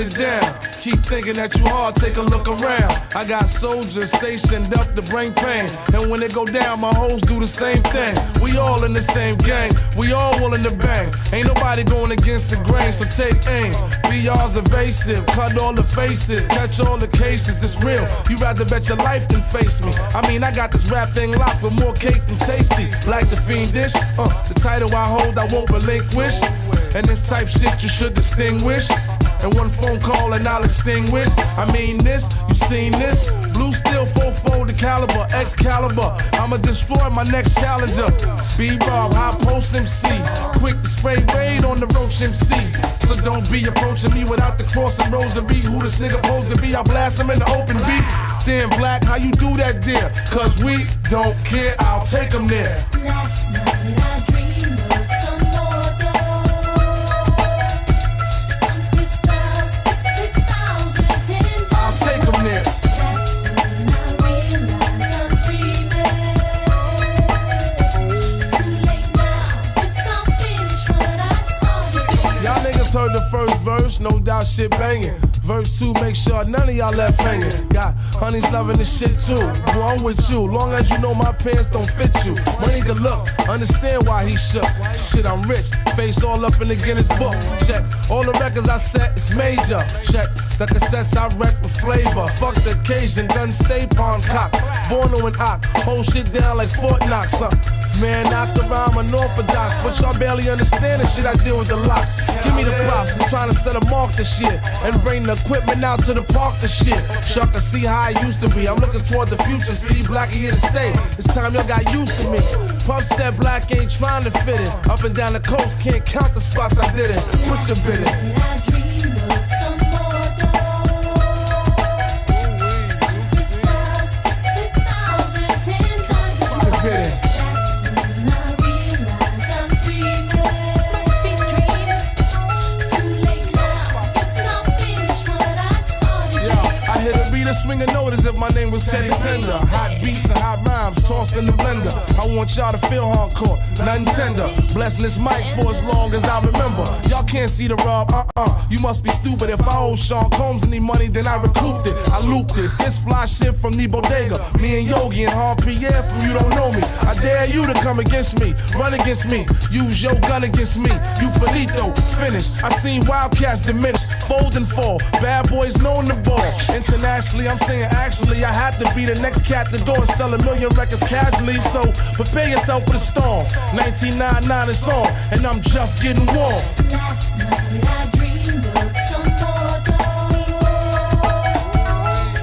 it down. Keep thinking that you hard, take a look around. I got soldiers stationed up to bring pain. And when it go down, my hoes do the same thing. We all in the same gang, we all willing to bang. Ain't nobody going against the grain, so take aim. BR's evasive, cut all the faces, catch all the cases, it's real. You rather bet your life than face me. I mean, I got this rap thing locked with more cake than tasty. Like the fiend dish, the title I hold I won't relinquish. And this type shit you should distinguish. And one phone call and I'll extinguish. I mean this, you seen this? Blue steel, 4-fold the caliber, Excalibur. I'ma destroy my next challenger. B-Rob, high post MC. Quick to spray raid on the roach MC. So don't be approaching me without the cross and rosary. Who this nigga supposed to be? I blast him in the open beat. Damn Black, how you do that dear? Cause we don't care, I'll take him there. Last night I dreamed of some more some crystal, 6,000, 10,000. I'll take him there. That's when I realized I'm dreaming. Too late now, guess I'm finished what I started. Y'all niggas heard the first verse, no doubt shit banging. Verse 2, make sure none of y'all left hanging. Got honeys loving this shit too. Bro, I'm with you, long as you know my pants don't fit you. Money good look, understand why he shook. Shit, I'm rich, face all up in the Guinness book. Check, all the records I set, it's major. Check, the cassettes I wreck with flavor. Fuck the occasion, gun stay pawn cock. Borno and Ock, hold shit down like Fort Knox, huh? Man, knocked around unorthodox, but y'all barely understand the shit I deal with the locks. Give me the props, I'm trying to set a mark this year and bring the equipment out to the park this shit. Y'all can see how I used to be. I'm looking toward the future, see Black here to stay. It's time y'all got used to me. Puff said Black ain't trying to fit it. Up and down the coast, can't count the spots I did it. Put your bid in. I dreamed of some more some crystal, 6,000, 10,000. Put your bid in. Swing a note as if my name was Teddy Pender. Hot beats and hot rhymes tossed in the blender. I want y'all to feel hardcore, nothing tender. Blessing this mic for as long as I remember. Y'all can't see the rub, You must be stupid. If I owe Sean Combs any money, then I recouped it. I looped it. This fly shit from the bodega. Me and Yogi and Hard Pierre from You Don't Know Me. I dare you to come against me, run against me, use your gun against me. You finito, finished. I seen Wildcats diminish, fold and fall. Bad boys knowing the ball. Internationally, I'm saying actually, I had to be the next cat to go and sell 1 million records casually. So prepare yourself for the storm. 1999 is on, and I'm just getting warm. Last night I dreamed of some more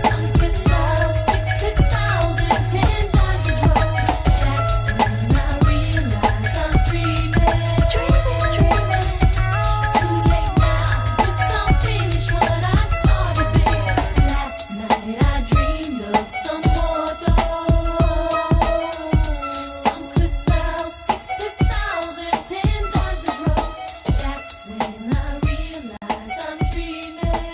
some crystal, 6,000, 10,000 drop. That's when I realized I'm dreaming. Too late now, guess I'm finished what I started there. Last night I dreamed of some more some crystal, 6,000, 10,000 drop. That's when I realized I'm dreaming.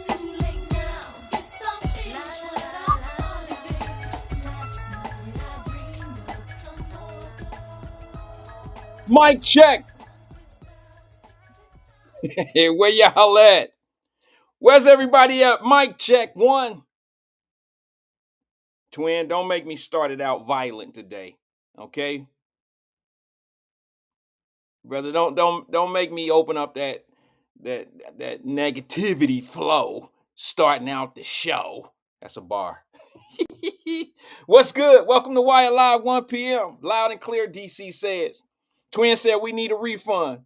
Too late now, guess I'm finished what I started there. Last night I dreamed of some more. Mic check. Hey, where y'all at? Where's everybody at? Mic check 1. Twin, don't make me start it out violent today, okay? Brother, don't make me open up that negativity flow starting out the show. That's a bar. What's good? Welcome to Wyatt Live 1 p.m. Loud and clear, DC says. Twin said we need a refund.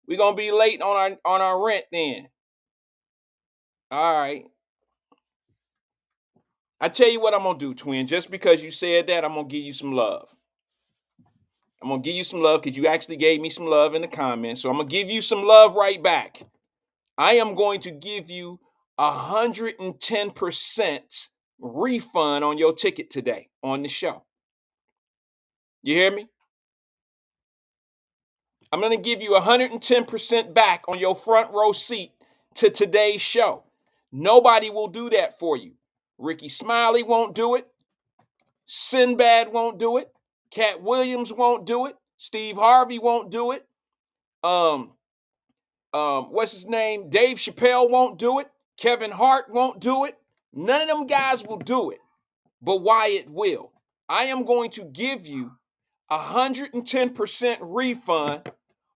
We're gonna be late on our rent then. All right. I tell you what I'm gonna do, Twin. Just because you said that, I'm gonna give you some love. I'm gonna give you some love because you actually gave me some love in the comments. So I'm gonna give you some love right back. I am going to give you 110% refund on your ticket today on the show. You hear me? I'm going to give you 110% back on your front row seat to today's show. Nobody will do that for you. Ricky Smiley won't do it. Sinbad won't do it. Cat Williams won't do it. Steve Harvey won't do it. What's his name? Dave Chappelle won't do it. Kevin Hart won't do it. None of them guys will do it, but Wyatt will. I am going to give you 110% refund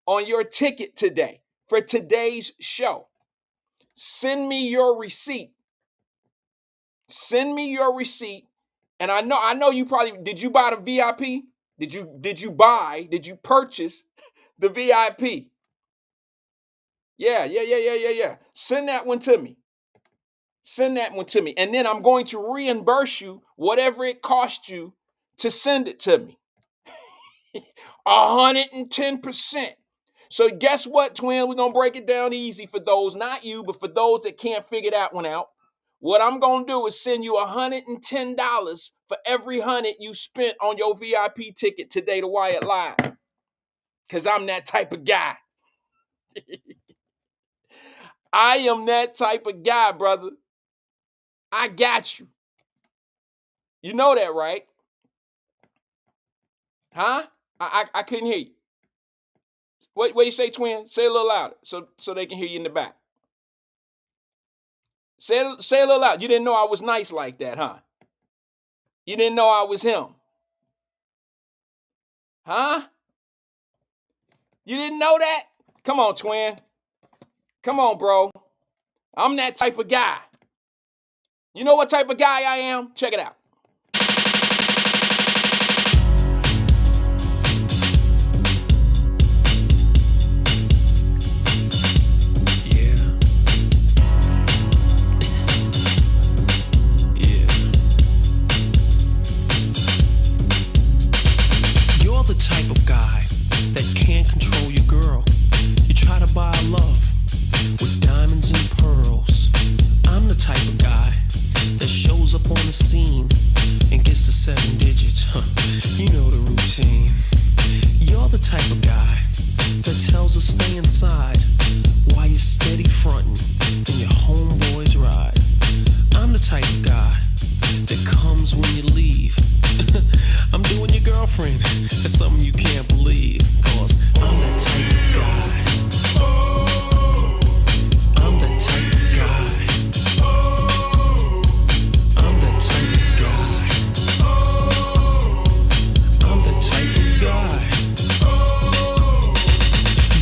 on your ticket today for today's show. Send me your receipt. Send me your receipt. And I know you probably, did you buy the VIP? Did you purchase the VIP? Yeah. Send that one to me. Send that one to me. And then I'm going to reimburse you whatever it cost you to send it to me. 110%. So guess what, twin? We're going to break it down easy for those, not you, but for those that can't figure that one out. What I'm going to do is send you $110 for every 100 you spent on your VIP ticket today to Wyatt Live. Because I'm that type of guy. I am that type of guy, brother. I got you. You know that, right? Huh? I couldn't hear you. What you say, twin? Say it a little louder so they can hear you in the back. Say a little louder. You didn't know I was nice like that, huh? You didn't know I was him. Huh? You didn't know that? Come on, twin. Come on, bro. I'm that type of guy. You know what type of guy I am? Check it out. You're the type of guy that can't control your girl. You try to buy love with diamonds and pearls. I'm the type of guy that shows up on the scene and gets the 7 digits. You know the routine. You're the type of guy that tells her stay inside while you're steady frontin' and your homeboys ride. I'm the type of guy that comes when you leave. I'm doing your girlfriend. That's something you can't believe. Cause I'm that type of guy. I'm that type of guy. I'm that type of guy. I'm the type of guy.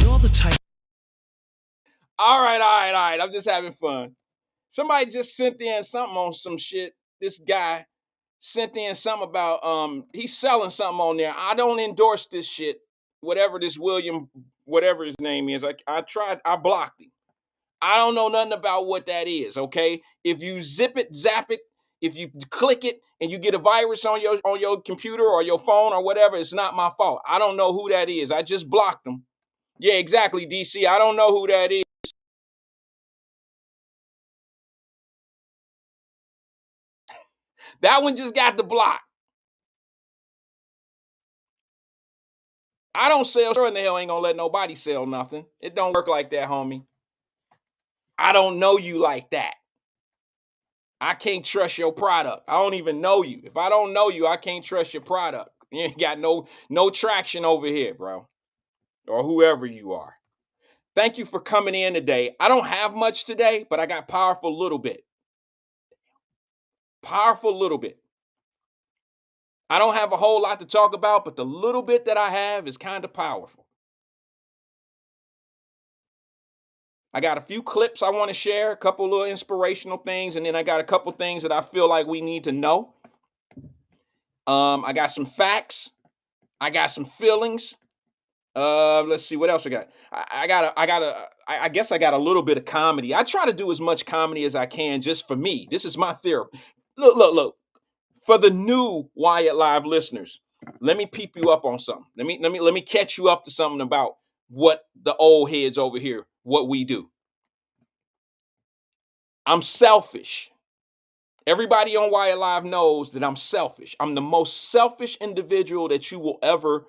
You're the type. All right. I'm just having fun. Somebody just sent in something on some shit. This guy sent in something about he's selling something on there. I don't endorse this shit. Whatever this William, whatever his name is, I blocked him. I don't know nothing about what that is, okay? If you zip it, zap it, if you click it and you get a virus on your computer or your phone or whatever, it's not my fault. I don't know who that is. I just blocked them. Yeah, exactly, DC. I don't know who that is. That one just got the block. I don't sell. Sure in the hell ain't gonna let nobody sell nothing. It don't work like that, homie. I don't know you like that. I can't trust your product. I don't even know you. If I don't know you, I can't trust your product. You ain't got no traction over here, bro. Or whoever you are. Thank you for coming in today. I don't have much today, but I got powerful little bit. Powerful little bit. I don't have a whole lot to talk about, but the little bit that I have is kind of powerful. I got a few clips I want to share, a couple little inspirational things, and then I got a couple things that I feel like we need to know. I got some facts. I got some feelings. Let's see what else I got. I guess I got a little bit of comedy. I try to do as much comedy as I can just for me. This is my therapy. Look. For the new Wyatt Live listeners, let me peep you up on something. Let me catch you up to something about what the old heads over here, what we do. I'm selfish. Everybody on Wyatt Live knows that I'm selfish. I'm the most selfish individual that you will ever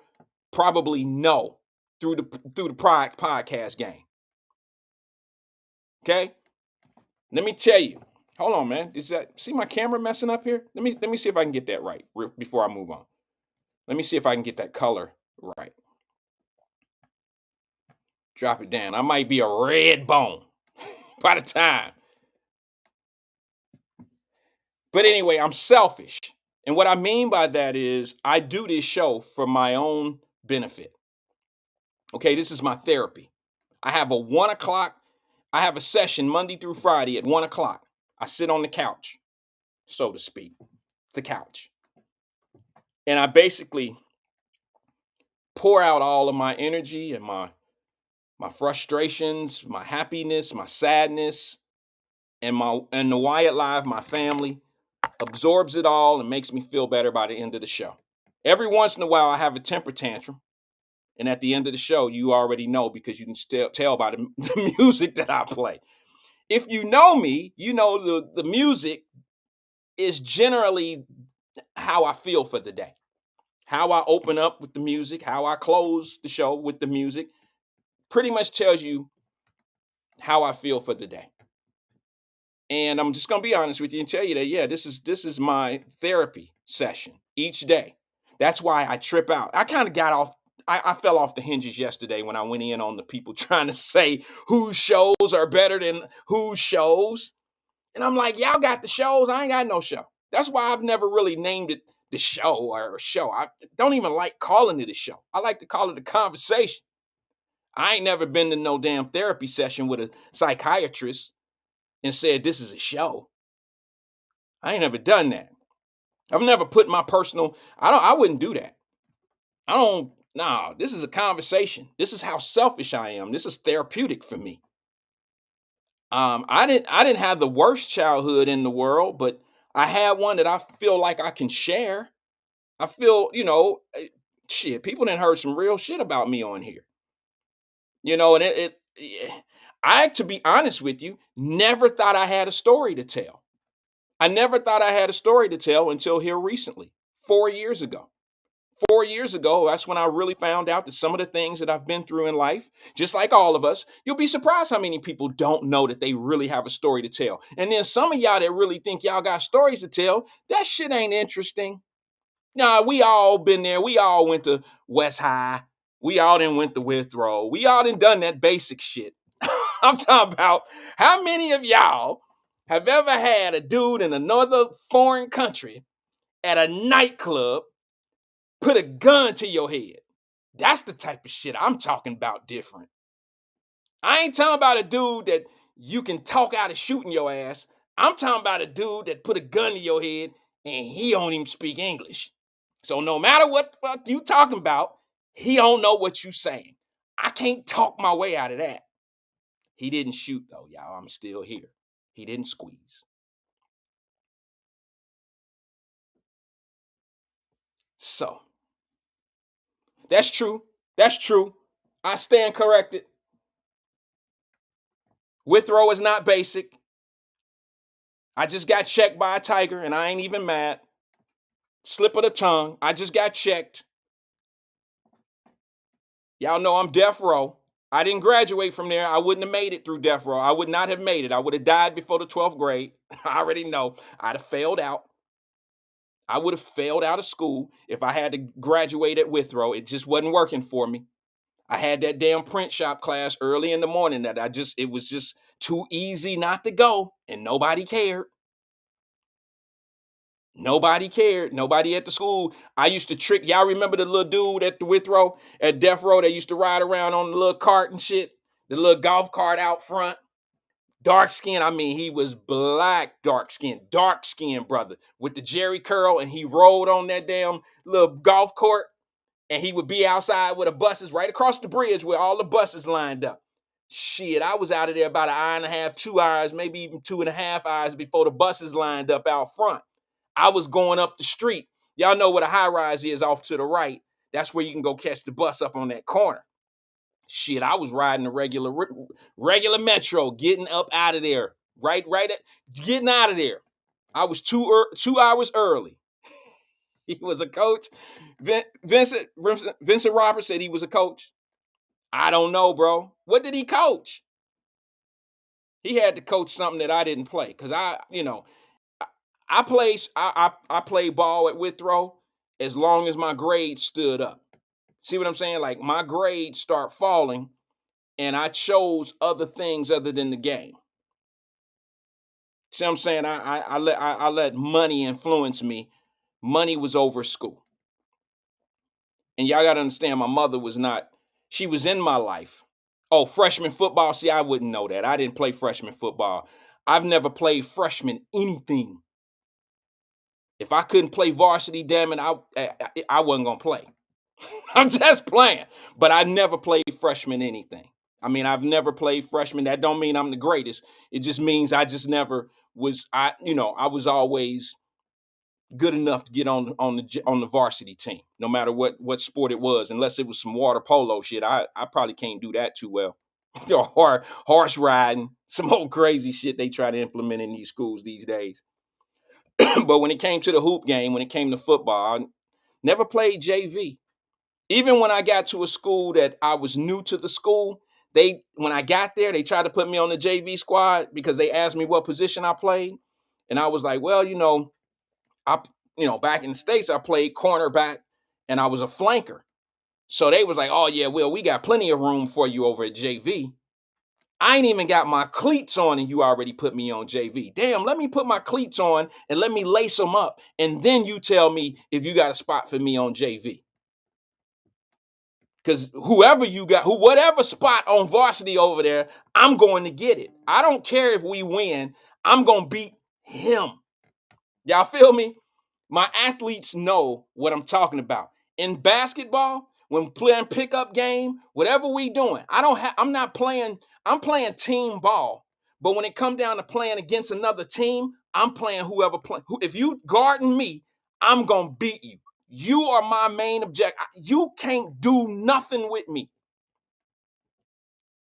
probably know through the podcast game. Okay? Let me tell you. Hold on, man. See my camera messing up here? Let me see if I can get that right before I move on. Let me see if I can get that color right. Drop it down. I might be a red bone by the time. But anyway, I'm selfish. And what I mean by that is I do this show for my own benefit. Okay, this is my therapy. I have I have a session Monday through Friday at 1:00. I sit on the couch, so to speak, the couch. And I basically pour out all of my energy and my frustrations, my happiness, my sadness, and the Wyatt Live, my family, absorbs it all and makes me feel better by the end of the show. Every once in a while, I have a temper tantrum. And at the end of the show, you already know because you can still tell by the music that I play. If you know me, you know the music is generally how I feel for the day. How I open up with the music, how I close the show with the music, pretty much tells you how I feel for the day. And I'm just gonna be honest with you and tell you that, yeah, this is my therapy session each day. That's why I trip out. I kind of got off. I fell off the hinges yesterday when I went in on the people trying to say whose shows are better than whose shows. And I'm like, y'all got the shows. I ain't got no show. That's why I've never really named it the show or a show. I don't even like calling it a show. I like to call it a conversation. I ain't never been to no damn therapy session with a psychiatrist and said this is a show. I ain't never done that. I've never put my personal, I wouldn't do that. This is a conversation. This is how selfish I am. This is therapeutic for me. I didn't have the worst childhood in the world, but I had one that I feel like I can share. I feel, shit, people done heard some real shit about me on here. And I, to be honest with you, never thought I had a story to tell. I never thought I had a story to tell until here recently, 4 years ago. 4 years ago, that's when I really found out that some of the things that I've been through in life, just like all of us, you'll be surprised how many people don't know that they really have a story to tell. And then some of y'all that really think y'all got stories to tell, that shit ain't interesting. Nah, we all been there. We all went to West High. We all done went to Withrow. We all done that basic shit. I'm talking about how many of y'all have ever had a dude in another foreign country at a nightclub put a gun to your head? That's the type of shit I'm talking about different. I ain't talking about a dude that you can talk out of shooting your ass. I'm talking about a dude that put a gun to your head and he don't even speak English. So no matter what the fuck you talking about, he don't know what you saying. I can't talk my way out of that. He didn't shoot though, y'all. I'm still here. He didn't squeeze. So, that's true. That's true. I stand corrected. Withrow is not basic. I just got checked by a tiger and I ain't even mad. Slip of the tongue. I just got checked. Y'all know I'm death row. I didn't graduate from there. I wouldn't have made it through death row. I would not have made it. I would have died before the 12th grade. I already know. I'd have failed out. I would have failed out of school if I had to graduate at Withrow. It just wasn't working for me. I had that damn print shop class early in the morning that it was just too easy not to go, and nobody cared. Nobody cared. Nobody at the school. I used to trick. Y'all remember the little dude at the Withrow, at Death Row that used to ride around on the little cart and shit? The little golf cart out front. Dark skin. I mean, he was black, dark skin brother with the Jerry curl, and he rode on that damn little golf court, and he would be outside with the buses right across the bridge where all the buses lined up. Shit, I was out of there about an hour and a half, 2 hours, maybe even 2.5 hours before the buses lined up out front. I was going up the street. Y'all know what a high rise is off to the right. That's where you can go catch the bus up on that corner. Shit, I was riding the regular metro, getting up out of there. Getting out of there. I was 2 hours early. He was a coach. Vincent Roberts said he was a coach. I don't know, bro. What did he coach? He had to coach something that I didn't play. Because I played ball at Withrow as long as my grades stood up. See what I'm saying? Like my grades start falling and I chose other things other than the game. See what I'm saying? I let money influence me. Money was over school. And y'all got to understand, my mother was not, she was in my life. Oh, freshman football. See, I wouldn't know that. I didn't play freshman football. I've never played freshman anything. If I couldn't play varsity, damn it, I wasn't going to play. I'm just playing. But I never played freshman anything. I mean, I've never played freshman. That don't mean I'm the greatest. It just means I just never was, I was always good enough to get on the varsity team, no matter what sport it was, unless it was some water polo shit. I probably can't do that too well. Or horse riding, some old crazy shit they try to implement in these schools these days. But when it came to the hoop game, when it came to football, I never played JV. Even when I got to a school that I was new to the school, when I got there, they tried to put me on the JV squad because they asked me what position I played. And I was like, well, back in the States, I played cornerback and I was a flanker. So they was like, oh yeah, well, we got plenty of room for you over at JV. I ain't even got my cleats on and you already put me on JV. Damn, let me put my cleats on and let me lace them up. And then you tell me if you got a spot for me on JV. Because whatever spot on varsity over there, I'm going to get it. I don't care if we win. I'm going to beat him. Y'all feel me? My athletes know what I'm talking about. In basketball, when playing pickup game, whatever we doing, I'm playing team ball. But when it come down to playing against another team, I'm playing whoever play. If you guarding me, I'm going to beat you. You are my main objective. You can't do nothing with me.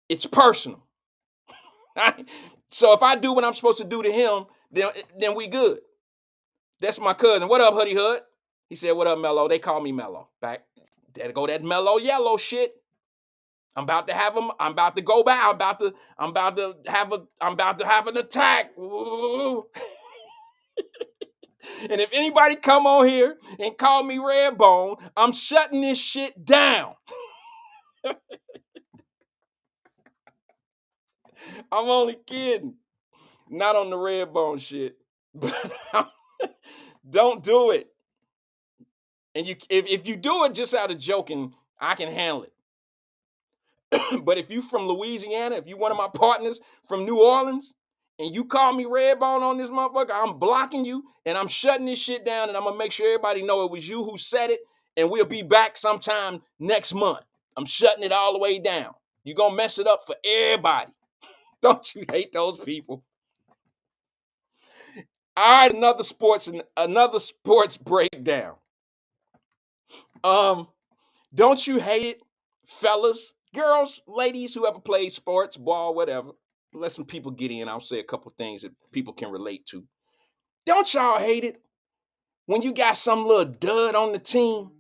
It's personal. So if I do what I'm supposed to do to him, then we good. That's my cousin. What up, Hoodie Hood? He said, what up, Mello? They call me Mello. Back. There go that mellow yellow shit. I'm about to have him. I'm about to go back. I'm about to have an attack. Ooh. And if anybody come on here and call me Redbone, I'm shutting this shit down. I'm only kidding. Not on the Redbone shit. But don't do it. And if you do it just out of joking, I can handle it. But if you from Louisiana, if you one of my partners from New Orleans, and you call me Redbone on this motherfucker, I'm blocking you and I'm shutting this shit down, and I'm gonna make sure everybody know it was you who said it, and we'll be back sometime next month. I'm shutting it all the way down. You're gonna mess it up for everybody. Don't you hate those people? All right, another sports breakdown. Don't you hate it, fellas, girls, ladies who ever played sports, ball, whatever? Let some people get in. I'll say a couple things that people can relate to. Don't y'all hate it when you got some little dud on the team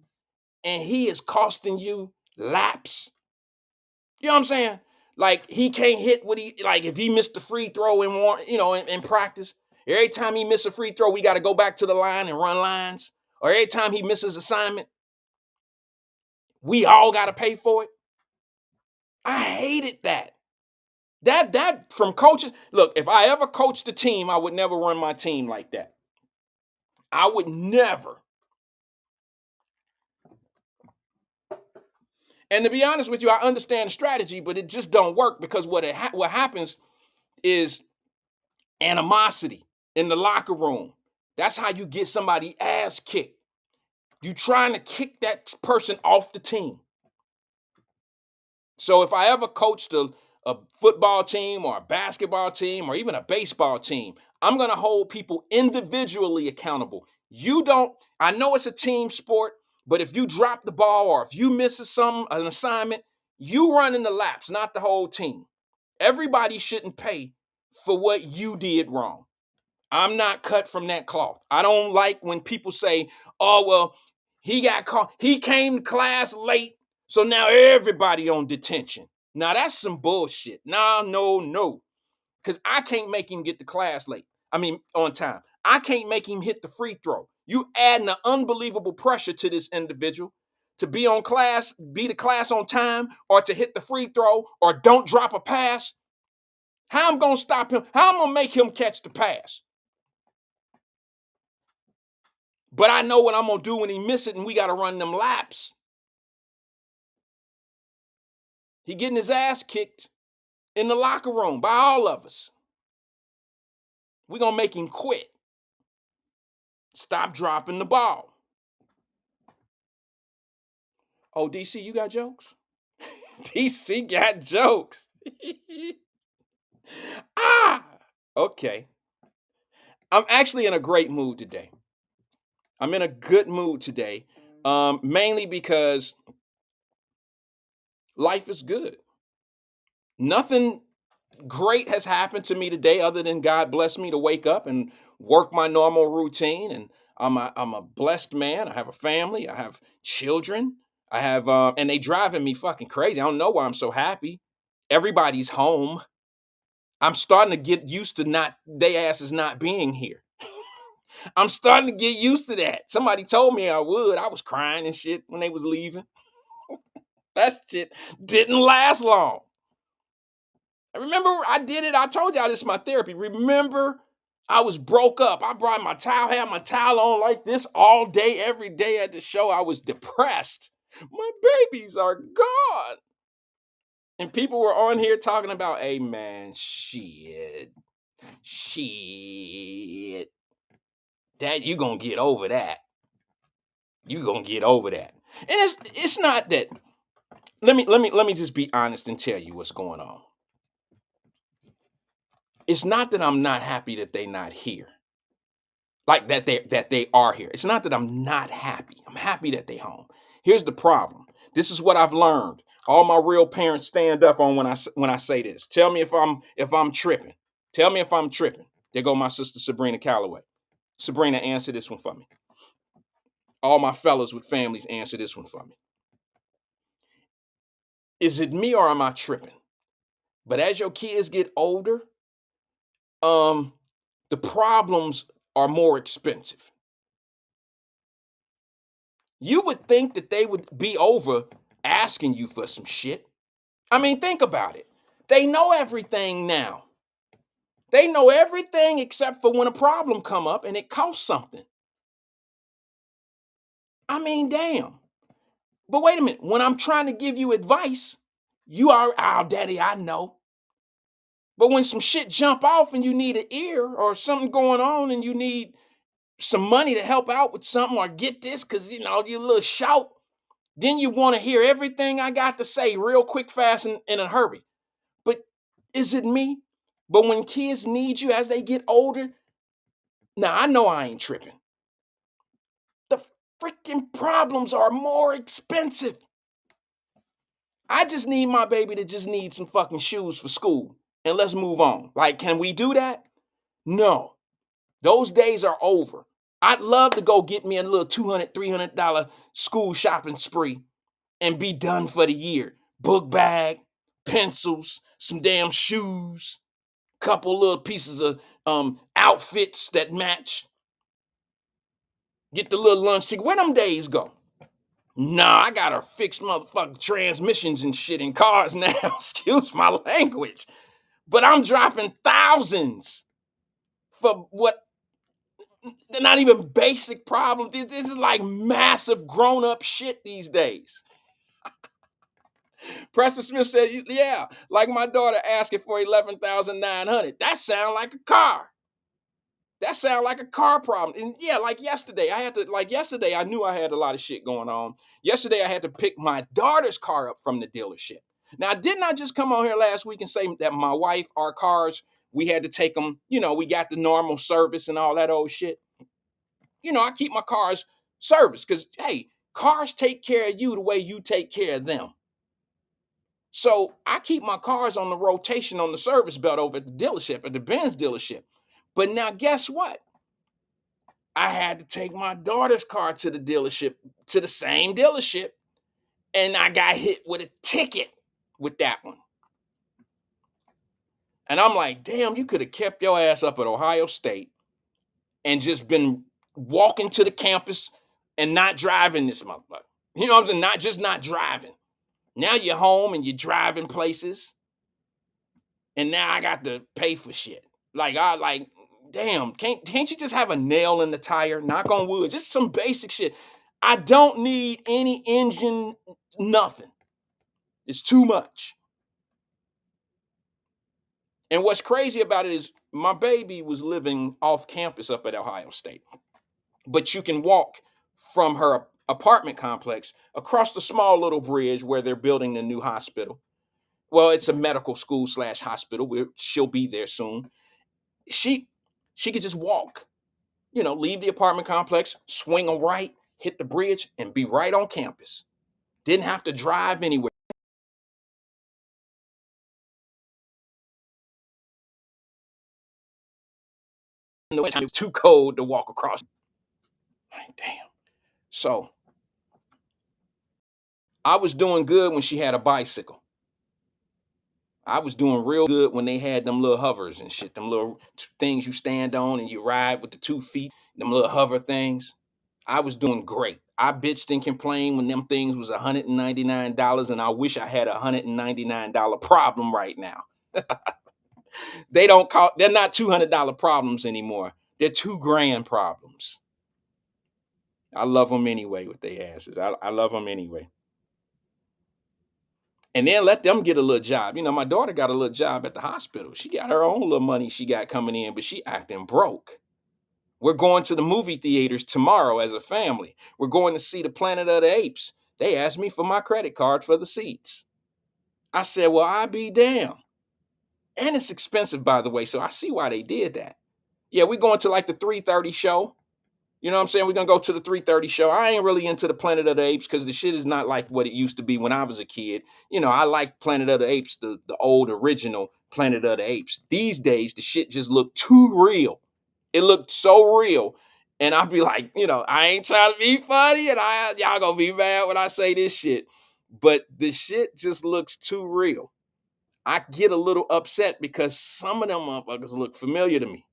and he is costing you laps? You know what I'm saying? Like he can't hit if he missed the free throw in practice. Every time he misses a free throw, we got to go back to the line and run lines. Or every time he misses assignment, we all got to pay for it. I hated that. That from coaches. Look, if I ever coached a team, I would never run my team like that. I would never. And to be honest with you, I understand the strategy, but it just don't work because what happens is animosity in the locker room. That's how you get somebody ass kicked. You trying to kick that person off the team. So if I ever coached a football team or a basketball team or even a baseball team, I'm going to hold people individually accountable. I know it's a team sport, but if you drop the ball or if you miss an assignment, you running the laps, not the whole team. Everybody shouldn't pay for what you did wrong. I'm not cut from that cloth. I don't like when people say, oh, well, he got caught. He came to class late, so now everybody on detention. Now, that's some bullshit. No. Because I can't make him get to class on time. I can't make him hit the free throw. You adding an unbelievable pressure to this individual. to be the class on time, or to hit the free throw, or don't drop a pass, how I'm gonna stop him? How I'm gonna make him catch the pass? But I know what I'm gonna do when he miss it, and we gotta run them laps. He getting his ass kicked in the locker room by all of us. We're gonna make him quit. Stop dropping the ball. Oh, DC, you got jokes? DC got jokes. Okay. I'm actually in a great mood today. I'm in a good mood today, mainly because life is good. Nothing great has happened to me today other than God blessed me to wake up and work my normal routine. And I'm a blessed man. I have a family. I have children. I have, and they driving me fucking crazy. I don't know why I'm so happy. Everybody's home. I'm starting to get used to they asses not being here. I'm starting to get used to that. Somebody told me I would. I was crying and shit when they was leaving. That shit didn't last long. I remember I did it. I told y'all this is my therapy. Remember, I was broke up. I brought my towel, had my towel on like this all day, every day at the show. I was depressed. My babies are gone. And people were on here talking about, hey man, shit. That you gonna get over that. You gonna get over that. And it's not that. Let me just be honest and tell you what's going on. It's not that I'm not happy that they not here. Like that they are here. It's not that I'm not happy. I'm happy that they home. Here's the problem. This is what I've learned. All my real parents stand up on when I say this. Tell me if I'm tripping. Tell me if I'm tripping. There go my sister Sabrina Calloway. Sabrina, answer this one for me. All my fellas with families, answer this one for me. Is it me or am I tripping? But as your kids get older, the problems are more expensive. You would think that they would be over asking you for some shit. I mean, think about it. They know everything now. They know everything except for when a problem come up and it costs something. I mean, damn. But wait a minute. When I'm trying to give you advice, you are, oh, daddy, I know. But when some shit jump off and you need an ear or something going on and you need some money to help out with something or get this because, you know, you a little shout, then you want to hear everything I got to say real quick, fast, and in a hurry. But is it me? But when kids need you as they get older, now I know I ain't tripping. The freaking problems are more expensive. I just need my baby to just need some fucking shoes for school and let's move on. Like, can we do that? No. Those days are over. I'd love to go get me a little $200, $300 school shopping spree and be done for the year. Book bag, pencils, some damn shoes, couple little pieces of outfits that match. Get the little lunch ticket. Where them days go? Nah, I gotta fix motherfucking transmissions and shit in cars now. Excuse my language. But I'm dropping thousands for what? They're not even basic problems. This is like massive grown-up shit these days. Preston Smith said, yeah, like my daughter asking for $11,900. That sound like a car. That sound like a car problem. And yeah, like yesterday, I knew I had a lot of shit going on. Yesterday, I had to pick my daughter's car up from the dealership. Now, didn't I just come on here last week and say that my wife, our cars, we had to take them, you know, we got the normal service and all that old shit. You know, I keep my cars serviced because, hey, cars take care of you the way you take care of them. So I keep my cars on the rotation on the service belt over at the dealership, at the Benz dealership. But now guess what? I had to take my daughter's car to the dealership, to the same dealership, and I got hit with a ticket with that one. And I'm like, damn, you could have kept your ass up at Ohio State and just been walking to the campus and not driving this motherfucker. You know what I'm saying? Not just not driving. Now you're home and you're driving places, and now I got to pay for shit. Damn, can't you just have a nail in the tire? Knock on wood, just some basic shit. I don't need any engine, nothing. It's too much. And what's crazy about it is my baby was living off campus up at Ohio State, but you can walk from her apartment complex across the small little bridge where they're building the new hospital. Well, it's a medical school / hospital. She'll be there soon. She could just walk, leave the apartment complex, swing a right, hit the bridge, and be right on campus. Didn't have to drive anywhere. Too cold to walk across. Damn. So I was doing good when she had a bicycle. I was doing real good when they had them little hovers and shit, them little things you stand on and you ride with the 2 feet, them little hover things. I was doing great. I bitched and complained when them things was $199, and I wish I had a $199 problem right now. They're not $200 problems anymore. They're $2,000 problems. I love them anyway with their asses. I love them anyway. And then let them get a little job. My daughter got a little job at the hospital. She got her own little money she got coming in, but she acting broke. We're going to the movie theaters tomorrow as a family. We're going to see the Planet of the Apes. They asked me for my credit card for the seats. I said, well, I be damn. And it's expensive, by the way, so I see why they did that. Yeah, we're going to like the 3:30 show. You know what I'm saying? We're going to go to the 3:30 show. I ain't really into the Planet of the Apes because the shit is not like what it used to be when I was a kid. I like Planet of the Apes, the old original Planet of the Apes. These days, the shit just looked too real. It looked so real. And I'd be like, I ain't trying to be funny, and y'all gonna be mad when I say this shit. But the shit just looks too real. I get a little upset because some of them motherfuckers look familiar to me.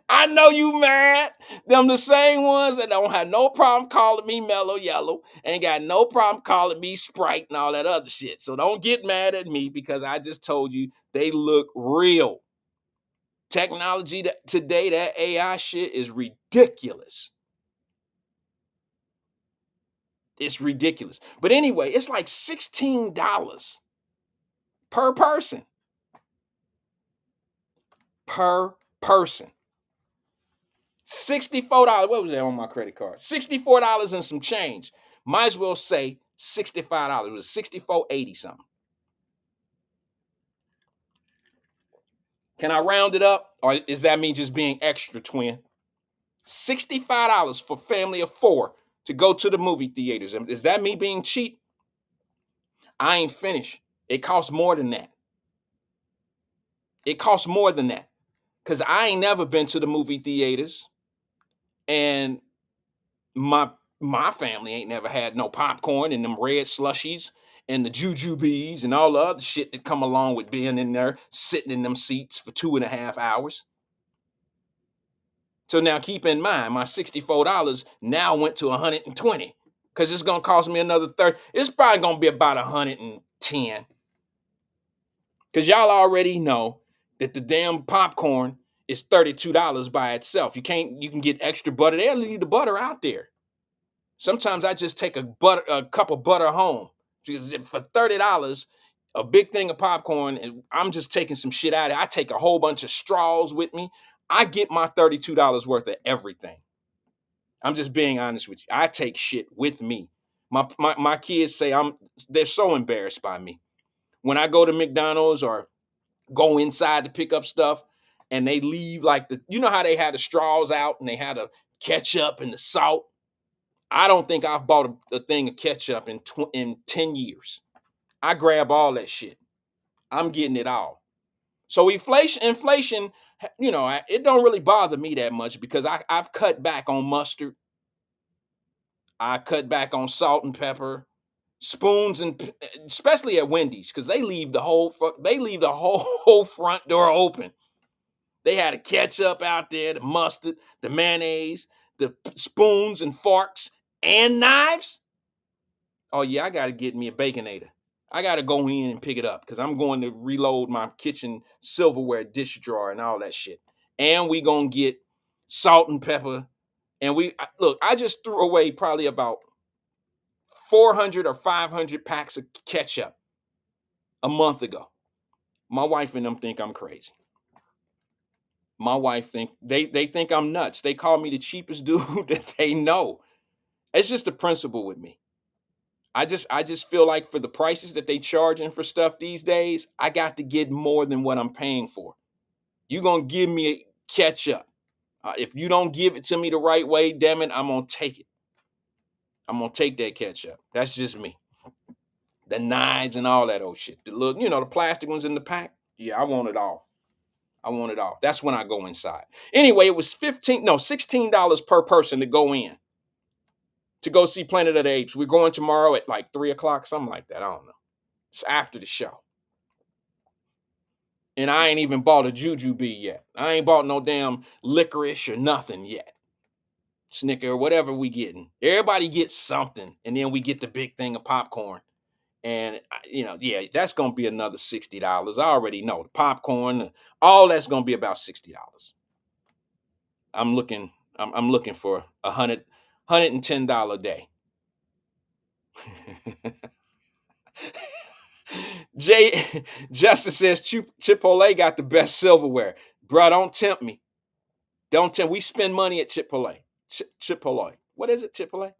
I know you mad. Them the same ones that don't have no problem calling me Mellow Yellow, ain't got no problem calling me Sprite and all that other shit. So don't get mad at me because I just told you they look real. Technology today, that AI shit is ridiculous. It's ridiculous. But anyway, it's like $16 per person. Per person. $64. What was that on my credit card? $64 and some change. Might as well say $65. It was $64.80 something. Can I round it up? Or is that me just being extra, twin? $65 for family of 4 to go to the movie theaters. Is that me being cheap? I ain't finished. It costs more than that. It costs more than that. Because I ain't never been to the movie theaters. And my family ain't never had no popcorn and them red slushies and the jujubes and all the other shit that come along with being in there, sitting in them seats for 2.5 hours. So now keep in mind, my $64 now went to $120 because it's gonna cost me another $30. It's probably gonna be about $110 because y'all already know that the damn popcorn is $32 by itself. You can get extra butter. They leave the butter out there. Sometimes I just take a cup of butter home because for $30, a big thing of popcorn, and I'm just taking some shit out of it. I take a whole bunch of straws with me. I get my $32 worth of everything. I'm just being honest with you. I take shit with me. My kids say they're so embarrassed by me. When I go to McDonald's or go inside to pick up stuff and they leave like how they had the straws out and they had the ketchup and the salt. I don't think I've bought a thing of ketchup in 10 years. I grab all that shit. I'm getting it all. So inflation, it don't really bother me that much because I've cut back on mustard. I cut back on salt and pepper, spoons, and especially at Wendy's because they leave the whole front door open. They had the ketchup out there, the mustard, the mayonnaise, the spoons and forks and knives. Oh yeah, I gotta get me a Baconator. I gotta go in and pick it up because I'm going to reload my kitchen silverware dish drawer and all that shit. And we gonna get salt and pepper. And look, I just threw away probably about 400 or 500 packs of ketchup a month ago. My wife and them think I'm crazy. My wife think they think I'm nuts. They call me the cheapest dude that they know. It's just a principle with me. I just feel like for the prices that they charging for stuff these days, I got to get more than what I'm paying for. You gonna give me a ketchup. If you don't give it to me the right way, damn it, I'm gonna take it. I'm gonna take that ketchup. That's just me. The knives and all that old shit. The little, the plastic ones in the pack. Yeah, I want it all. I want it all. That's when I go inside. Anyway, it was $16 per person to go in to go see Planet of the Apes. We're going tomorrow at like 3:00, something like that. I don't know. It's after the show. And I ain't even bought a jujube yet. I ain't bought no damn licorice or nothing yet. Snicker or whatever we getting. Everybody gets something. And then we get the big thing of popcorn. And, yeah, that's going to be another $60. I already know. The popcorn, all that's going to be about $60. I'm looking for $110 a day. Jay Justice says Chipotle got the best silverware. Bruh, don't tempt me. Don't tempt. We spend money at Chipotle. Chipotle. What is it? Chipotle?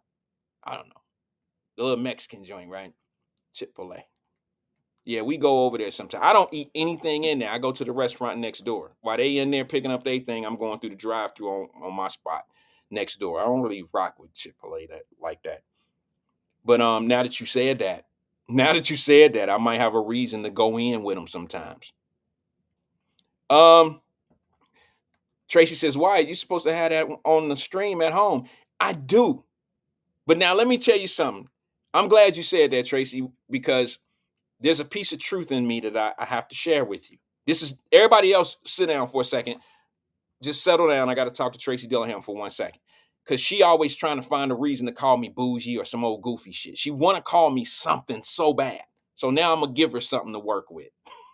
I don't know. The little Mexican joint, right? Chipotle. Yeah, we go over there sometimes. I don't eat anything in there. I go to the restaurant next door. While they in there picking up their thing, I'm going through the drive-thru on my spot next door. I don't really rock with Chipotle like that. But now that you said that, I might have a reason to go in with them sometimes. Tracy says, Wyatt, you're supposed to have that on the stream at home. I do. But now let me tell you something. I'm glad you said that, Tracy, because there's a piece of truth in me that I have to share with you. This is everybody else. Sit down for a second. Just settle down. I got to talk to Tracy Dillingham for 1 second. Because she always trying to find a reason to call me bougie or some old goofy shit. She want to call me something so bad. So now I'm going to give her something to work with.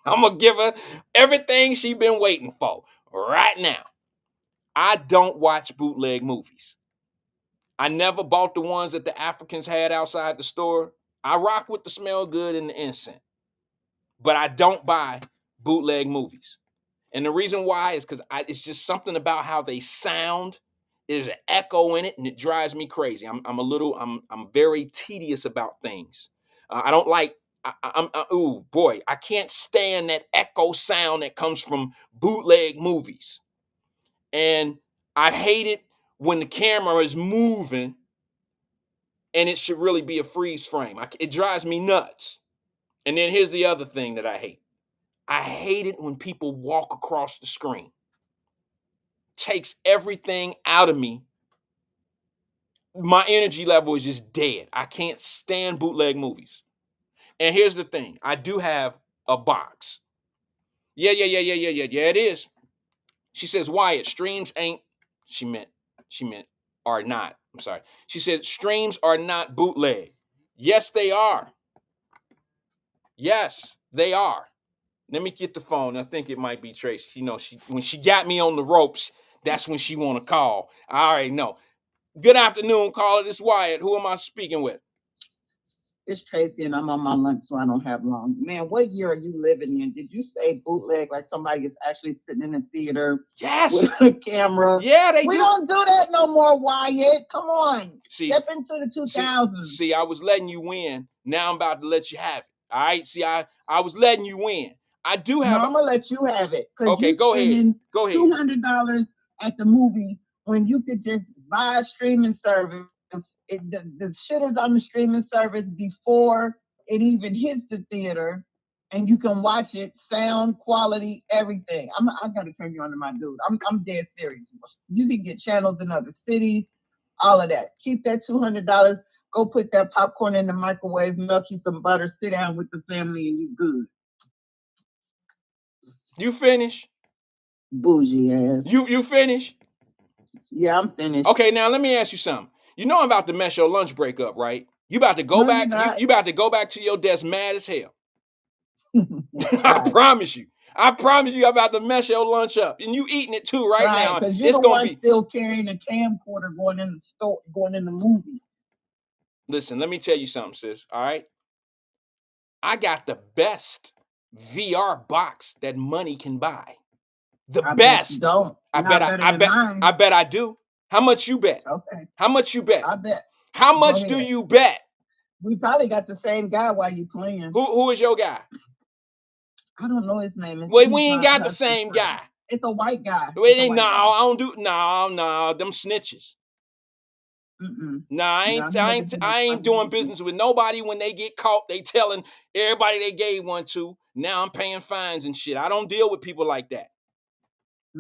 I'm going to give her everything she been waiting for right now. I don't watch bootleg movies. I never bought the ones that the Africans had outside the store. I rock with the smell good and the incense. But I don't buy bootleg movies. And the reason why is because it's just something about how they sound. There's an echo in it, and it drives me crazy. I'm very tedious about things. I don't like. I can't stand that echo sound that comes from bootleg movies, and I hate it when the camera is moving, and it should really be a freeze frame. It drives me nuts. And then here's the other thing that I hate. I hate it when people walk across the screen. Takes everything out of me. My energy level is just dead. I can't stand bootleg movies. And here's the thing. I do have a box. Yeah, it is. She says, Wyatt, streams ain't, she meant are not. I'm sorry. She said, streams are not bootleg. Yes, they are. Yes, they are. Let me get the phone. I think it might be Tracy. When she got me on the ropes, that's when she want to call. I already know. Good afternoon, caller. This is Wyatt. Who am I speaking with? It's Tracy, and I'm on my lunch, so I don't have long. Man, what year are you living in? Did you say bootleg, like somebody is actually sitting in a theater with a camera? Yeah, they do. We don't do that no more, Wyatt. Come on. Step into the 2000s. See, I was letting you win. Now I'm about to let you have it. All right? See, I was letting you win. I do have. No, I'm going to let you have it. Okay, go ahead. Go ahead. $200 at the movie when you could just buy a streaming service. The shit is on the streaming service before it even hits the theater, and you can watch it, sound quality, everything. I gotta turn you on to my dude. I'm dead serious. You can get channels in other cities, all of that. Keep that $200. Go put that popcorn in the microwave, melt you some butter, sit down with the family, and you good. You finish? Bougie ass. You finish? Yeah, I'm finished. Okay, now let me ask you something. You know I'm about to mess your lunch break up, right? You about to go No, you're back. You not. about to go back to your desk mad as hell. I Try, promise you. I promise you, I'm about to mess your lunch up, and you eating it too right try it, now. because you're It's the gonna one be. still carrying a camcorder going in the store, going in the movie. Listen, let me tell you something, sis. All right, I got the best VR box that money can buy. The I bet you best. don't. I bet. Not better I than bet. mine. I bet I do. How much you bet? Okay, How much you bet? I bet. How Go much do ahead. you bet? We probably got the same guy while you playing. Who is your guy? I don't know his name. Well, we He's ain't my got the husband's same friend. guy. It's a white guy. Wait, It's a no, white guy. I don't do no, them snitches. Mm-mm. Nah, No, he never did I ain't nothing doing with me. business with nobody. When they get caught, they telling everybody they gave one to. Now I'm paying fines and shit. I don't deal with people like that.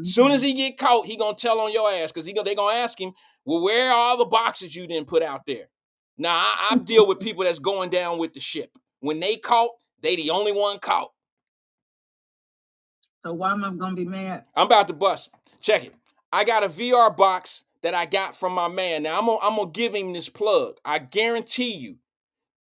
Soon as Mm-hmm. he get caught, he gonna tell on your ass, because they gonna ask him, well, where are all the boxes you didn't put out there? Now I deal with people that's going down with the ship. When they caught, they the only one caught. So why am I gonna be mad? I'm about to bust. Check it. I got a VR box that I got from my man. Now I'm gonna give him this plug. I guarantee you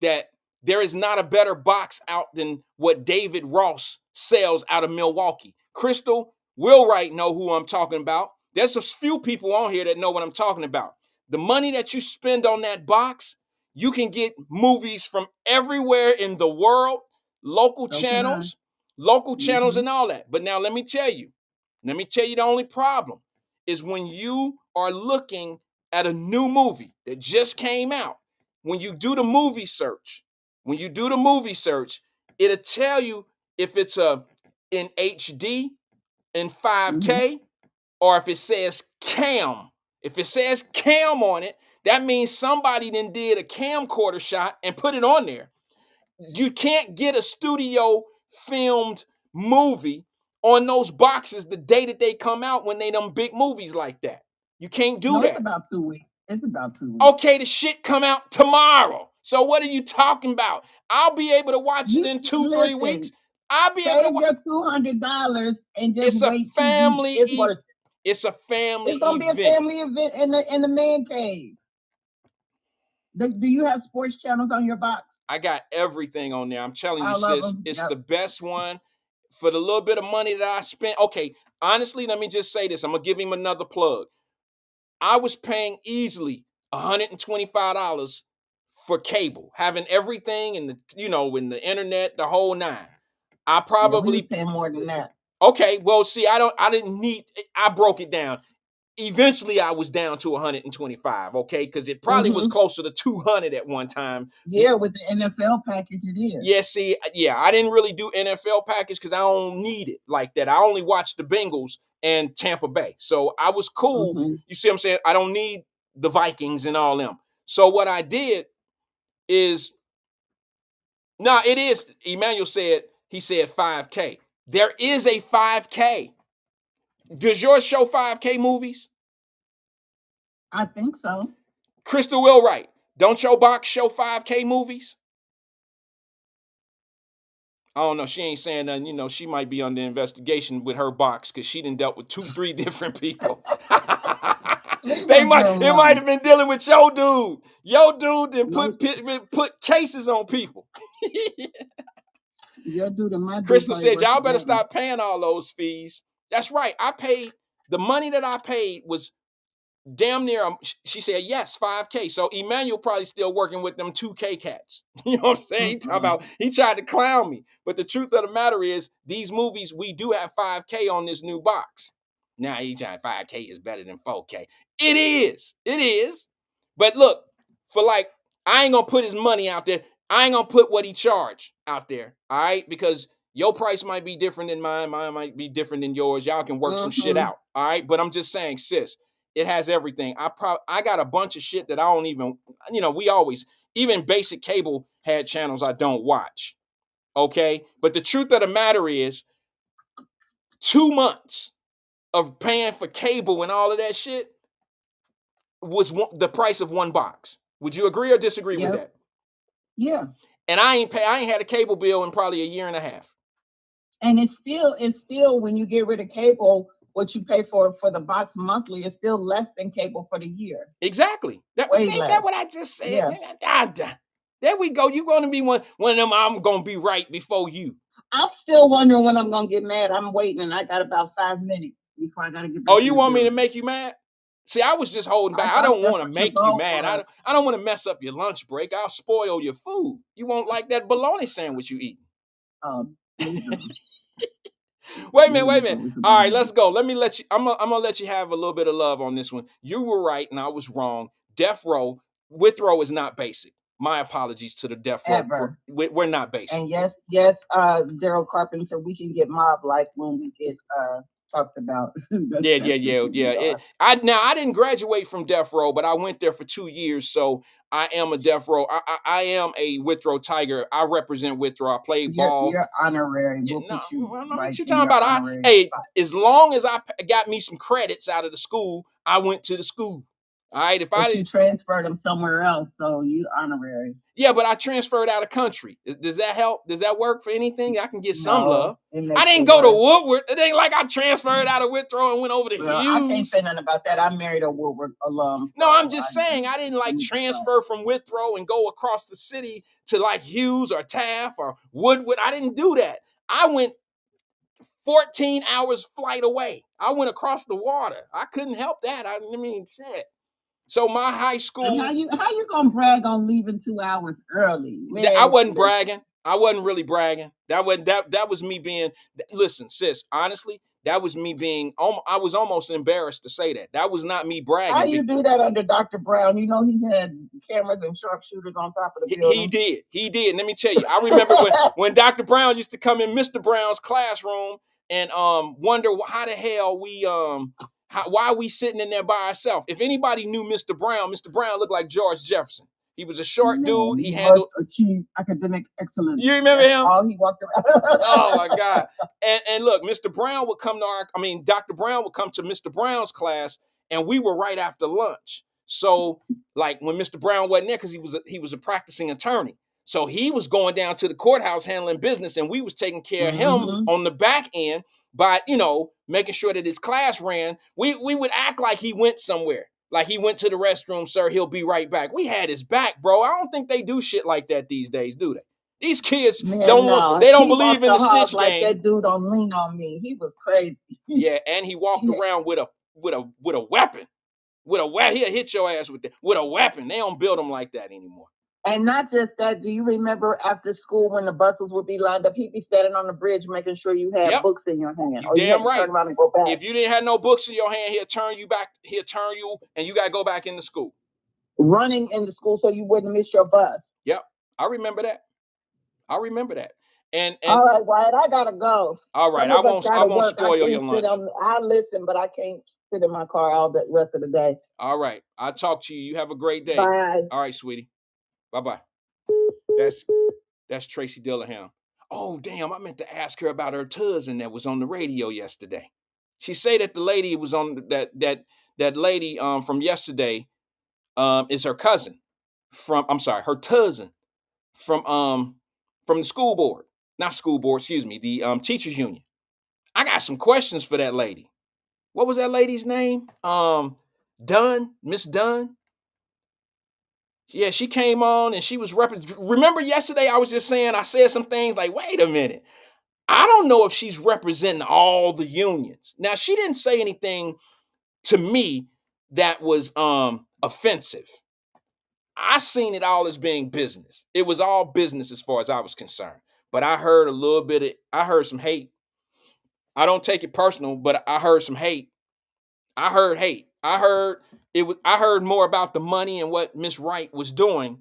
that there is not a better box out than what David Ross sells out of Milwaukee. Crystal, Willwright know who I'm talking about. There's a few people on here that know what I'm talking about. The money that you spend on that box, you can get movies from everywhere in the world, local So can I. channels, local channels Mm-hmm. and all that. But now let me tell you the only problem is when you are looking at a new movie that just came out. When you do the movie search, it'll tell you if it's in HD in Mm-hmm. 5K, or if it says cam. If it says cam on it, that means somebody then did a camcorder shot and put it on there. You can't get a studio filmed movie on those boxes the day that they come out when they them big movies like that. You can't do No, it's that. about 2 weeks. It's about 2 weeks. Okay, the shit come out tomorrow. So what are you talking about? I'll be able to watch it You in 2-3 weeks. listen. I'll be able to Save watch. your $200 and just It's a wait 2 weeks. family It's worth it. it's a family It's gonna be a event. family event in the man cave. Do you have sports channels on your box? I got everything on there. I'm telling you, All of sis, them. it's Yep. the best one for the little bit of money that I spent. Okay, honestly, let me just say this. I'm gonna give him another plug. I was paying easily $125 for cable, having everything in in the internet, the whole nine. I Yeah, we was probably paying more than that. okay. Well, see, I didn't need. I broke it down. Eventually, I was down to 125. Okay, because it probably was Mm-hmm. closer to 200 at one time. Yeah, with the NFL package, it is. Yeah, see, yeah, I didn't really do NFL package because I don't need it like that. I only watched the Bengals and Tampa Bay. So I was cool. Mm-hmm. You see what I'm saying? I don't need the Vikings and all them. So what I did is, now it is, Emmanuel said, he said 5K. There is a 5K. Does yours show 5K movies? I think so. Crystal Willwright, don't your box show 5K movies? I don't know. She ain't saying nothing. She might be under investigation with her box because she done dealt with 2-3 different people. Leave my girl It might alone. have been dealing with your dude. Your dude then No, put cases on people. your dude and my dude Crystal probably said, work y'all better together. stop paying all those fees. That's right. The money that I paid was damn near, she said, yes, 5K. So Emmanuel probably still working with them 2K cats. You know what I'm saying? He tried to clown me. But the truth of the matter is, these movies, we do have 5K on this new box. Now he trying 5K is better than 4K. It is. It is. But look, I ain't gonna put his money out there. I ain't gonna put what he charged out there. All right, because your price might be different than mine. Mine might be different than yours. Y'all can work some shit Mm-hmm. out. All right, but I'm just saying, sis, it has everything. I got a bunch of shit that I don't even, we always, even basic cable had channels I don't watch. Okay, but the truth of the matter is, 2 months of paying for cable and all of that shit was the price of one box. Would you agree or disagree with Yep. that? Yeah. And I ain't had a cable bill in probably a year and a half. And it's still when you get rid of cable, what you pay for the box monthly is still less than cable for the year. Exactly. That Way ain't less. that what I just said? Yeah. There we go. You're gonna be one of them. I'm gonna be right before you. I'm still wondering when I'm gonna get mad. I'm waiting, and I got about 5 minutes before I gotta get back. Oh, in you the want me to building. make you mad? See, I was just holding back. I thought don't that's want to what your make you goal mad. was. I don't want to mess up your lunch break. I'll spoil your food. You won't like that bologna sandwich you eat. Wait a minute. All right, let's go. Let me let you. I'm gonna let you have a little bit of love on this one. You were right, and I was wrong. Death row, Withrow is not basic. My apologies to the death row. Ever. We're not basic. And yes, Daryl Carpenter, we can get mob like when we get talked about. Yeah. I didn't graduate from death row, but I went there for 2 years, so I am a death row. I am a Withrow Tiger. I represent Withrow. I played ball. You're honorary. Yeah, We'll no, put you what right you in talking your about? honorary Hey, spot. as long as I got me some credits out of the school, I went to the school. All right, if I But you didn't, transferred them somewhere else, so you honorary. yeah, but I transferred out of country. Does that help? Does that work for anything? I can get some love. It I makes didn't it go to worse. Woodward. It ain't like I transferred out of Withrow and went over to Well, I can't Hughes. say nothing about that. I married a Woodward alum. No, I'm So just saying I didn't like transfer from Withrow and go across the city to like Hughes or Taft or Woodward. I didn't do that. I went 14 hours flight away. I went across the water. I couldn't help that. I mean, shit. So my high school. And how you gonna brag on leaving 2 hours early? Man, I wasn't bragging. I wasn't really bragging. That was me being. Listen, sis. Honestly, that was me being. I was almost embarrassed to say that. That was not me bragging. How you do that under Dr. Brown? You know he had cameras and sharpshooters on top of the building. He did. And let me tell you, I remember when Dr. Brown used to come in Mr. Brown's classroom and wonder how the hell we why are we sitting in there by ourselves? If anybody knew Mr. Brown looked like George Jefferson. He was a short dude. He handled achieve academic excellence. You remember him? All he walked around. Oh my God. And look, Mr. Brown would come to Dr. Brown would come to Mr. Brown's class, and we were right after lunch. So, like when Mr. Brown wasn't there, because he was a practicing attorney. So he was going down to the courthouse handling business, and we was taking care of him on the back end by, making sure that his class ran. We would act like he went somewhere. Like he went to the restroom, sir, he'll be right back. We had his back, bro. I don't think they do shit like that these days, do they? These kids don't believe in the snitch game. Like that dude don't lean on me. He was crazy. Yeah, and he walked around with a weapon. He'll hit your ass with a weapon. They don't build them like that anymore. And not just that, do you remember after school when the buses would be lined up, he'd be standing on the bridge making sure you had books in your hand. You damn right. Turn around and go back. If you didn't have no books in your hand, he'll turn you back. He'll turn you, and you got to go back into school. Running into school so you wouldn't miss your bus. Yep, I remember that. And all right, Wyatt, I gotta go. All right, I won't spoil your lunch. I listen, but I can't sit in my car all the rest of the day. All right, I'll talk to you. You have a great day. Bye. All right, sweetie. Bye-bye. That's Tracy Dillingham. Oh, damn, I meant to ask her about her cousin that was on the radio yesterday. She said that the lady was on that lady from yesterday is her cousin her cousin from the school board. Not school board, excuse me, the teachers union. I got some questions for that lady. What was that lady's name? Miss Dunn. Yeah, she came on and she was remember yesterday I was just saying, I said some things like, wait a minute. I don't know if she's representing all the unions. Now, she didn't say anything to me that was offensive. I seen it all as being business. It was all business as far as I was concerned. But I heard I heard some hate. I don't take it personal, but I heard some hate. I heard hate. I heard more about the money and what Miss Wright was doing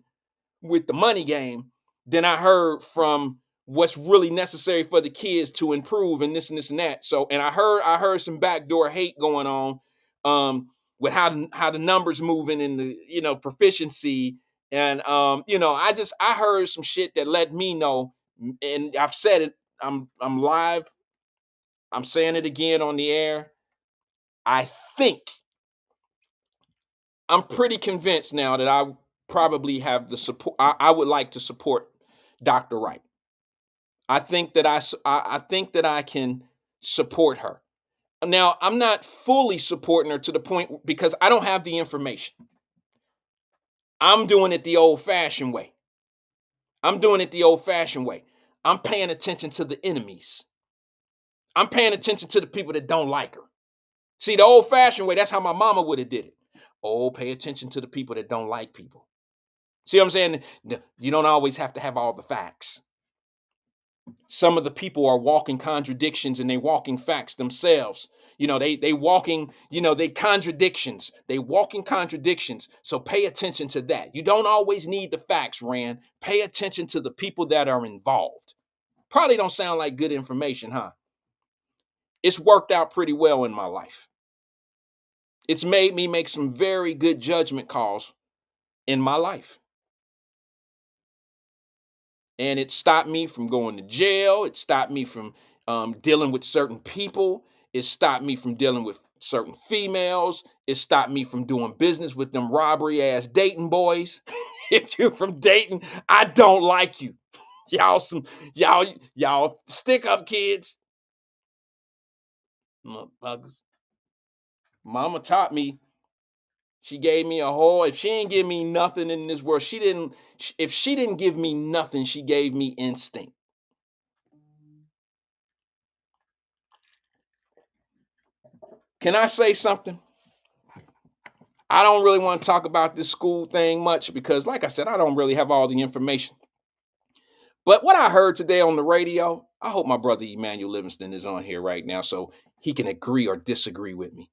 with the money game than I heard from what's really necessary for the kids to improve and this and this and that. So, and I heard some backdoor hate going on with how the numbers moving in the proficiency. And I heard some shit that let me know, and I've said it, I'm live, I'm saying it again on the air. I'm pretty convinced now that I probably have the support. I would like to support Dr. Wright. I think that I think that I can support her. Now, I'm not fully supporting her to the point because I don't have the information. I'm doing it the old-fashioned way. I'm doing it the old-fashioned way. I'm paying attention to the enemies. I'm paying attention to the people that don't like her. See, the old-fashioned way, that's how my mama would have did it. Oh, pay attention to the people that don't like people. See what I'm saying? You don't always have to have all the facts. Some of the people are walking contradictions and they walking facts themselves. You know, they walking, they contradictions. They walking contradictions. So pay attention to that. You don't always need the facts, Rand. Pay attention to the people that are involved. Probably don't sound like good information, huh? It's worked out pretty well in my life. It's made me make some very good judgment calls in my life. And it stopped me from going to jail. It stopped me from dealing with certain people. It stopped me from dealing with certain females. It stopped me from doing business with them robbery ass Dayton boys. If you're from Dayton, I don't like you. Y'all stick up kids. Motherfuckers. Mama taught me. She gave me a whole, if she didn't give me nothing in this world, if she didn't give me nothing, she gave me instinct. Can I say something? I don't really want to talk about this school thing much because, like I said, I don't really have all the information. But what I heard today on the radio, I hope my brother Emmanuel Livingston is on here right now so he can agree or disagree with me.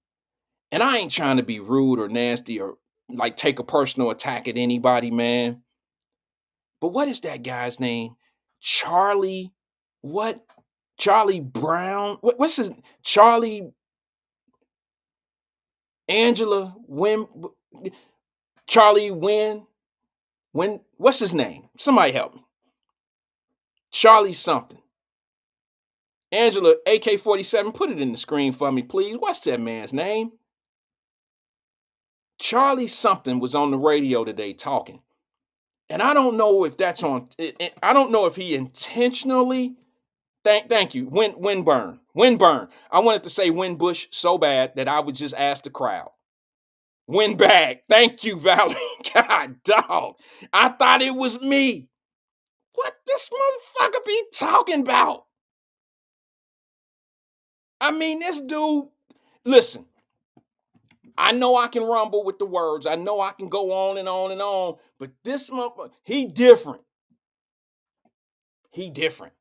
And I ain't trying to be rude or nasty or like take a personal attack at anybody, man. But what is that guy's name? Charlie, what? Charlie Brown? What's his? Charlie Angela Win? Charlie Win? What's his name? Somebody help me. Charlie something. Angela, AK-47, put it in the screen for me, please. What's that man's name? Charlie something was on the radio today talking. And I don't know if that's on, I don't know if he intentionally, thank you, Windburn. I wanted to say Windbush so bad that I would just ask the crowd. Windbag, thank you, Valerie. God, dog. I thought it was me. What this motherfucker be talking about? I mean, this dude, listen, I know I can rumble with the words. I know I can go on and on and on, but this motherfucker, he different. He different.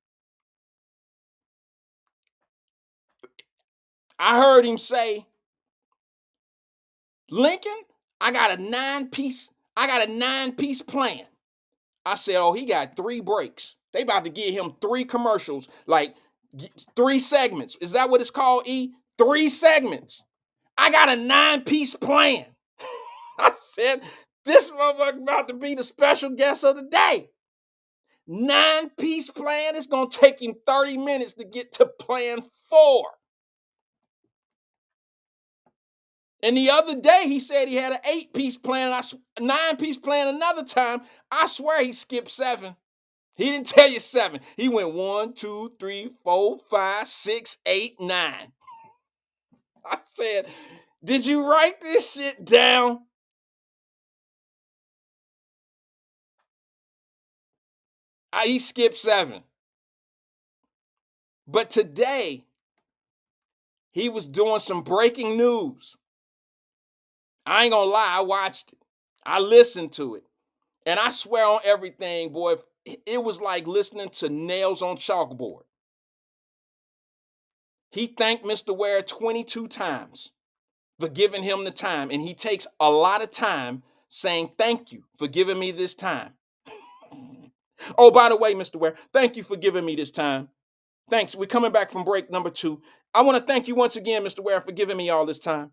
I heard him say, Lincoln, I got a nine-piece plan. I said, oh, he got 3 breaks. They about to give him 3 commercials, like 3 segments. Is that what it's called, E? 3 segments. I got a 9-piece plan. I said, this motherfucker about to be the special guest of the day. 9-piece plan. It's going to take him 30 minutes to get to plan 4. And the other day, he said he had an 8-piece plan, 9-piece plan another time. I swear he skipped 7. He didn't tell you 7. He went 1, 2, 3, 4, 5, 6, 8, 9. I said, did you write this shit down? He skipped 7. But today, he was doing some breaking news. I ain't gonna lie, I watched it. I listened to it. And I swear on everything, boy, it was like listening to nails on chalkboard. He thanked Mr. Ware 22 times for giving him the time. And he takes a lot of time saying, thank you for giving me this time. Oh, by the way, Mr. Ware, thank you for giving me this time. Thanks. We're coming back from break number 2. I want to thank you once again, Mr. Ware, for giving me all this time.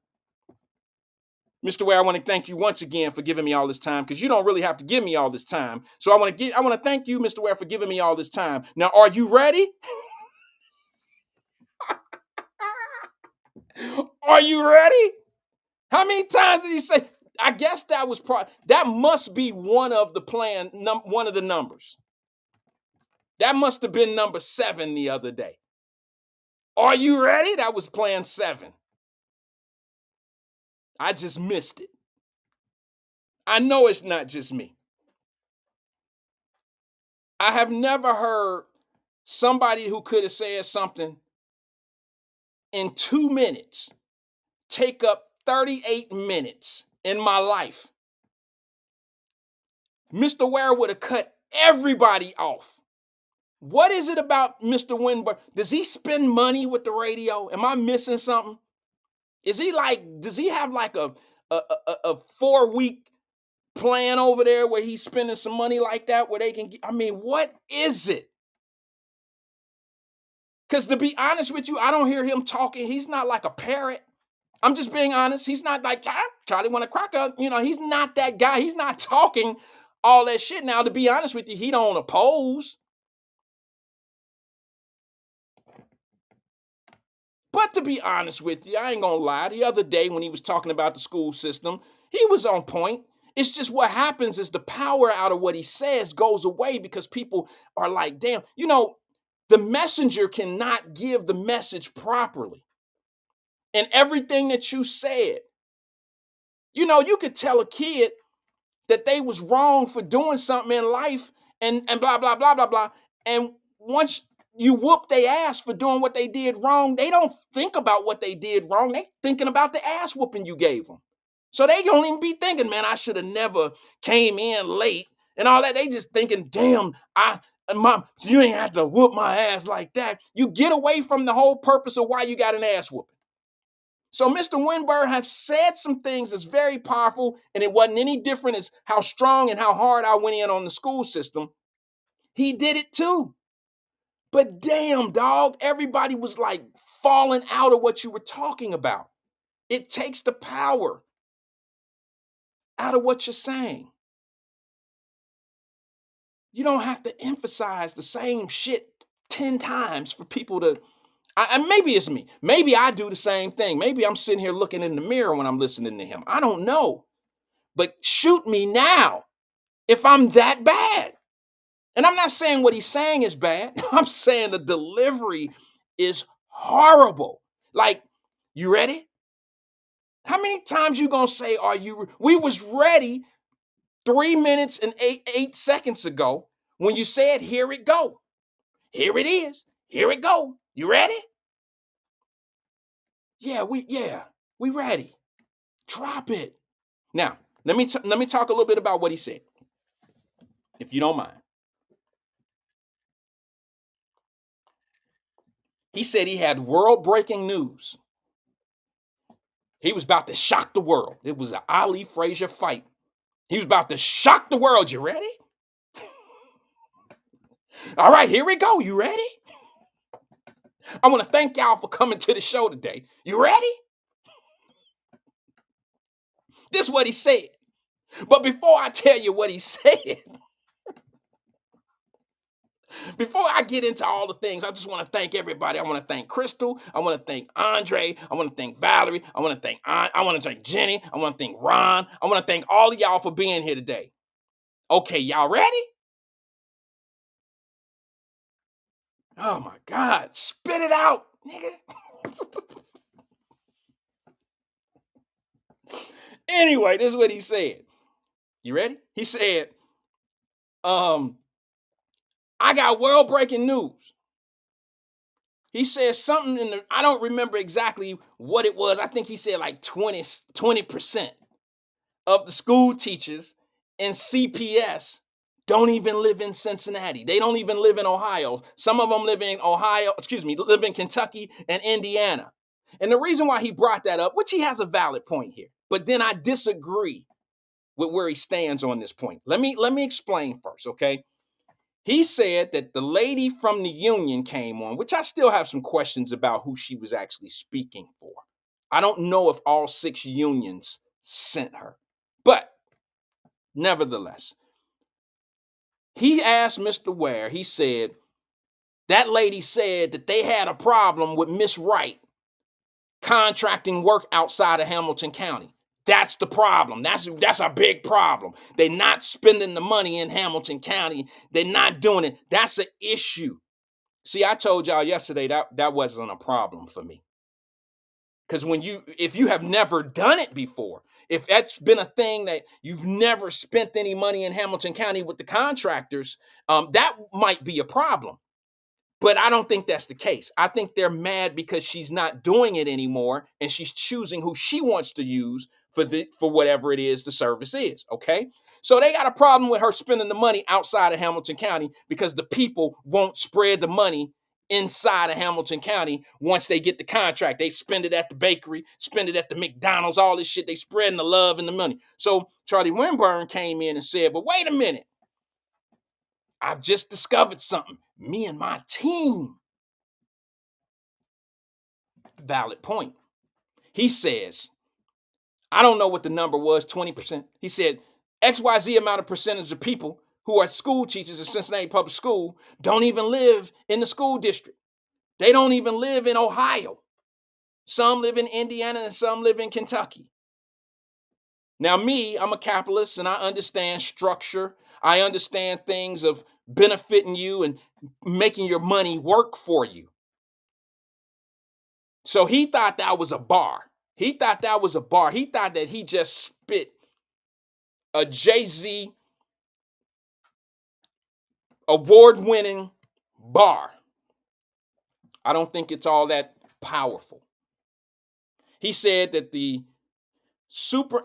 Mr. Ware, I want to thank you once again for giving me all this time because you don't really have to give me all this time. So I want to thank you, Mr. Ware, for giving me all this time. Now, are you ready? Are you ready? How many times did he say? I guess that was that must be one of the plan, one of the numbers. That must have been number 7 the other day. Are you ready? That was plan 7. I just missed it. I know it's not just me. I have never heard somebody who could have said something in 2 minutes take up 38 minutes in my life. Mr. Ware would have cut everybody off. What is it about Mr. Winberg? Does he spend money with the radio? Am I missing something? Is he like, does he have like a 4-week plan over there where he's spending some money like that where they can get, I mean, what is it? Because to be honest with you, I don't hear him talking. He's not like a parrot. I'm just being honest. He's not like, Charlie want to crack up. You know, he's not that guy. He's not talking all that shit. Now, to be honest with you, he don't oppose. But to be honest with you, I ain't gonna lie. The other day when he was talking about the school system, he was on point. It's just what happens is the power out of what he says goes away because people are like, damn, you know, the messenger cannot give the message properly. And everything that you said, you know, you could tell a kid that they was wrong for doing something in life and blah, blah, blah, blah, blah. And once you whoop their ass for doing what they did wrong, they don't think about what they did wrong. They thinking about the ass whooping you gave them. So they don't even be thinking, man, I should have never came in late and all that. They just thinking, damn, Mom, you ain't have to whoop my ass like that. You get away from the whole purpose of why you got an ass whooping. So Mr. Winberg has said some things that's very powerful, and it wasn't any different as how strong and how hard I went in on the school system. He did it too. But damn, dog, everybody was like falling out of what you were talking about. It takes the power out of what you're saying. You don't have to emphasize the same shit 10 times for people to, and maybe it's me. Maybe I do the same thing. Maybe I'm sitting here looking in the mirror when I'm listening to him. I don't know. But shoot me now if I'm that bad. And I'm not saying what he's saying is bad. I'm saying the delivery is horrible. Like, you ready? How many times you gonna say, are you? We was ready 3 minutes and 8 seconds ago when you said, here it go. Here it is. Here it go. You ready? Yeah, we ready. Drop it. Now, let me talk a little bit about what he said, if you don't mind. He said he had world-breaking news. He was about to shock the world. It was an Ali Frazier fight. He was about to shock the world. You ready? All right, here we go. You ready? I want to thank y'all for coming to the show today. You ready? This is what he said. But before I tell you what he said, before I get into all the things, I just want to thank everybody. I want to thank Crystal. I want to thank Andre. I want to thank Valerie. I want to thank I want to thank Jenny. I want to thank Ron. I want to thank all of y'all for being here today. Okay, y'all ready? Oh my God, spit it out, nigga. Anyway, this is what he said. You ready? He said, I got world-breaking news. He said something in the, I don't remember exactly what it was. I think he said like 20% of the school teachers in CPS don't even live in Cincinnati. They don't even live in Ohio. Some of them live in Kentucky and Indiana. And the reason why he brought that up, which he has a valid point here, but then I disagree with where he stands on this point. Let me explain first, okay? He said that the lady from the union came on, which I still have some questions about who she was actually speaking for. I don't know if all 6 unions sent her, but nevertheless, he asked Mr. Ware, he said, that lady said that they had a problem with Miss Wright contracting work outside of Hamilton County. That's the problem. That's a big problem. They're not spending the money in Hamilton County. They're not doing it. That's an issue. See, I told y'all yesterday that wasn't a problem for me. Because if you have never done it before, if that's been a thing that you've never spent any money in Hamilton County with the contractors, that might be a problem. But I don't think that's the case. I think they're mad because she's not doing it anymore and she's choosing who she wants to use for whatever it is the service is. Okay. So they got a problem with her spending the money outside of Hamilton County because the people won't spread the money inside of Hamilton County once they get the contract. They spend it at the bakery, spend it at the McDonald's, all this shit. They spreading the love and the money. So Charlie Winburn came in and said, but wait a minute. I've just discovered something. Me and my team. Valid point. He says, I don't know what the number was, 20%. He said, XYZ amount of percentage of people who are school teachers at Cincinnati Public School don't even live in the school district. They don't even live in Ohio. Some live in Indiana and some live in Kentucky. Now, I'm a capitalist and I understand structure. I understand things of benefiting you and making your money work for you. So he thought that was a bar. He thought that he just spit a Jay-Z award-winning bar. I don't think it's all that powerful. He said that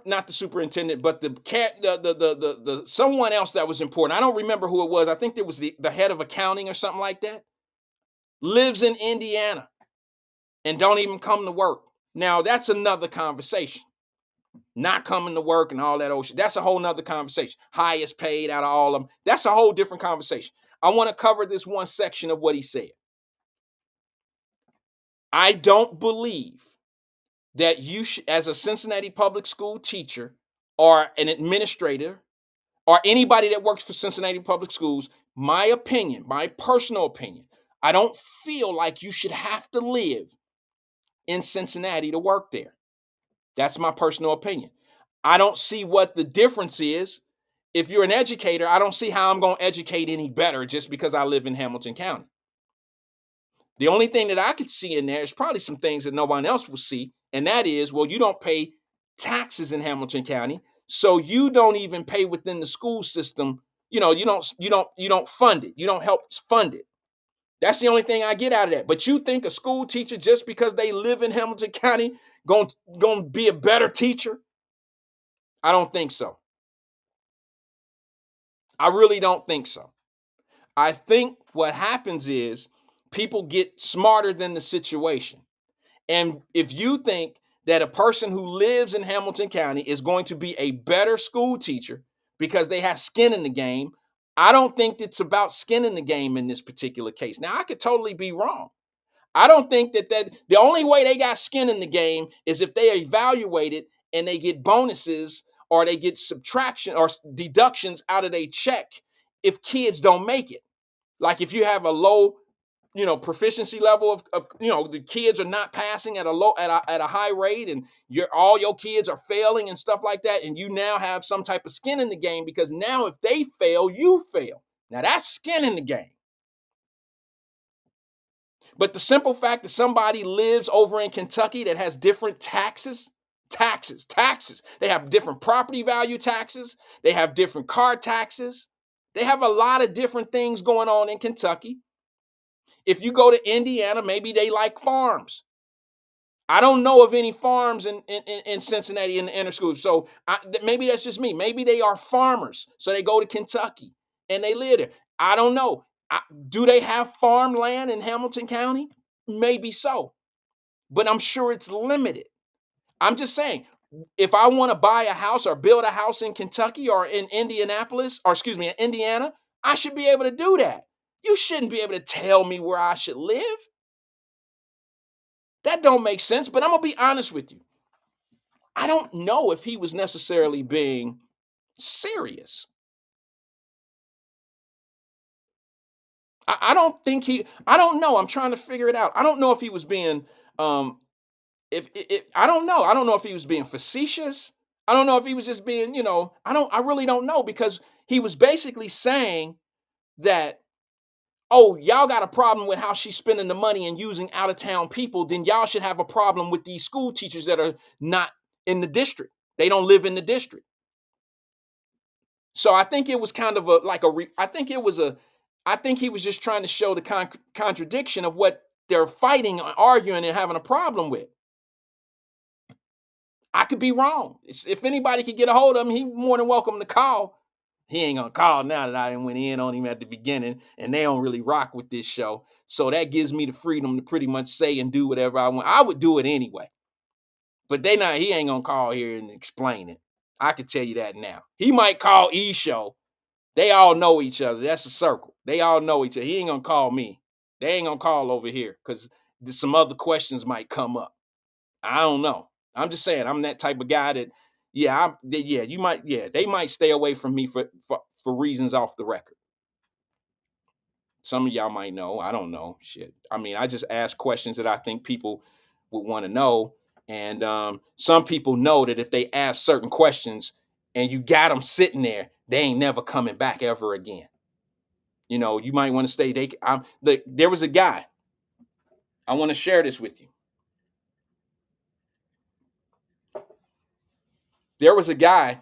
not the superintendent, but the someone else that was important. I don't remember who it was. I think it was the head of accounting or something like that. Lives in Indiana and don't even come to work. Now that's another conversation. Not coming to work and all that old shit. That's a whole nother conversation. Highest paid out of all of them. That's a whole different conversation. I want to cover this one section of what he said. I don't believe that you should, as a Cincinnati public school teacher or an administrator or anybody that works for Cincinnati public schools, my opinion, my personal opinion, I don't feel like you should have to live in Cincinnati to work there. That's my personal opinion. I don't see what the difference is. If you're an educator, I don't see how I'm going to educate any better just because I live in Hamilton County. The only thing that I could see in there is probably some things that no one else will see. And that is, well, you don't pay taxes in Hamilton County. So you don't even pay within the school system. You don't fund it. You don't help fund it. That's the only thing I get out of that. But you think a school teacher, just because they live in Hamilton County, going to be a better teacher? I don't think so. I really don't think so. I think what happens is people get smarter than the situation. And if you think that a person who lives in Hamilton County is going to be a better school teacher because they have skin in the game, I don't think it's about skin in the game in this particular case. Now, I could totally be wrong. I don't think that the only way they got skin in the game is if they evaluate it and they get bonuses or they get subtraction or deductions out of their check if kids don't make it. Like if you have a low, proficiency level of the kids are not passing at a high rate and all your kids are failing and stuff like that, and you now have some type of skin in the game because now if they fail, you fail. Now that's skin in the game. But the simple fact that somebody lives over in Kentucky that has different taxes. They have different property value taxes. They have different car taxes. They have a lot of different things going on in Kentucky. If you go to Indiana, maybe they like farms. I don't know of any farms in Cincinnati in the inner school. So maybe that's just me. Maybe they are farmers. So they go to Kentucky and they live there. I don't know. Do they have farmland in Hamilton County? Maybe so. But I'm sure it's limited. I'm just saying, if I want to buy a house or build a house in Kentucky or in Indianapolis, or excuse me, in Indiana, I should be able to do that. You shouldn't be able to tell me where I should live. That don't make sense, but I'm going to be honest with you. I don't know if he was necessarily being serious. I don't know. I'm trying to figure it out. I don't know if he was being, I don't know. I don't know if he was being facetious. I don't know if he was just being, I really don't know, because he was basically saying that, oh, y'all got a problem with how she's spending the money and using out-of-town people, then y'all should have a problem with these school teachers that are not in the district. They don't live in the district. So I think it was kind of I think he was just trying to show the contradiction of what they're fighting, arguing, and having a problem with. I could be wrong. If anybody could get a hold of him, he's more than welcome to call. He ain't gonna call now that I went in on him at the beginning, and they don't really rock with this show. So that gives me the freedom to pretty much say and do whatever I want. I would do it anyway. But he ain't gonna call here and explain it. I can tell you that now. He might call E-Show. They all know each other. That's a circle. They all know each other. He ain't gonna call me. They ain't gonna call over here because some other questions might come up. I don't know. I'm just saying, I'm that type of guy that, they might stay away from me for reasons off the record. Some of y'all might know. I don't know. Shit. I mean, I just ask questions that I think people would want to know. And some people know that if they ask certain questions and you got them sitting there, they ain't never coming back ever again. You know, you might want to stay. There was a guy. I want to share this with you. There was a guy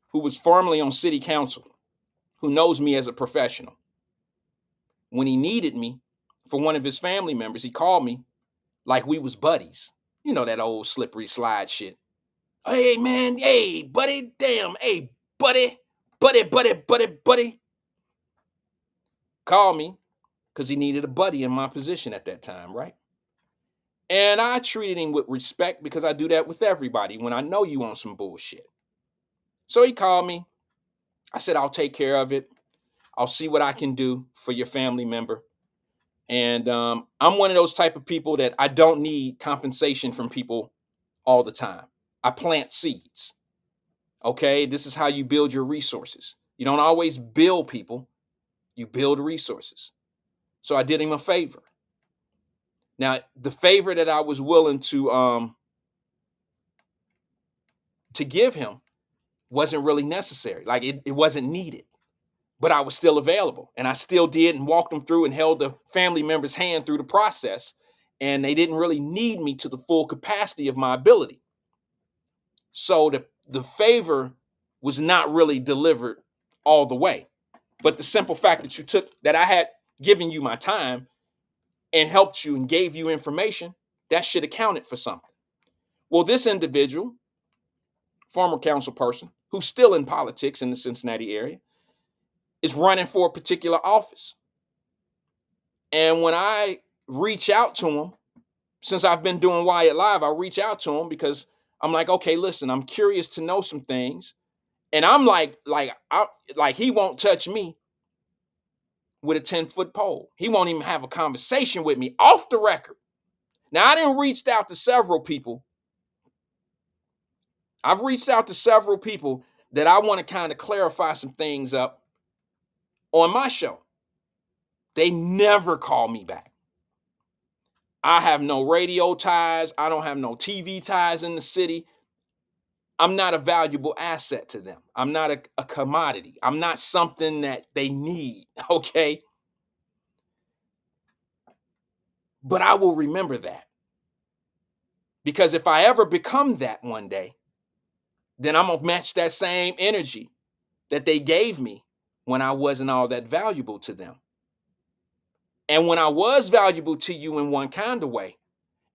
who was formerly on city council who knows me as a professional. When he needed me for one of his family members, he called me like we was buddies. You know, that old slippery slide shit. Hey, man. Hey, buddy. Damn. Hey, buddy. Buddy. Called me because he needed a buddy in my position at that time, right? And I treated him with respect because I do that with everybody when I know you on some bullshit. So he called me. I said, I'll take care of it. I'll see what I can do for your family member. And I'm one of those type of people that I don't need compensation from people all the time. I plant seeds. Okay, this is how you build your resources. You don't always build people. You build resources. So I did him a favor. Now, the favor that I was willing to give him wasn't really necessary. Like it wasn't needed, but I was still available, and I still did and walked them through and held the family member's hand through the process. And they didn't really need me to the full capacity of my ability. So the favor was not really delivered all the way. But the simple fact that I had given you my time and helped you and gave you information, that should have counted for something. Well, this individual, former council person, who's still in politics in the Cincinnati area, is running for a particular office. And when I reach out to him, since I've been doing Wyatt Live, I reach out to him because I'm like, okay, listen, I'm curious to know some things. And I'm like he won't touch me with a 10-foot pole. He won't even have a conversation with me off the record. Now, I didn't reach out to several people. I've reached out to several people that I want to kind of clarify some things up on my show. They never call me back. I have no radio ties. I don't have no TV ties in the city. I'm not a valuable asset to them. I'm not a commodity. I'm not something that they need, okay? But I will remember that. Because if I ever become that one day, then I'm going to match that same energy that they gave me when I wasn't all that valuable to them. And when I was valuable to you in one kind of way,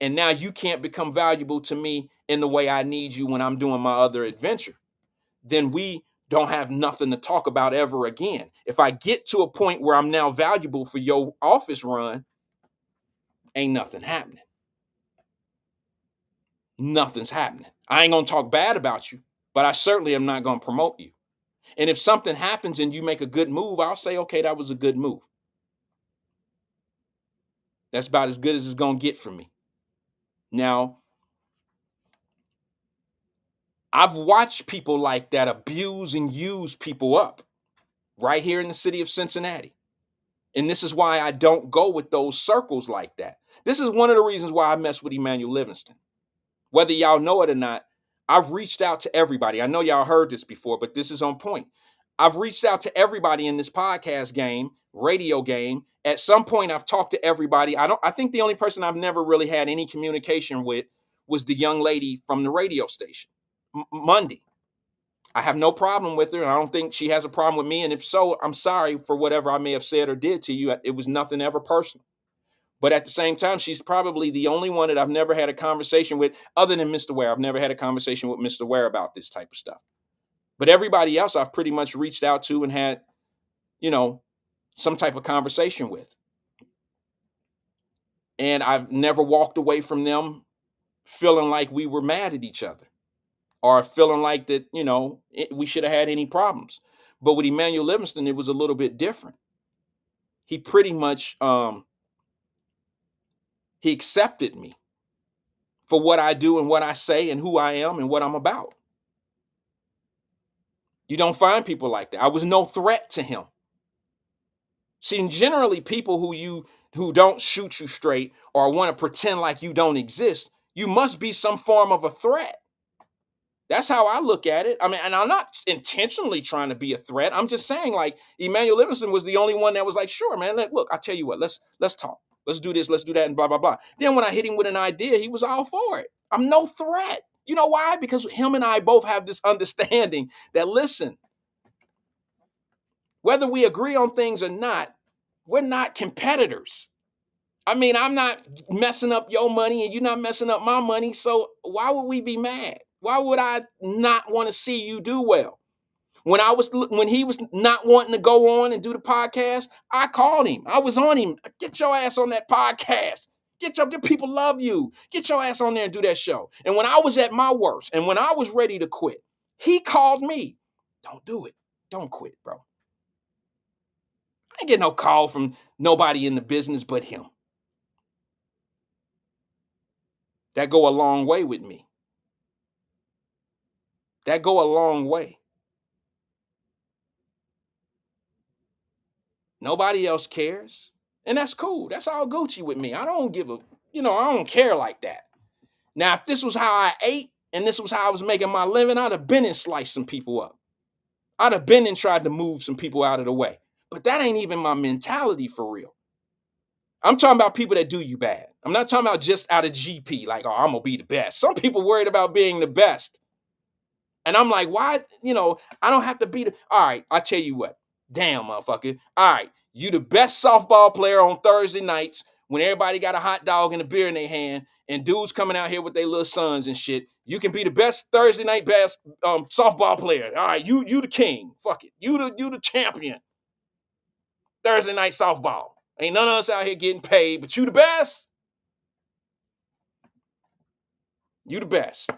and now you can't become valuable to me in the way I need you when I'm doing my other adventure, then we don't have nothing to talk about ever again. If I get to a point where I'm now valuable for your office run, ain't nothing happening. Nothing's happening. I ain't going to talk bad about you, but I certainly am not going to promote you. And if something happens and you make a good move, I'll say, okay, that was a good move. That's about as good as it's going to get from me. Now, I've watched people like that abuse and use people up right here in the city of Cincinnati. And this is why I don't go with those circles like that. This is one of the reasons why I mess with Emmanuel Livingston. Whether y'all know it or not, I've reached out to everybody. I know y'all heard this before, but this is on point. I've reached out to everybody in this podcast game, radio game. At some point, I've talked to everybody. I think the only person I've never really had any communication with was the young lady from the radio station, Monday. I have no problem with her. I don't think she has a problem with me. And if so, I'm sorry for whatever I may have said or did to you. It was nothing ever personal. But at the same time, she's probably the only one that I've never had a conversation with, other than Mr. Ware. I've never had a conversation with Mr. Ware about this type of stuff. But everybody else I've pretty much reached out to and had, some type of conversation with. And I've never walked away from them feeling like we were mad at each other or feeling like that, we should have had any problems. But with Emmanuel Livingston, it was a little bit different. He pretty much, he accepted me for what I do and what I say and who I am and what I'm about. You don't find people like that. I was no threat to him. See, generally people who don't shoot you straight or want to pretend like you don't exist, you must be some form of a threat. That's how I look at it. I mean, and I'm not intentionally trying to be a threat. I'm just saying, like, Emmanuel Livingston was the only one that was like, sure, man, look, I tell you what, let's talk. Let's do this, let's do that, and blah, blah, blah. Then when I hit him with an idea, he was all for it. I'm no threat. You know why? Because him and I both have this understanding that, listen, whether we agree on things or not, we're not competitors. I mean, I'm not messing up your money and you're not messing up my money. So why would we be mad? Why would I not want to see you do well? When he was not wanting to go on and do the podcast, I called him. I was on him. Get your ass on that podcast. Get people love you. Get your ass on there and do that show. And when I was at my worst and when I was ready to quit, he called me. Don't do it. Don't quit, bro. I ain't get no call from nobody in the business but him. That go a long way with me. That go a long way. Nobody else cares. And that's cool. That's all Gucci with me. I don't I don't care like that. Now, if this was how I ate and this was how I was making my living, I'd have been and sliced some people up. I'd have been and tried to move some people out of the way. But that ain't even my mentality for real. I'm talking about people that do you bad. I'm not talking about just out of GP, like, oh, I'm going to be the best. Some people worried about being the best. And I'm like, why? I don't have to be all right, I'll tell you what. Damn, motherfucker. All right, you the best softball player on Thursday nights when everybody got a hot dog and a beer in their hand and dudes coming out here with their little sons and shit. You can be the best Thursday night best softball player. All right, you the king. Fuck it. You the champion. Thursday night softball. Ain't none of us out here getting paid, but you the best. You the best.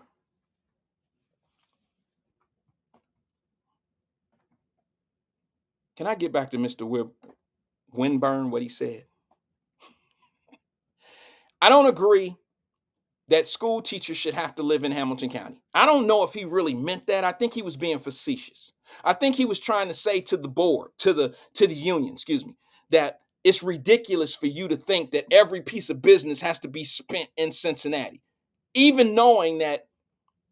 Can I get back to Mr. Winburn, what he said? I don't agree that school teachers should have to live in Hamilton County. I don't know if he really meant that. I think he was being facetious. I think he was trying to say to the board, to the union, that it's ridiculous for you to think that every piece of business has to be spent in Cincinnati, even knowing that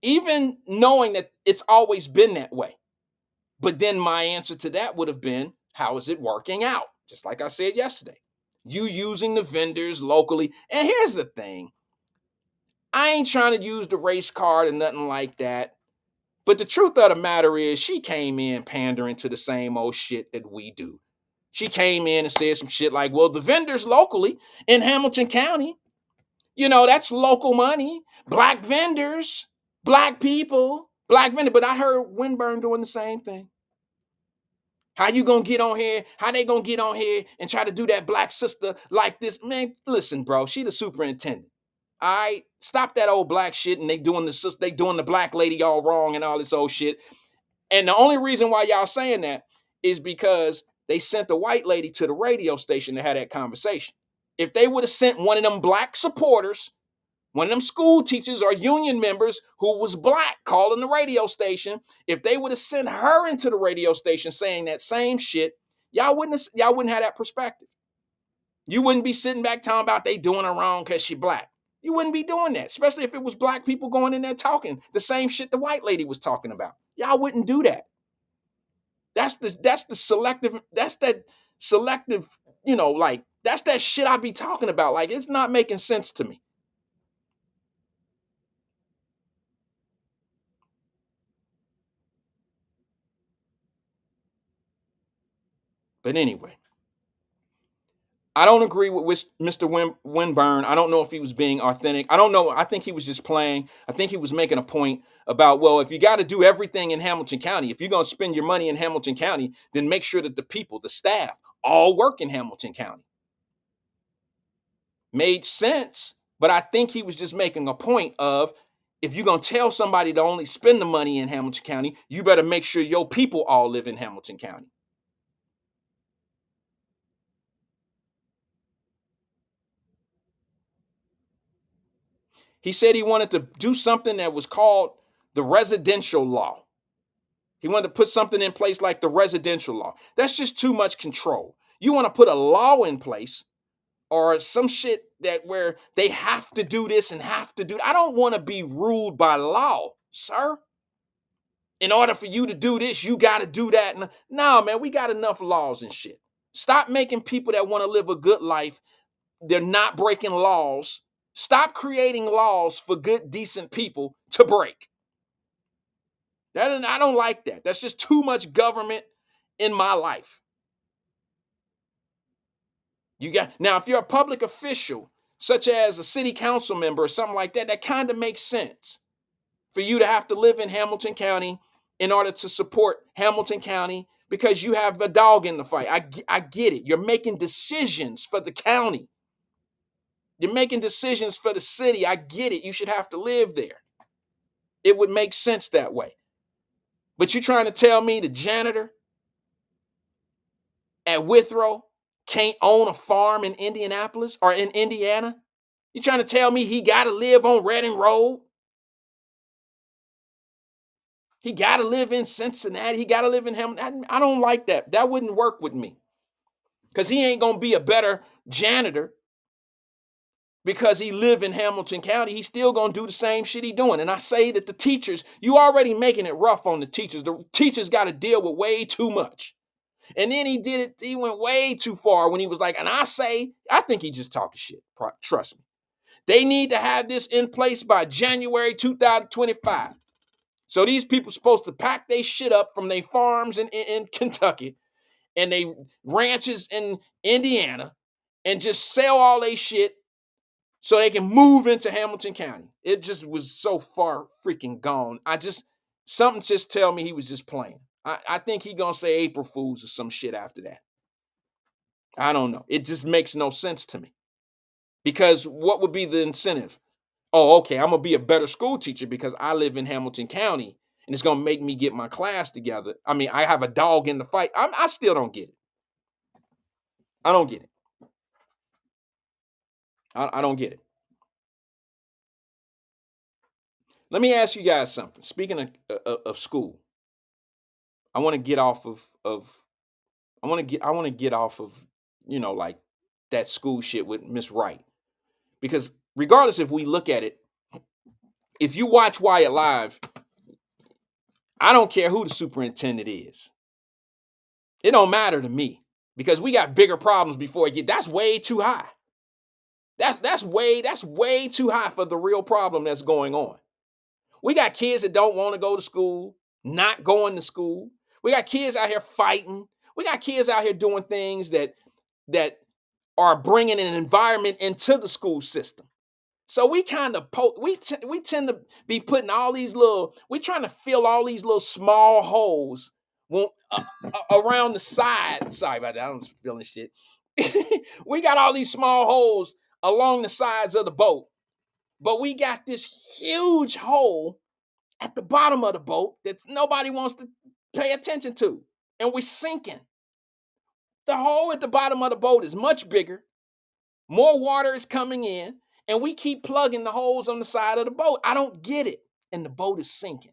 it's always been that way. But then my answer to that would have been, how is it working out? Just like I said yesterday, you using the vendors locally. And here's the thing. I ain't trying to use the race card or nothing like that. But the truth of the matter is she came in pandering to the same old shit that we do. She came in and said some shit like, well, the vendors locally in Hamilton County, that's local money. Black vendors, black people, black vendors. But I heard Winburn doing the same thing. How you gonna get on here? How they gonna get on here and try to do that black sister like this? Man, listen, bro, she the superintendent. All right, stop that old black shit and they doing the black lady all wrong and all this old shit. And the only reason why y'all saying that is because they sent the white lady to the radio station to have that conversation. If they would have sent one of them black supporters, one of them school teachers or union members who was black calling the radio station, if they would have sent her into the radio station saying that same shit, y'all wouldn't have that perspective. You wouldn't be sitting back talking about they doing her wrong because she black. You wouldn't be doing that, especially if it was black people going in there talking the same shit the white lady was talking about. Y'all wouldn't do that. That's the selective, that's that selective, like that's that shit I be talking about. Like it's not making sense to me. But anyway, I don't agree with Mr. Winburn. I don't know if he was being authentic. I don't know. I think he was just playing. I think he was making a point about, well, if you got to do everything in Hamilton County, if you're going to spend your money in Hamilton County, then make sure that the people, the staff, all work in Hamilton County. Made sense, but I think he was just making a point of, if you're going to tell somebody to only spend the money in Hamilton County, you better make sure your people all live in Hamilton County. He said he wanted to do something that was called the residential law. He wanted to put something in place like the residential law. That's just too much control. You want to put a law in place or some shit that where they have to do this and have to do. I don't want to be ruled by law, sir. In order for you to do this, you got to do that. No, man, we got enough laws and shit. Stop making people that want to live a good life, they're not breaking laws. Stop creating laws for good, decent people to break. I don't like that. That's just too much government in my life. Now, if you're a public official, such as a city council member or something like that, that kind of makes sense for you to have to live in Hamilton County in order to support Hamilton County because you have a dog in the fight. I get it. You're making decisions for the county. You're making decisions for the city. I get it. You should have to live there. It would make sense that way. But you're trying to tell me the janitor at Withrow can't own a farm in Indianapolis or in Indiana? You trying to tell me he got to live on Reading Road? He got to live in Cincinnati. He got to live in Hamilton. I don't like that. That wouldn't work with me. Because he ain't going to be a better janitor because he live in Hamilton County. He's still going to do the same shit he doing. And I say that the teachers, you already making it rough on the teachers. The teachers got to deal with way too much. And then he went way too far when he was like, and I think he just talking shit. Trust me. They need to have this in place by January 2025. So these people supposed to pack their shit up from their farms in Kentucky and they ranches in Indiana and just sell all their shit so they can move into Hamilton County. It just was so far freaking gone. Something just tell me he was just playing. I think he gonna say April Fools or some shit after that. I don't know. It just makes no sense to me. Because what would be the incentive? Oh, okay, I'm gonna be a better school teacher because I live in Hamilton County and it's gonna make me get my class together. I mean, I have a dog in the fight. I still don't get it. I don't get it. I don't get it. Let me ask you guys something. Speaking of school, I want to get off of I want to get off of like that school shit with Miss Wright, because regardless if we look at it, if you watch Wyatt live, I don't care who the superintendent is. It don't matter to me because we got bigger problems before it get. That's way too high. That's way too high for the real problem that's going on. We got kids that don't want to go to school, not going to school. We got kids out here fighting. We got kids out here doing things that are bringing an environment into the school system. So we kind of we tend to be putting all these we're trying to fill all these little small holes around the side. Sorry about that. I'm just feeling shit. We got all these small holes along the sides of the boat, but we got this huge hole at the bottom of the boat that nobody wants to pay attention to, and we're sinking. The hole at the bottom of the boat is much bigger. More water is coming in, and we keep plugging the holes on the side of the boat. I don't get it, and the boat is sinking.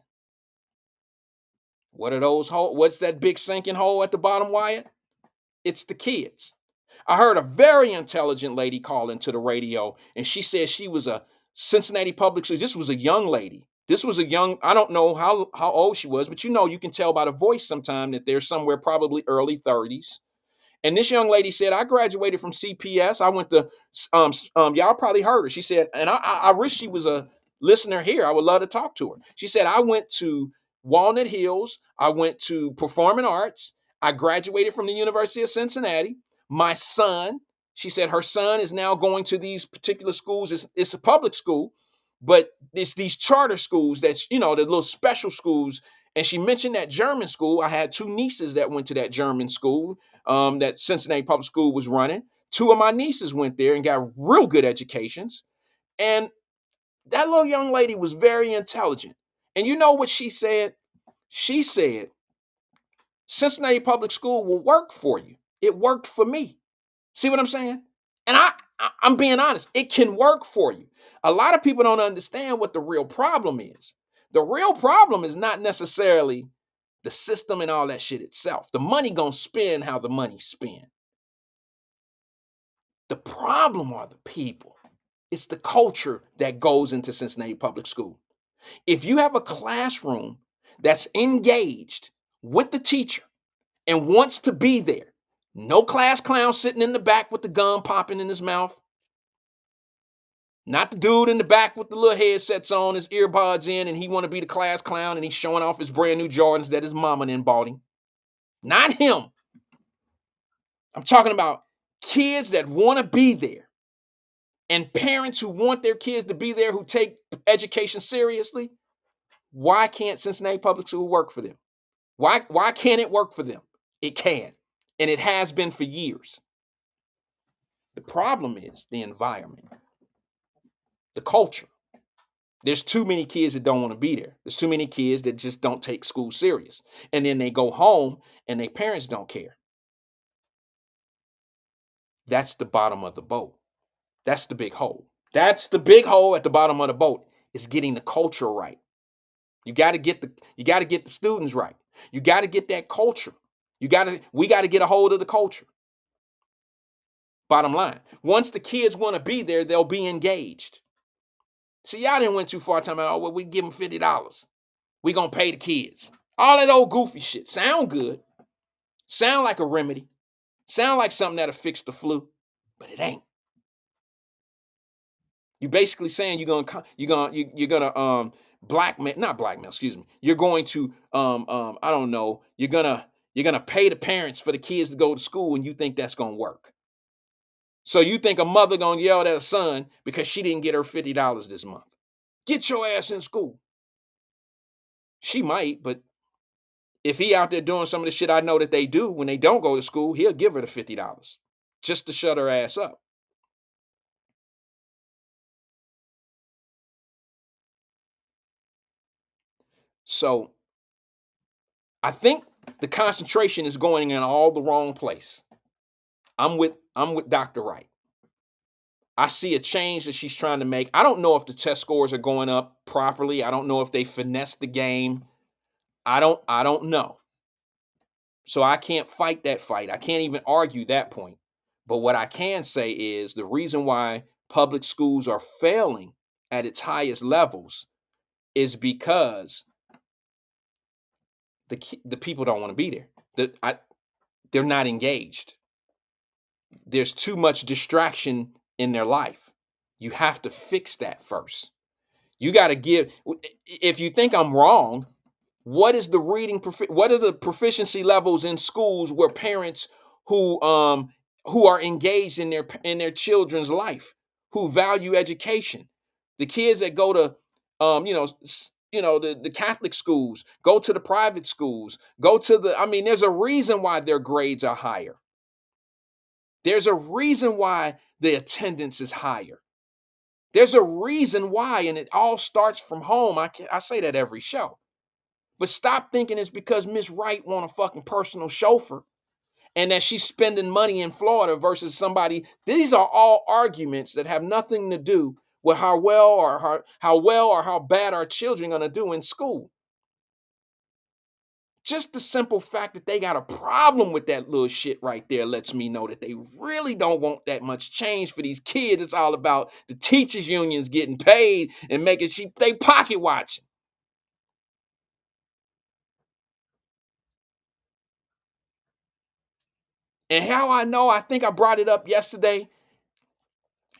What are those holes? What's that big sinking hole at the bottom, Wyatt? It's the kids. I heard a very intelligent lady call into the radio, and she said she was a Cincinnati public school. This was a young lady. This was a young, I don't know how old she was, but you can tell by the voice sometime that they're somewhere probably early 30s. And this young lady said, I graduated from CPS. I went to, y'all probably heard her. She said, and I wish she was a listener here. I would love to talk to her. She said, I went to Walnut Hills. I went to Performing Arts. I graduated from the University of Cincinnati. My son, she said her son is now going to these particular schools. It's a public school, but it's these charter schools that's, the little special schools. And she mentioned that German school. I had two nieces that went to that German school that Cincinnati Public School was running. Two of my nieces went there and got real good educations. And that little young lady was very intelligent. And you know what she said? She said, Cincinnati Public School will work for you. It worked for me. See what I'm saying? And I'm being honest, it can work for you. A lot of people don't understand what the real problem is. The real problem is not necessarily the system and all that shit itself. The money gonna spend how the money spend. The problem are the people. It's the culture that goes into Cincinnati Public School. If you have a classroom that's engaged with the teacher and wants to be there, no class clown sitting in the back with the gum popping in his mouth, not the dude in the back with the little headsets on, his earbuds in, and he want to be the class clown and he's showing off his brand new Jordans that his mama then bought him. Not him. I'm talking about kids that want to be there and parents who want their kids to be there, who take education seriously. Why can't Cincinnati Public School work for them? Why can't it work for them? It can, and it has been for years. The problem is the environment, the culture. There's too many kids that don't want to be there. There's too many kids that just don't take school serious. And then they go home and their parents don't care. That's the bottom of the boat. That's the big hole. That's the big hole at the bottom of the boat, is getting the culture right. You got to get the students right. You got to get that culture. We got to get a hold of the culture. Bottom line, once the kids want to be there, they'll be engaged. See, y'all didn't went too far talking about, we give them $50. We gonna pay the kids. All that old goofy shit. Sound good. Sound like a remedy. Sound like something that'll fix the flu, but it ain't. You basically saying you're gonna blackmail, not blackmail, excuse me. You're going to I don't know. You're gonna pay the parents for the kids to go to school, and you think that's gonna work. So you think a mother gonna yell at her son because she didn't get her $50 this month? Get your ass in school. She might, but if he out there doing some of the shit I know that they do when they don't go to school, he'll give her the $50 just to shut her ass up. So I think the concentration is going in all the wrong place. I'm with Dr. Wright. I see a change that she's trying to make. I don't know if the test scores are going up properly. I don't know if they finessed the game. I don't know. So I can't fight that fight. I can't even argue that point. But what I can say is the reason why public schools are failing at its highest levels is because the people don't want to be there. They're not engaged. There's too much distraction in their life. You have to fix that first. You got to give. If you think I'm wrong, what is the what are the proficiency levels in schools where parents who are engaged in their children's life, who value education? The kids that go to the Catholic schools, go to the private schools, there's a reason why their grades are higher. There's a reason why the attendance is higher. There's a reason why, and it all starts from home. I say that every show. But stop thinking it's because Miss Wright want a fucking personal chauffeur and that she's spending money in Florida versus somebody. These are all arguments that have nothing to do with how well or how bad our children are going to do in school. Just the simple fact that they got a problem with that little shit right there lets me know that they really don't want that much change for these kids. It's all about the teachers unions getting paid and making they pocket watching. And how I know, I think I brought it up yesterday.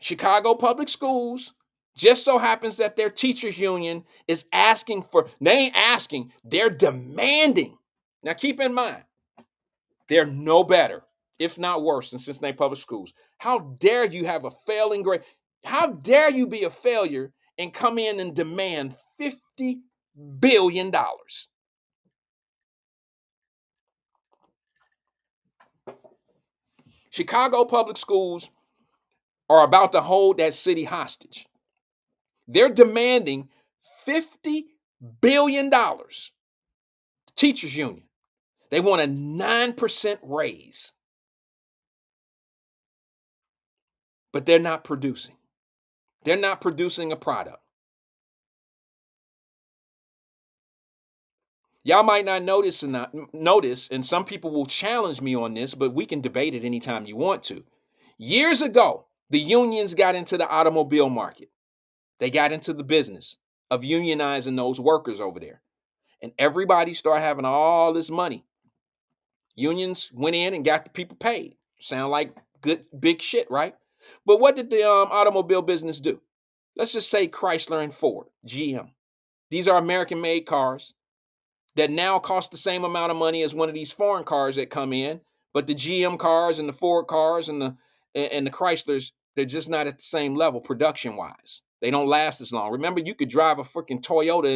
Chicago Public Schools just so happens that their teachers union is asking for, they ain't asking, they're demanding. Now keep in mind, they're no better, if not worse, than Cincinnati Public Schools. How dare you have a failing grade? How dare you be a failure and come in and demand $50 billion? Chicago Public Schools are about to hold that city hostage. They're demanding $50 billion. Teachers union. They want a 9% raise. But they're not producing. They're not producing a product. Y'all might not notice, and some people will challenge me on this, but we can debate it anytime you want to. Years ago, the unions got into the automobile market. They got into the business of unionizing those workers over there. And everybody started having all this money. Unions went in and got the people paid. Sound like good, big shit, right? But what did the automobile business do? Let's just say Chrysler and Ford, GM. These are American-made cars that now cost the same amount of money as one of these foreign cars that come in, but the GM cars and the Ford cars and the Chryslers, they're just not at the same level production-wise. They don't last as long. Remember, you could drive a freaking Toyota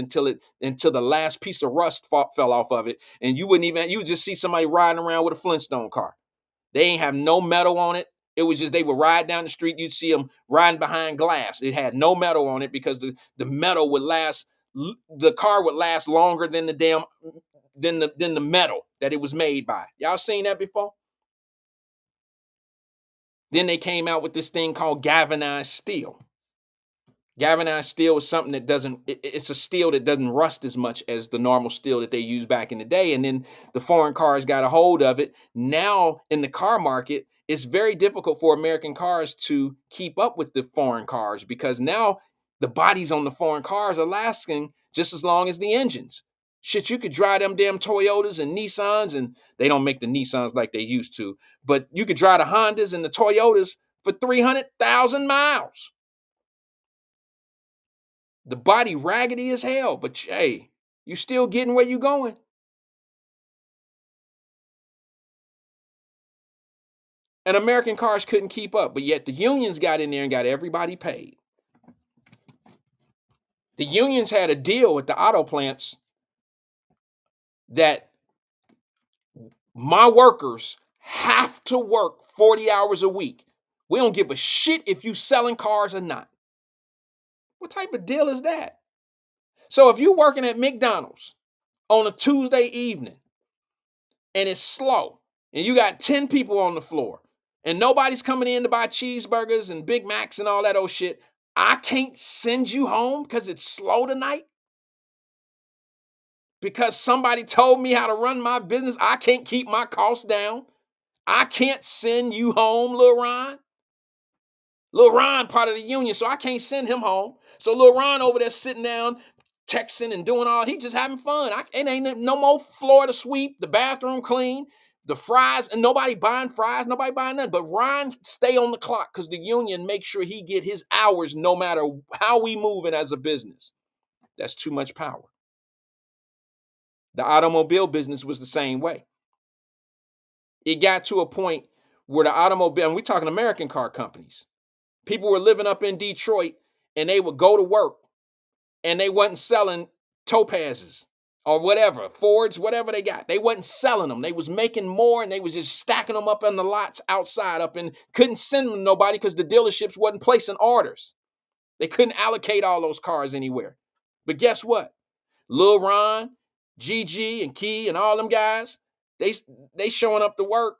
until the last piece of rust fell off of it, and you would just see somebody riding around with a Flintstone car. They ain't have no metal on it. It was just they would ride down the street. You'd see them riding behind glass. It had no metal on it because the metal would last. The car would last longer than the metal that it was made by. Y'all seen that before? Then they came out with this thing called galvanized steel. Galvanized steel is something that it's a steel that doesn't rust as much as the normal steel that they used back in the day. And then the foreign cars got a hold of it. Now in the car market, it's very difficult for American cars to keep up with the foreign cars because now the bodies on the foreign cars are lasting just as long as the engines. Shit, you could drive them damn Toyotas and Nissans, and they don't make the Nissans like they used to, but you could drive the Hondas and the Toyotas for 300,000 miles. The body raggedy as hell, but hey, you still getting where you going. And American cars couldn't keep up, but yet the unions got in there and got everybody paid. The unions had a deal with the auto plants that my workers have to work 40 hours a week. We don't give a shit if you selling cars or not. What type of deal is that? So if you're working at McDonald's on a Tuesday evening and it's slow and you got 10 people on the floor and nobody's coming in to buy cheeseburgers and Big Macs and all that old shit, I can't send you home because it's slow tonight? Because somebody told me how to run my business, I can't keep my costs down? I can't send you home, Lil Ron? Lil Ron part of the union, so I can't send him home. So Lil Ron over there sitting down, texting and doing all, he just having fun. It ain't no more floor to sweep, the bathroom clean, the fries, and nobody buying fries, nobody buying nothing. But Ron stay on the clock because the union makes sure he get his hours no matter how we moving as a business. That's too much power. The automobile business was the same way. It got to a point where the automobile, and we're talking American car companies, people were living up in Detroit and they would go to work and they wasn't selling Topazes or whatever, Fords, whatever they got. They wasn't selling them. They was making more and they was just stacking them up in the lots outside couldn't send them to nobody because the dealerships wasn't placing orders. They couldn't allocate all those cars anywhere. But guess what? Lil Ron, GG and Key and all them guys, they showing up to work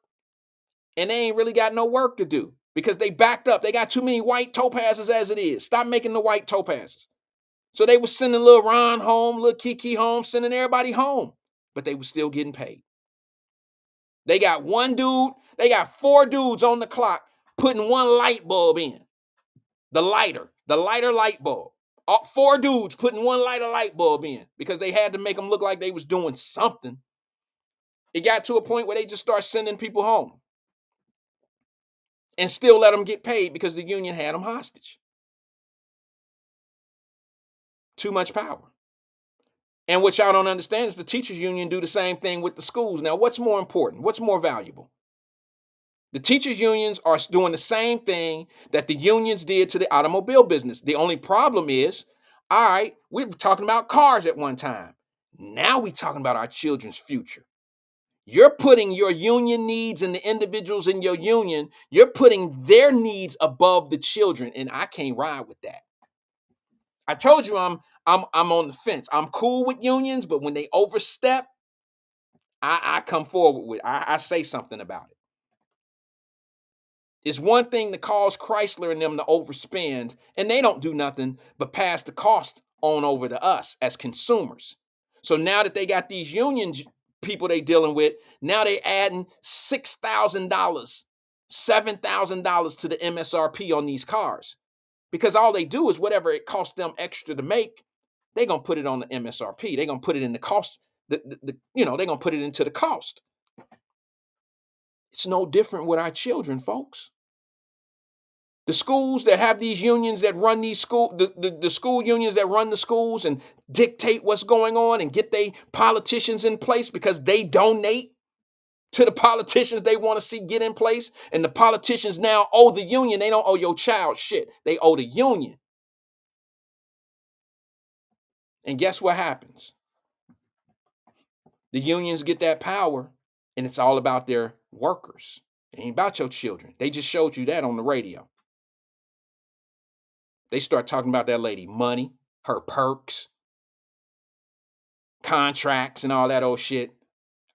and they ain't really got no work to do because they backed up. They got too many white Topazes as it is. Stop making the white Topazes. So they was sending Lil Ron home, Lil Kiki home, sending everybody home, but they was still getting paid. They got they got 4 dudes on the clock putting one light bulb in. The lighter light bulb. 4 dudes putting one light bulb in because they had to make them look like they was doing something. It got to a point where they just start sending people home. and still let them get paid because the union had them hostage. Too much power. And what y'all don't understand is the teachers union do the same thing with the schools. Now, what's more important? What's more valuable? The teachers unions are doing the same thing that the unions did to the automobile business. The only problem is, all right, we were talking about cars at one time. Now we're talking about our children's future. You're putting your union needs and the individuals in your union, you're putting their needs above the children, and I can't ride with that. I told you I'm on the fence. I'm cool with unions, but when they overstep, I come forward with, I say something about it. It's one thing to cause Chrysler and them to overspend, and they don't do nothing but pass the cost on over to us as consumers. So now that they got these union people they dealing with, now they adding $6,000, $7,000 to the MSRP on these cars. Because all they do is whatever it costs them extra to make, they're going to put it on the MSRP. They're going to put it in the cost, they're going to put it into the cost. It's no different with our children, folks. The schools that have these unions that run these the school unions that run the schools and dictate what's going on and get their politicians in place because they donate to the politicians they want to see get in place. And the politicians now owe the union. They don't owe your child shit. They owe the union. And guess what happens? The unions get that power, and it's all about their workers. It ain't about your children. They just showed you that on the radio. They start talking about that lady money, her perks, contracts, and all that old shit.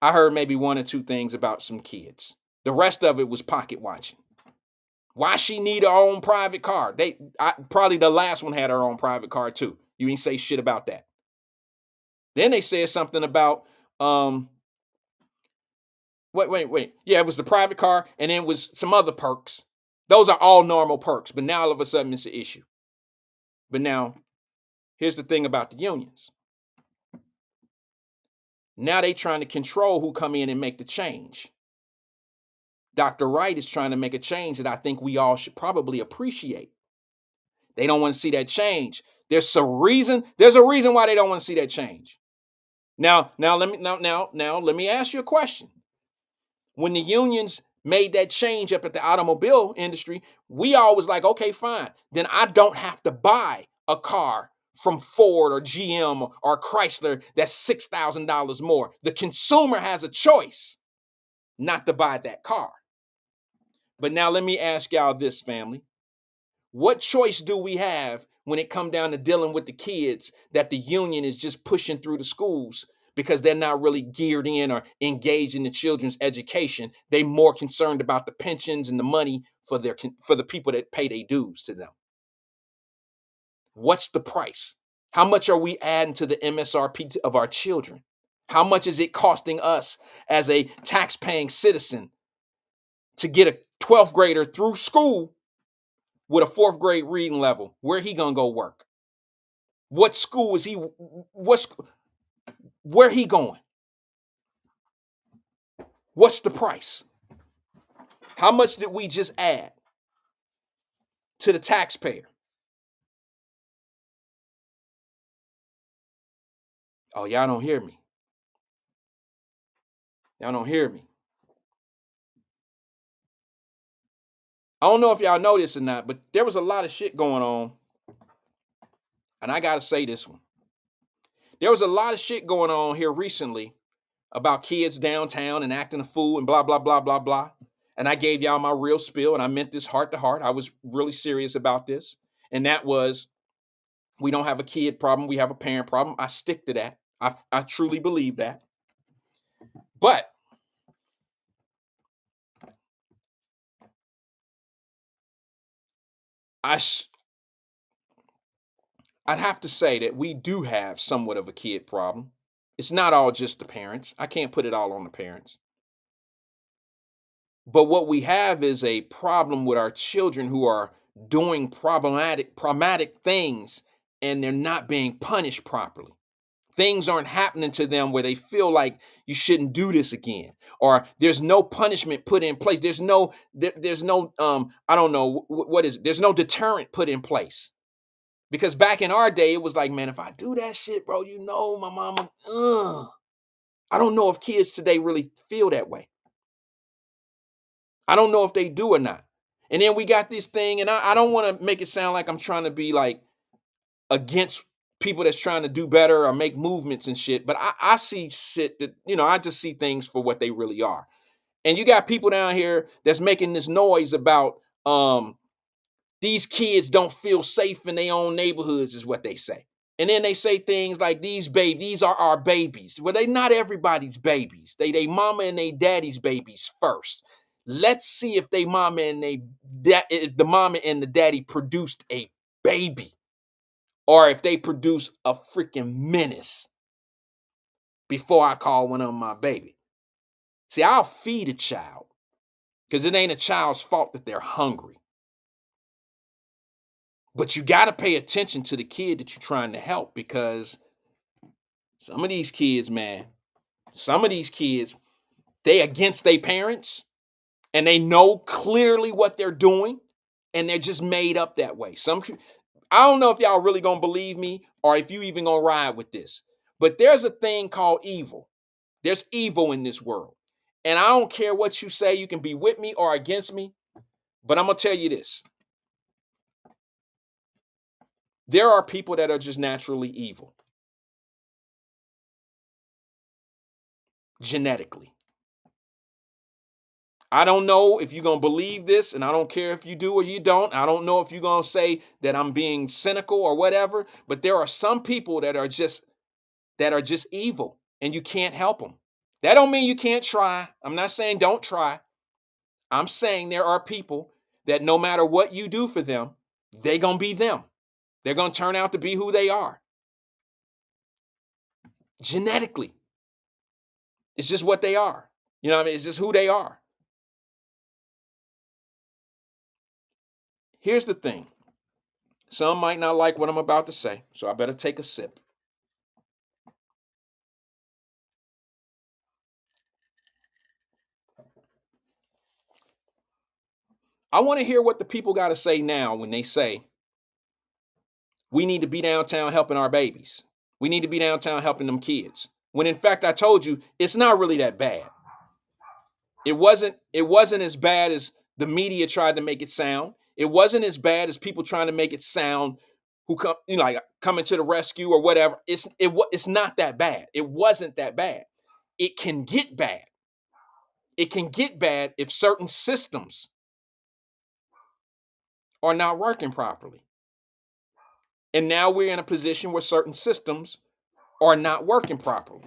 I heard maybe one or two things about some kids. The rest of it was pocket watching. Why she need her own private car? Probably the last one had her own private car too. You ain't say shit about that. Then they said something about wait. Yeah, it was the private car, and then it was some other perks. Those are all normal perks, but now all of a sudden it's an issue. But now, here's the thing about the unions. Now they trying to control who come in and make the change. Dr. Wright is trying to make a change that I think we all should probably appreciate. They don't want to see that change. There's a reason why they don't want to see that change. Now let me ask you a question. When the unions made that change up at the automobile industry, we always like, okay, fine. Then I don't have to buy a car from Ford or GM or Chrysler that's $6,000 more. The consumer has a choice not to buy that car. But now let me ask y'all this, family. What choice do we have when it comes down to dealing with the kids that the union is just pushing through the schools because they're not really geared in or engaged in the children's education? They're more concerned about the pensions and the money for the people that pay their dues to them. What's the price? How much are we adding to the MSRP of our children? How much is it costing us as a tax-paying citizen to get a 12th grader through school with a 4th grade reading level? Where he gonna go work? What school is he? Where he going? What's the price? How much did we just add to the taxpayer? Oh, y'all don't hear me. Y'all don't hear me. I don't know if y'all know this or not, but there was a lot of shit going on. And I got to say this one. There was a lot of shit going on here recently about kids downtown and acting a fool and blah, blah, blah, blah, blah. And I gave y'all my real spiel, and I meant this heart to heart. I was really serious about this. And that was, we don't have a kid problem. We have a parent problem. I stick to that. I truly believe that. But I'd have to say that we do have somewhat of a kid problem. It's not all just the parents. I can't put it all on the parents. But what we have is a problem with our children who are doing problematic things, and they're not being punished properly. Things aren't happening to them where they feel like you shouldn't do this again, or there's no punishment put in place. There's no I don't know what is it? There's no deterrent put in place. Because back in our day, it was like, man, if I do that shit, bro, my mama, I don't know if kids today really feel that way. I don't know if they do or not. And then we got this thing, and I don't want to make it sound like I'm trying to be like against people that's trying to do better or make movements and shit, but I see shit that, I just see things for what they really are. And you got people down here that's making this noise about these kids don't feel safe in their own neighborhoods, is what they say. And then they say things like these are our babies. Well, they not everybody's babies. They mama and they daddy's babies first. Let's see if they mama and if the mama and the daddy produced a baby, or if they produce a freaking menace before I call one of them my baby. See, I'll feed a child because it ain't a child's fault that they're hungry. But you got to pay attention to the kid that you're trying to help, because some of these kids, they against their parents, and they know clearly what they're doing, and they're just made up that way. I don't know if y'all really gonna believe me or if you even gonna ride with this, but there's a thing called evil. There's evil in this world. And I don't care what you say, you can be with me or against me, but I'm gonna tell you this. There are people that are just naturally evil. Genetically. I don't know if you're going to believe this, and I don't care if you do or you don't. I don't know if you're going to say that I'm being cynical or whatever, but there are some people that are just evil, and you can't help them. That don't mean you can't try. I'm not saying don't try. I'm saying there are people that no matter what you do for them, they're going to be them. They're going to turn out to be who they are. Genetically. It's just what they are. You know what I mean? It's just who they are. Here's the thing. Some might not like what I'm about to say, so I better take a sip. I want to hear what the people got to say now when they say, we need to be downtown helping our babies. We need to be downtown helping them kids. When in fact, I told you, it's not really that bad. It wasn't as bad as the media tried to make it sound. It wasn't as bad as people trying to make it sound who come, like coming to the rescue or whatever. It's not that bad. It wasn't that bad. It can get bad. It can get bad if certain systems are not working properly. And now we're in a position where certain systems are not working properly.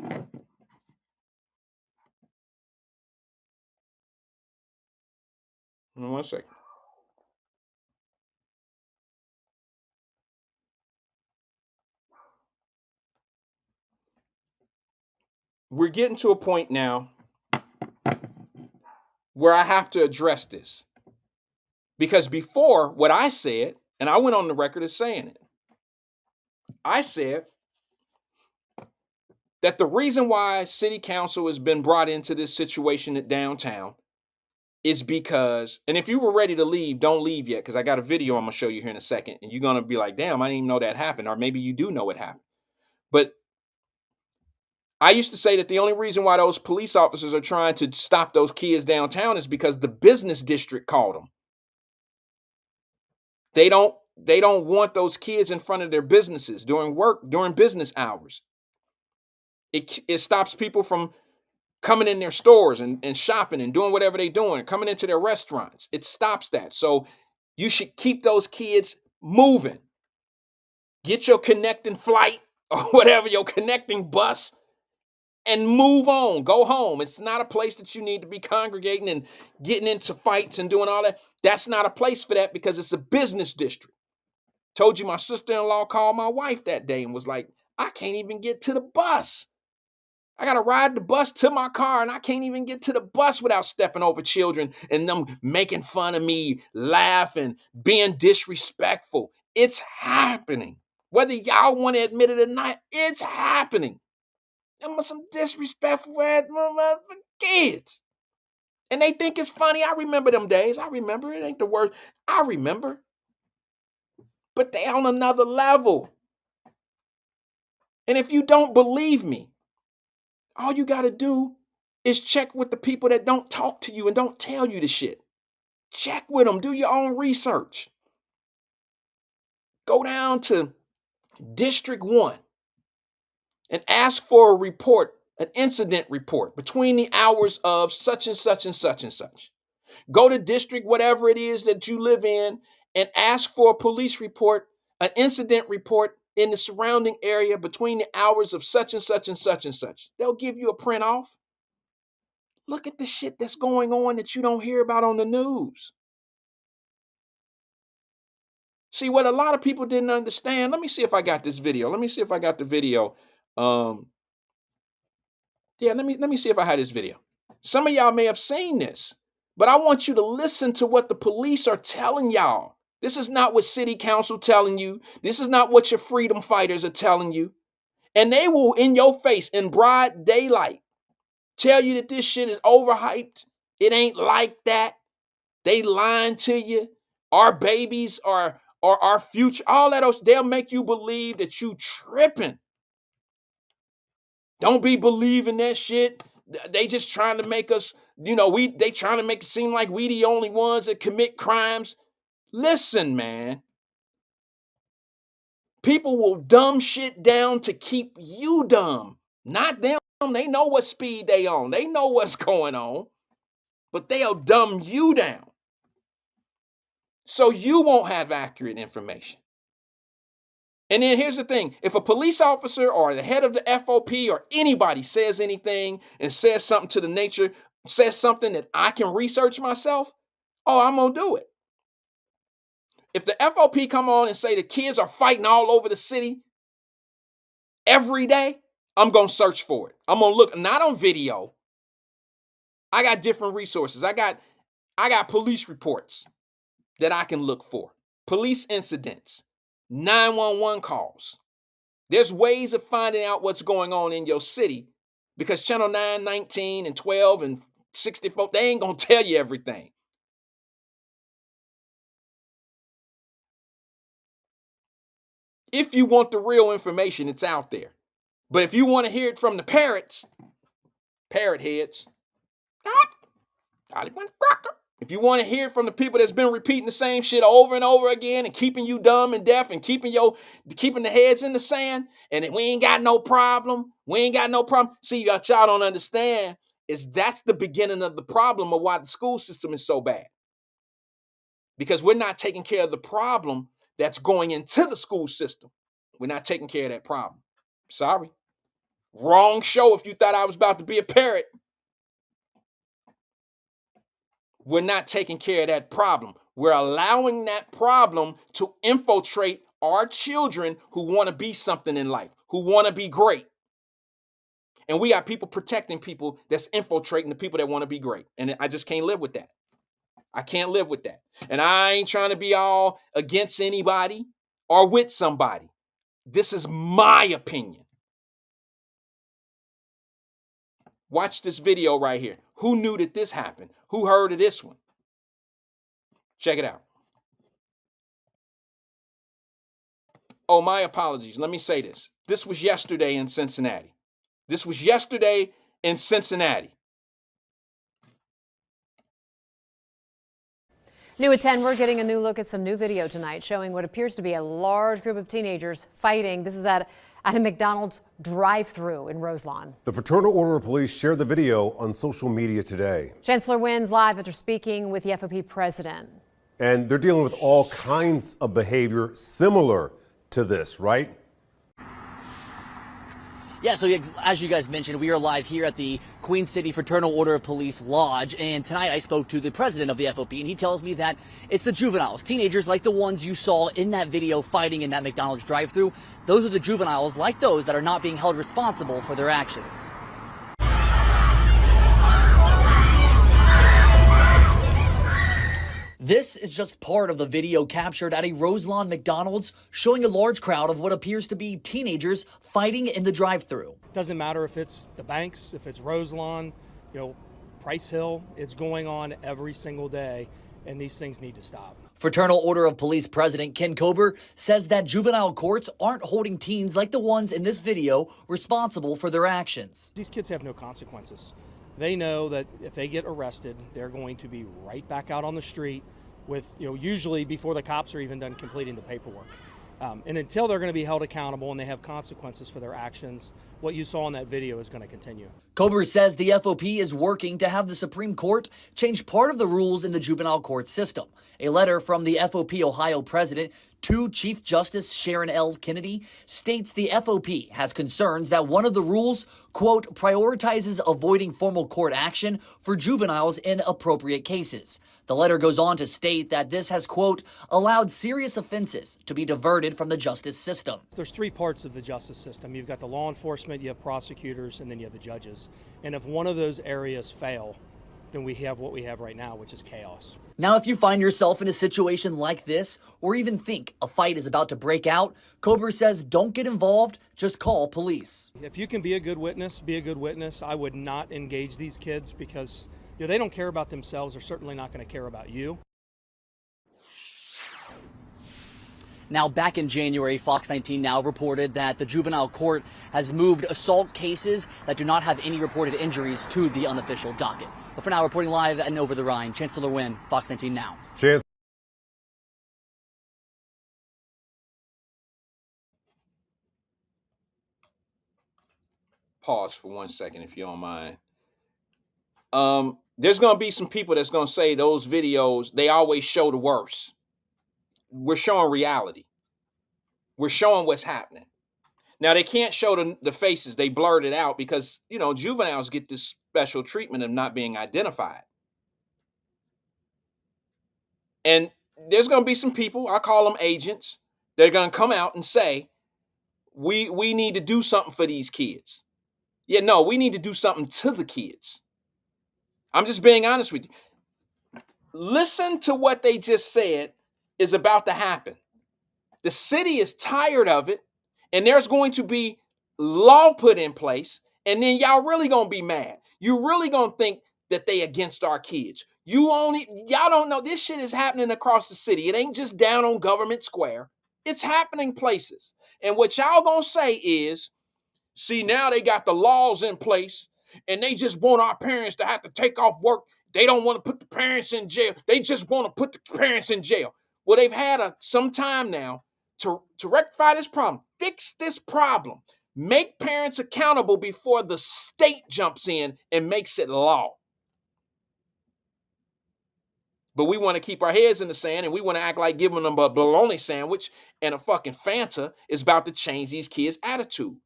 One second. We're getting to a point now where I have to address this. Because before, what I said, and I went on the record as saying it, I said that the reason why city council has been brought into this situation at downtown is because, and if you were ready to leave, don't leave yet, because I got a video I'm going to show you here in a second, and you're going to be like, damn, I didn't even know that happened, or maybe you do know it happened. But I used to say that the only reason why those police officers are trying to stop those kids downtown is because the business district called them. They don't want those kids in front of their businesses during business hours. It stops people from coming in their stores and shopping and doing whatever they're doing, coming into their restaurants. It stops that. So you should keep those kids moving. Get your connecting flight or whatever, your connecting bus, and move on. Go home. It's not a place that you need to be congregating and getting into fights and doing all that. That's not a place for that, because it's a business district. Told you my sister-in-law called my wife that day and was like, I can't even get to the bus. I got to ride the bus to my car, and I can't even get to the bus without stepping over children and them making fun of me, laughing, being disrespectful. It's happening. Whether y'all want to admit it or not, it's happening. Them are some disrespectful ass kids. And they think it's funny. I remember them days. I remember. It ain't the worst. I remember. But they on another level. And if you don't believe me, all you got to do is check with the people that don't talk to you and don't tell you the shit. Check with them. Do your own research. Go down to District 1 and ask for a report, an incident report between the hours of such and such and such and such. Go to district, whatever it is that you live in, and ask for a police report, an incident report in the surrounding area between the hours of such and such and such and such. They'll give you a print off. Look at the shit that's going on that you don't hear about on the news. See, what a lot of people didn't understand. Let me see if I got this video. Let me see if I got the video. Let me see if I had this video. Some of y'all may have seen this, but I want you to listen to what the police are telling y'all. This is not what city council telling you. This is not what your freedom fighters are telling you. And they will, in your face, in broad daylight, tell you that this shit is overhyped. It ain't like that. They lying to you. Our babies are our future. All that else, they'll make you believe that you tripping. Don't be believing that shit. They just trying to make us, they trying to make it seem like we the only ones that commit crimes. Listen, man. People will dumb shit down to keep you dumb. Not them. They know what speed they on. They know what's going on. But they'll dumb you down. So you won't have accurate information. And then here's the thing. If a police officer or the head of the FOP or anybody says anything and says something to the nature, says something that I can research myself, I'm going to do it. If the FOP come on and say the kids are fighting all over the city every day, I'm going to search for it. I'm going to look, not on video. I got different resources. I got police reports that I can look for. Police incidents, 911 calls. There's ways of finding out what's going on in your city because Channel 9, 19, and 12, and 64, they ain't going to tell you everything. If you want the real information, it's out there. But if you want to hear it from the parrot heads, if you want to hear it from the people that's been repeating the same shit over and over again and keeping you dumb and deaf and keeping the heads in the sand, and we ain't got no problem. See, y'all don't understand is that's the beginning of the problem of why the school system is so bad. Because we're not taking care of the problem that's going into the school system. We're not taking care of that problem. Sorry. Wrong show if you thought I was about to be a parrot. We're not taking care of that problem. We're allowing that problem to infiltrate our children who want to be something in life, who want to be great. And we got people protecting people that's infiltrating the people that want to be great. And I just can't live with that. I can't live with that. And I ain't trying to be all against anybody or with somebody. This is my opinion. Watch this video right here. Who knew that this happened? Who heard of this one? Check it out. Oh, my apologies. Let me say this. This was yesterday in Cincinnati. New at 10, we're getting a new look at some new video tonight showing what appears to be a large group of teenagers fighting. This is at a McDonald's drive-thru in Roselawn. The Fraternal Order of Police shared the video on social media today. Chancellor Wynn's live after speaking with the FOP president. And they're dealing with all kinds of behavior similar to this, right? Yeah, so as you guys mentioned, we are live here at the Queen City Fraternal Order of Police Lodge, and tonight I spoke to the president of the FOP, and he tells me that it's the juveniles, teenagers like the ones you saw in that video fighting in that McDonald's drive-thru. Those are the juveniles like those that are not being held responsible for their actions. This is just part of the video captured at a Roselawn McDonald's showing a large crowd of what appears to be teenagers fighting in the drive-thru. Doesn't matter if it's the Banks, if it's Roselawn, Price Hill, it's going on every single day, and these things need to stop. Fraternal Order of Police President Ken Kober says that juvenile courts aren't holding teens like the ones in this video responsible for their actions. These kids have no consequences. They know that if they get arrested, they're going to be right back out on the street with, usually before the cops are even done completing the paperwork. And until they're going to be held accountable and they have consequences for their actions, what you saw in that video is going to continue. Kober says the FOP is working to have the Supreme Court change part of the rules in the juvenile court system. A letter from the FOP Ohio president to Chief Justice Sharon L. Kennedy states the FOP has concerns that one of the rules, quote, prioritizes avoiding formal court action for juveniles in appropriate cases. The letter goes on to state that this has, quote, allowed serious offenses to be diverted from the justice system. There's three parts of the justice system. You've got the law enforcement, you have prosecutors, and then you have the judges. And if one of those areas fail, then we have what we have right now, which is chaos. Now, if you find yourself in a situation like this, or even think a fight is about to break out, Kober says don't get involved, just call police. If you can be a good witness, be a good witness. I would not engage these kids because they don't care about themselves. They're certainly not going to care about you. Now, back in January, Fox 19 Now reported that the juvenile court has moved assault cases that do not have any reported injuries to the unofficial docket. But for now, reporting live and over the Rhine, Chancellor Wynn, Fox 19 Now. Pause for 1 second, if you don't mind. There's going to be some people that's going to say those videos, they always show the worst. We're showing reality. We're showing what's happening. Now, they can't show the faces. They blurred it out because, juveniles get this special treatment of not being identified. And there's going to be some people, I call them agents, they're going to come out and say, we need to do something for these kids. Yeah, no, we need to do something to the kids. I'm just being honest with you. Listen to what they just said is about to happen. The city is tired of it, and there's going to be law put in place, and then y'all really gonna be mad. You really gonna think that they against our kids. Y'all don't know this shit is happening across the city. It ain't just down on Government Square. It's happening places. And what y'all gonna say is, see, now they got the laws in place, and they just want our parents to have to take off work. They don't want to put the parents in jail. They just want to put the parents in jail. Well, they've had some time now to rectify this problem, fix this problem, make parents accountable before the state jumps in and makes it law. But we want to keep our heads in the sand, and we want to act like giving them a bologna sandwich and a fucking Fanta is about to change these kids' attitude.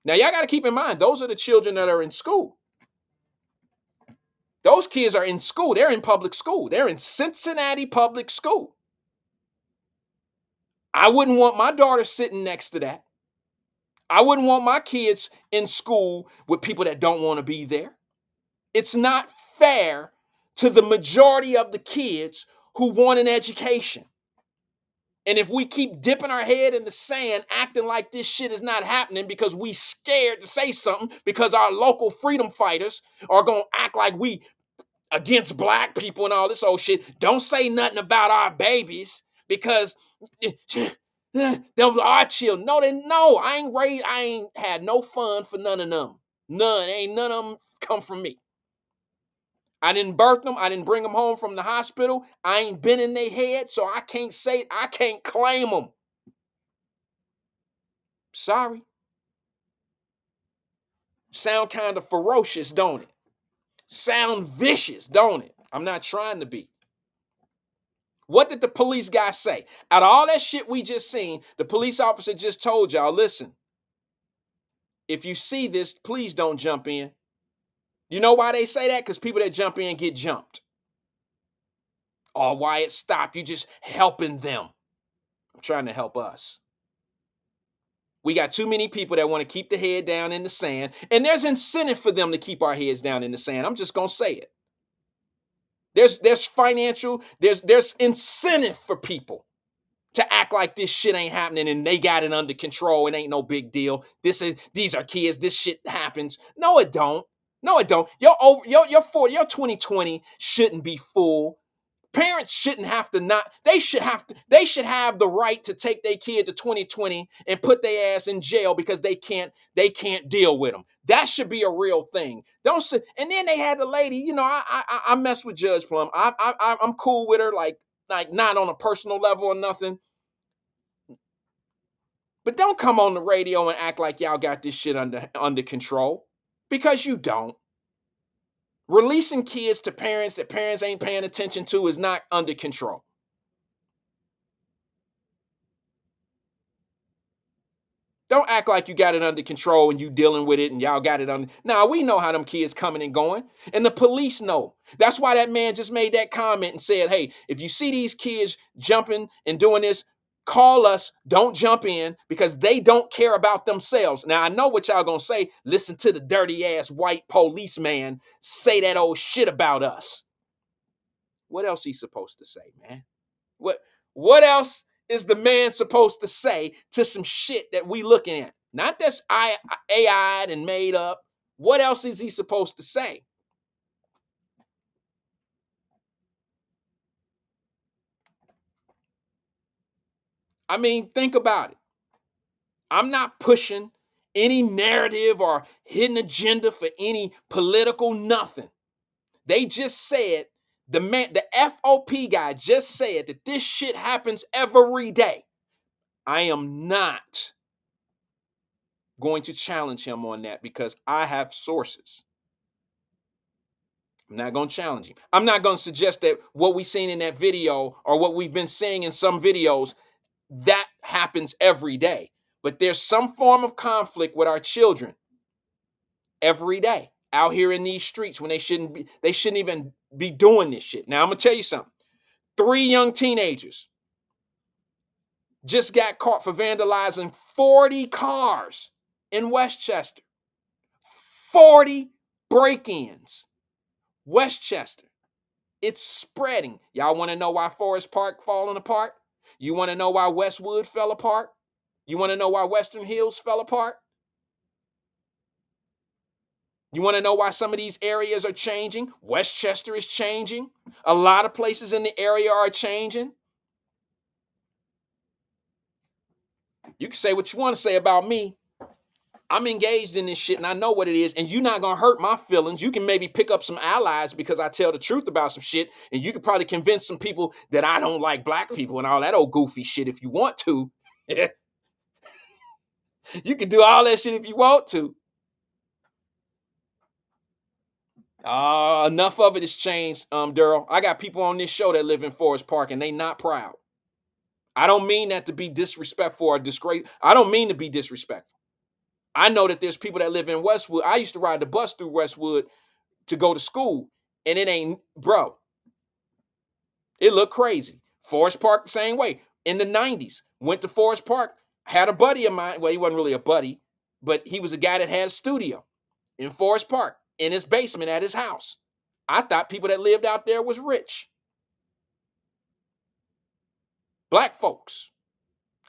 Now, y'all got to keep in mind, those are the children that are in school. Those kids are in school. They're in public school. They're in Cincinnati public school. I wouldn't want my daughter sitting next to that. I wouldn't want my kids in school with people that don't want to be there. It's not fair to the majority of the kids who want an education. And if we keep dipping our head in the sand, acting like this shit is not happening because we scared to say something because our local freedom fighters are going to act like we against black people and all this old shit, don't say nothing about our babies because they're our children. No, I ain't had no fun for none of them. None of them come from me. I didn't birth them. I didn't bring them home from the hospital. I ain't been in their head, so I can't claim them. Sorry. Sound kind of ferocious, don't it? Sound vicious, don't it? I'm not trying to be. What did the police guy say? Out of all that shit we just seen, the police officer just told y'all, listen, if you see this, please don't jump in. You know why they say that? Because people that jump in get jumped. Oh, Wyatt, stop. You just helping them. I'm trying to help us. We got too many people that want to keep the head down in the sand, and there's incentive for them to keep our heads down in the sand. I'm just going to say it. There's financial, there's incentive for people to act like this shit ain't happening and they got it under control. It ain't no big deal. These are kids. This shit happens. No, it don't. No, it don't. Your 40, your 2020 shouldn't be full. Parents shouldn't have to they should have the right to take their kid to 2020 and put their ass in jail because they can't deal with them. That should be a real thing. Don't say. And then they had the lady, I mess with Judge Plum. I'm cool with her, like not on a personal level or nothing. But don't come on the radio and act like y'all got this shit under control, because you don't. Releasing kids to parents that parents ain't paying attention to is not under control. Don't act like you got it under control and you dealing with it and y'all got it under. Now, we know how them kids coming and going, and the police know. That's why that man just made that comment and said, hey, if you see these kids jumping and doing this, call us. Don't jump in, because they don't care about themselves. Now, I know what y'all gonna say. Listen to the dirty ass white policeman say that old shit about us. What else he supposed to say, man? What else is the man supposed to say to some shit that we looking at? Not that's AI'd and made up. What else is he supposed to say? I mean, think about it. I'm not pushing any narrative or hidden agenda for any political nothing. They just said, the FOP guy just said that this shit happens every day. I am not going to challenge him on that because I have sources. I'm not going to challenge him. I'm not going to suggest that what we've seen in that video or what we've been seeing in some videos, that happens every day. But there's some form of conflict with our children every day out here in these streets when they shouldn't even be doing this shit. Now, I'm going to tell you something. 3 young teenagers just got caught for vandalizing 40 cars in Westchester. 40 break-ins. Westchester. It's spreading. Y'all want to know why Forest Park falling apart? You want to know why Westwood fell apart? You want to know why Western Hills fell apart? You want to know why some of these areas are changing? Westchester is changing. A lot of places in the area are changing. You can say what you want to say about me. I'm engaged in this shit and I know what it is, and you're not going to hurt my feelings. You can maybe pick up some allies because I tell the truth about some shit, and you could probably convince some people that I don't like black people and all that old goofy shit if you want to. You can do all that shit if you want to. Enough of it has changed, Daryl. I got people on this show that live in Forest Park and they not proud. I don't mean that to be disrespectful or disgrace. I don't mean to be disrespectful. I know that there's people that live in Westwood. I used to ride the bus through Westwood to go to school, and it ain't, bro. It looked crazy. Forest Park, the same way. In the 90s, went to Forest Park, had a buddy of mine. Well, he wasn't really a buddy, but he was a guy that had a studio in Forest Park, in his basement at his house. I thought people that lived out there was rich. Black folks.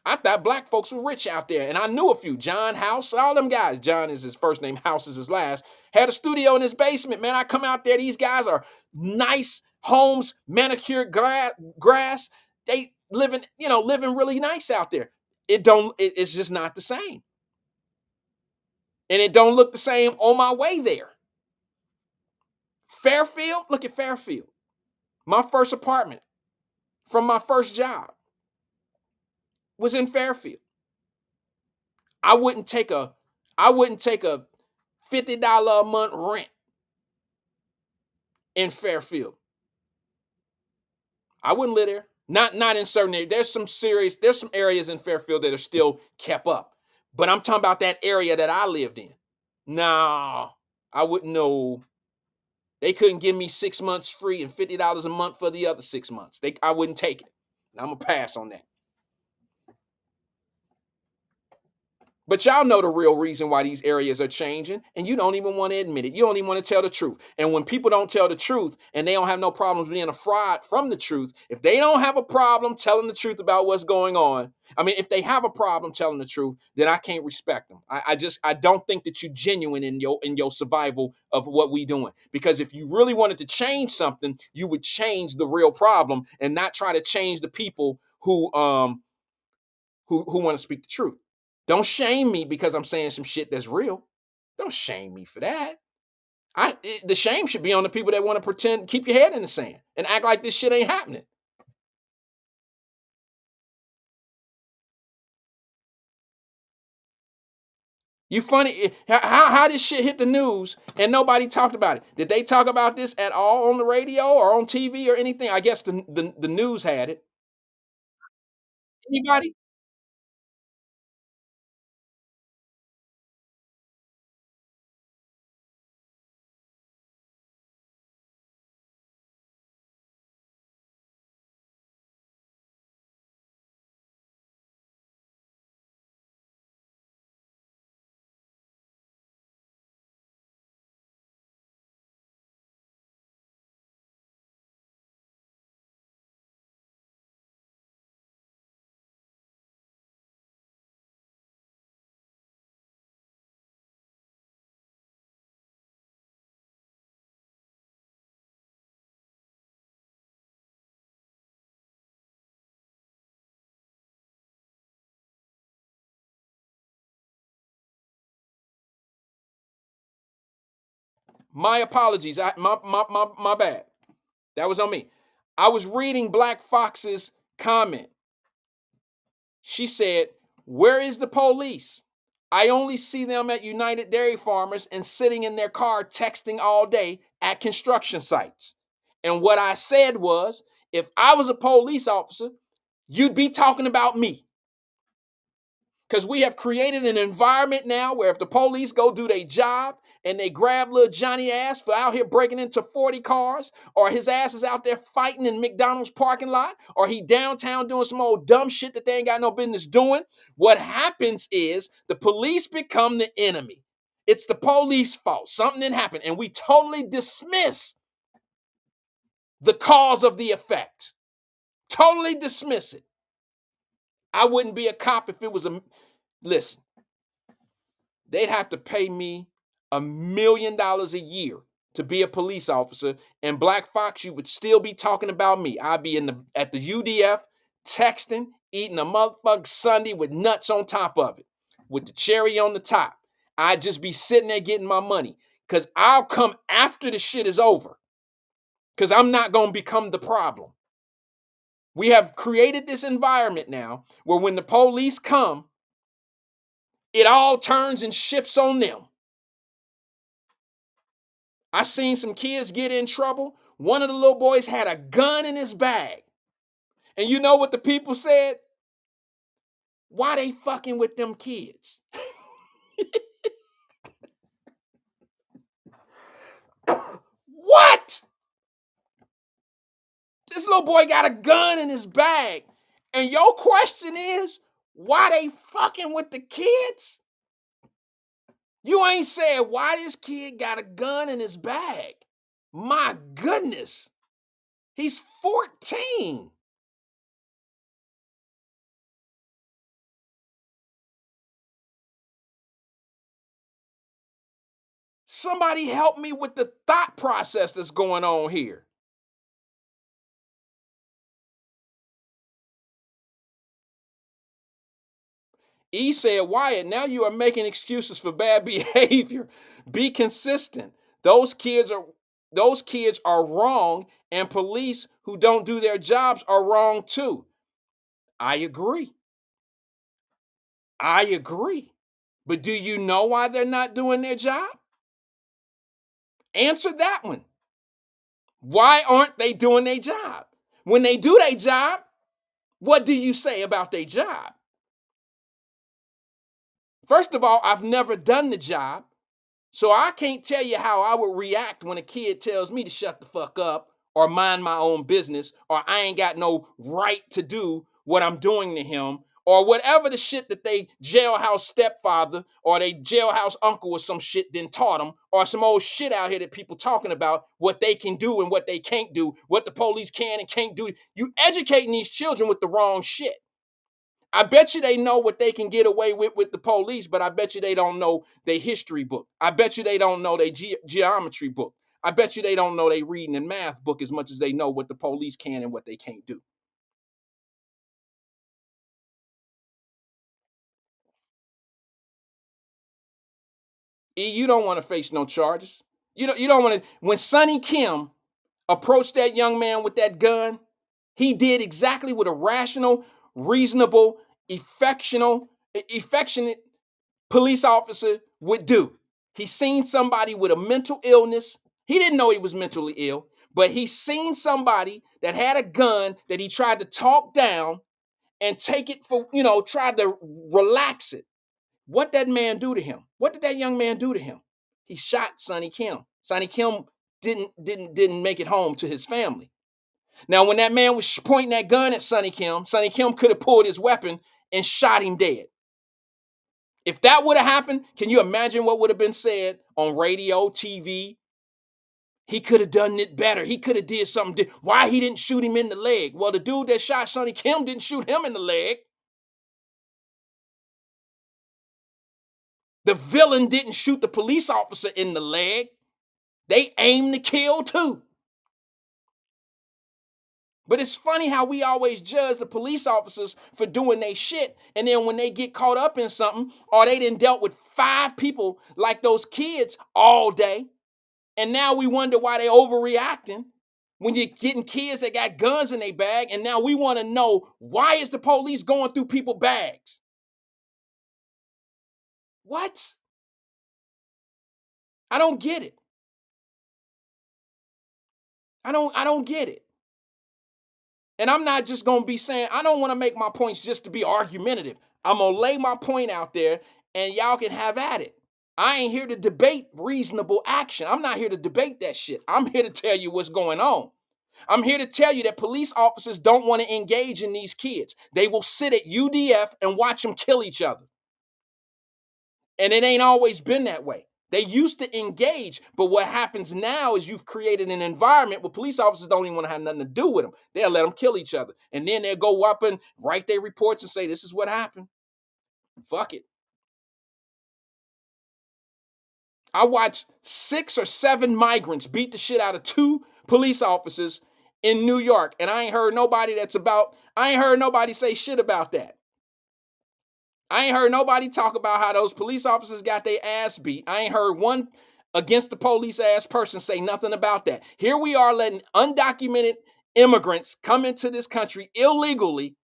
I thought black folks were rich out there, and I knew a few. John House, all them guys. John is his first name, House is his last. Had a studio in his basement, man. I come out there, these guys are nice homes, manicured grass. They living really nice out there. It's just not the same. And it don't look the same on my way there. Fairfield, look at Fairfield. My first apartment from my first job was in Fairfield. I wouldn't take a $50 a month rent in Fairfield. I wouldn't live there. Not in certain areas. There's some areas in Fairfield that are still kept up. But I'm talking about that area that I lived in. No, I wouldn't know. They couldn't give me 6 months free and $50 a month for the other 6 months. I wouldn't take it. I'm going to pass on that. But y'all know the real reason why these areas are changing, and you don't even want to admit it. You don't even want to tell the truth. And when people don't tell the truth and they don't have no problems being a fraud from the truth, if they don't have a problem telling the truth about what's going on, I mean, if they have a problem telling the truth, then I can't respect them. I don't think that you're genuine in your survival of what we doing. Because if you really wanted to change something, you would change the real problem and not try to change the people who want to speak the truth. Don't shame me because I'm saying some shit that's real. Don't shame me for that. The shame should be on the people that want to pretend, keep your head in the sand and act like this shit ain't happening. You funny. How this shit hit the news and nobody talked about it? Did they talk about this at all on the radio or on TV or anything? I guess the news had it. Anybody? My apologies. My bad. That was on me. I was reading Black Fox's comment. She said, "Where is the police? I only see them at United Dairy Farmers and sitting in their car texting all day at construction sites." And what I said was, if I was a police officer, you'd be talking about me. Because we have created an environment now where if the police go do their job and they grab little Johnny ass for out here breaking into 40 cars, or his ass is out there fighting in McDonald's parking lot, or he downtown doing some old dumb shit that they ain't got no business doing, what happens is the police become the enemy. It's the police fault. Something didn't happen. And we totally dismiss the cause of the effect. Totally dismiss it. I wouldn't be a cop if it was a... Listen, they'd have to pay me $1 million a year to be a police officer, and Black Fox, you would still be talking about me. I'd be at the UDF texting, eating a motherfucking Sunday with nuts on top of it, with the cherry on the top. I'd just be sitting there getting my money, because I'll come after the shit is over, because I'm not going to become the problem. We have created this environment now where when the police come, it all turns and shifts on them. I seen some kids get in trouble. One of the little boys had a gun in his bag. And you know what the people said? Why they fucking with them kids? What? This little boy got a gun in his bag. And your question is, why they fucking with the kids? You ain't said why this kid got a gun in his bag. My goodness. He's 14. Somebody help me with the thought process that's going on here. E said, Wyatt, now you are making excuses for bad behavior. Be consistent. Those kids are wrong, and police who don't do their jobs are wrong too. I agree. But do you know why they're not doing their job? Answer that one. Why aren't they doing their job? When they do their job, what do you say about their job? First of all, I've never done the job, so I can't tell you how I would react when a kid tells me to shut the fuck up or mind my own business, or I ain't got no right to do what I'm doing to him, or whatever the shit that they jailhouse stepfather or they jailhouse uncle or some shit then taught them, or some old shit out here that people talking about what they can do and what they can't do, what the police can and can't do. You educating these children with the wrong shit. I bet you they know what they can get away with the police, but I bet you they don't know their history book. I bet you they don't know their geometry book. I bet you they don't know their reading and math book as much as they know what the police can and what they can't do. You don't want to face no charges. You don't want to. When Sonny Kim approached that young man with that gun, he did exactly what a rational, reasonable, affectionate police officer would do. He seen somebody with a mental illness. He didn't know he was mentally ill, but he seen somebody that had a gun that he tried to talk down and take it for, tried to relax it. What that man do to him? What did that young man do to him? He shot Sonny Kim. Sonny Kim didn't make it home to his family. Now, when that man was pointing that gun at Sonny Kim could have pulled his weapon and shot him dead. If that would have happened, can you imagine what would have been said on radio, TV? He could have done it better. He could have did something. Why he didn't shoot him in the leg? Well, the dude that shot Sonny Kim didn't shoot him in the leg. The villain didn't shoot the police officer in the leg. They aimed to kill too. But it's funny how we always judge the police officers for doing their shit, and then when they get caught up in something, or they done dealt with 5 people like those kids all day, and now we wonder why they overreacting when you're getting kids that got guns in their bag, and now we want to know, why is the police going through people's bags? What? I don't get it. I don't get it. And I'm not just going to be saying, I don't want to make my points just to be argumentative. I'm going to lay my point out there and y'all can have at it. I ain't here to debate reasonable action. I'm not here to debate that shit. I'm here to tell you what's going on. I'm here to tell you that police officers don't want to engage in these kids. They will sit at UDF and watch them kill each other. And it ain't always been that way. They used to engage, but what happens now is you've created an environment where police officers don't even want to have nothing to do with them. They'll let them kill each other. And then they'll go up and write their reports and say, this is what happened. Fuck it. I watched 6 or 7 migrants beat the shit out of 2 police officers in New York. And I ain't heard nobody say shit about that. I ain't heard nobody talk about how those police officers got their ass beat. I ain't heard one against the police ass person say nothing about that. Here we are letting undocumented immigrants come into this country illegally,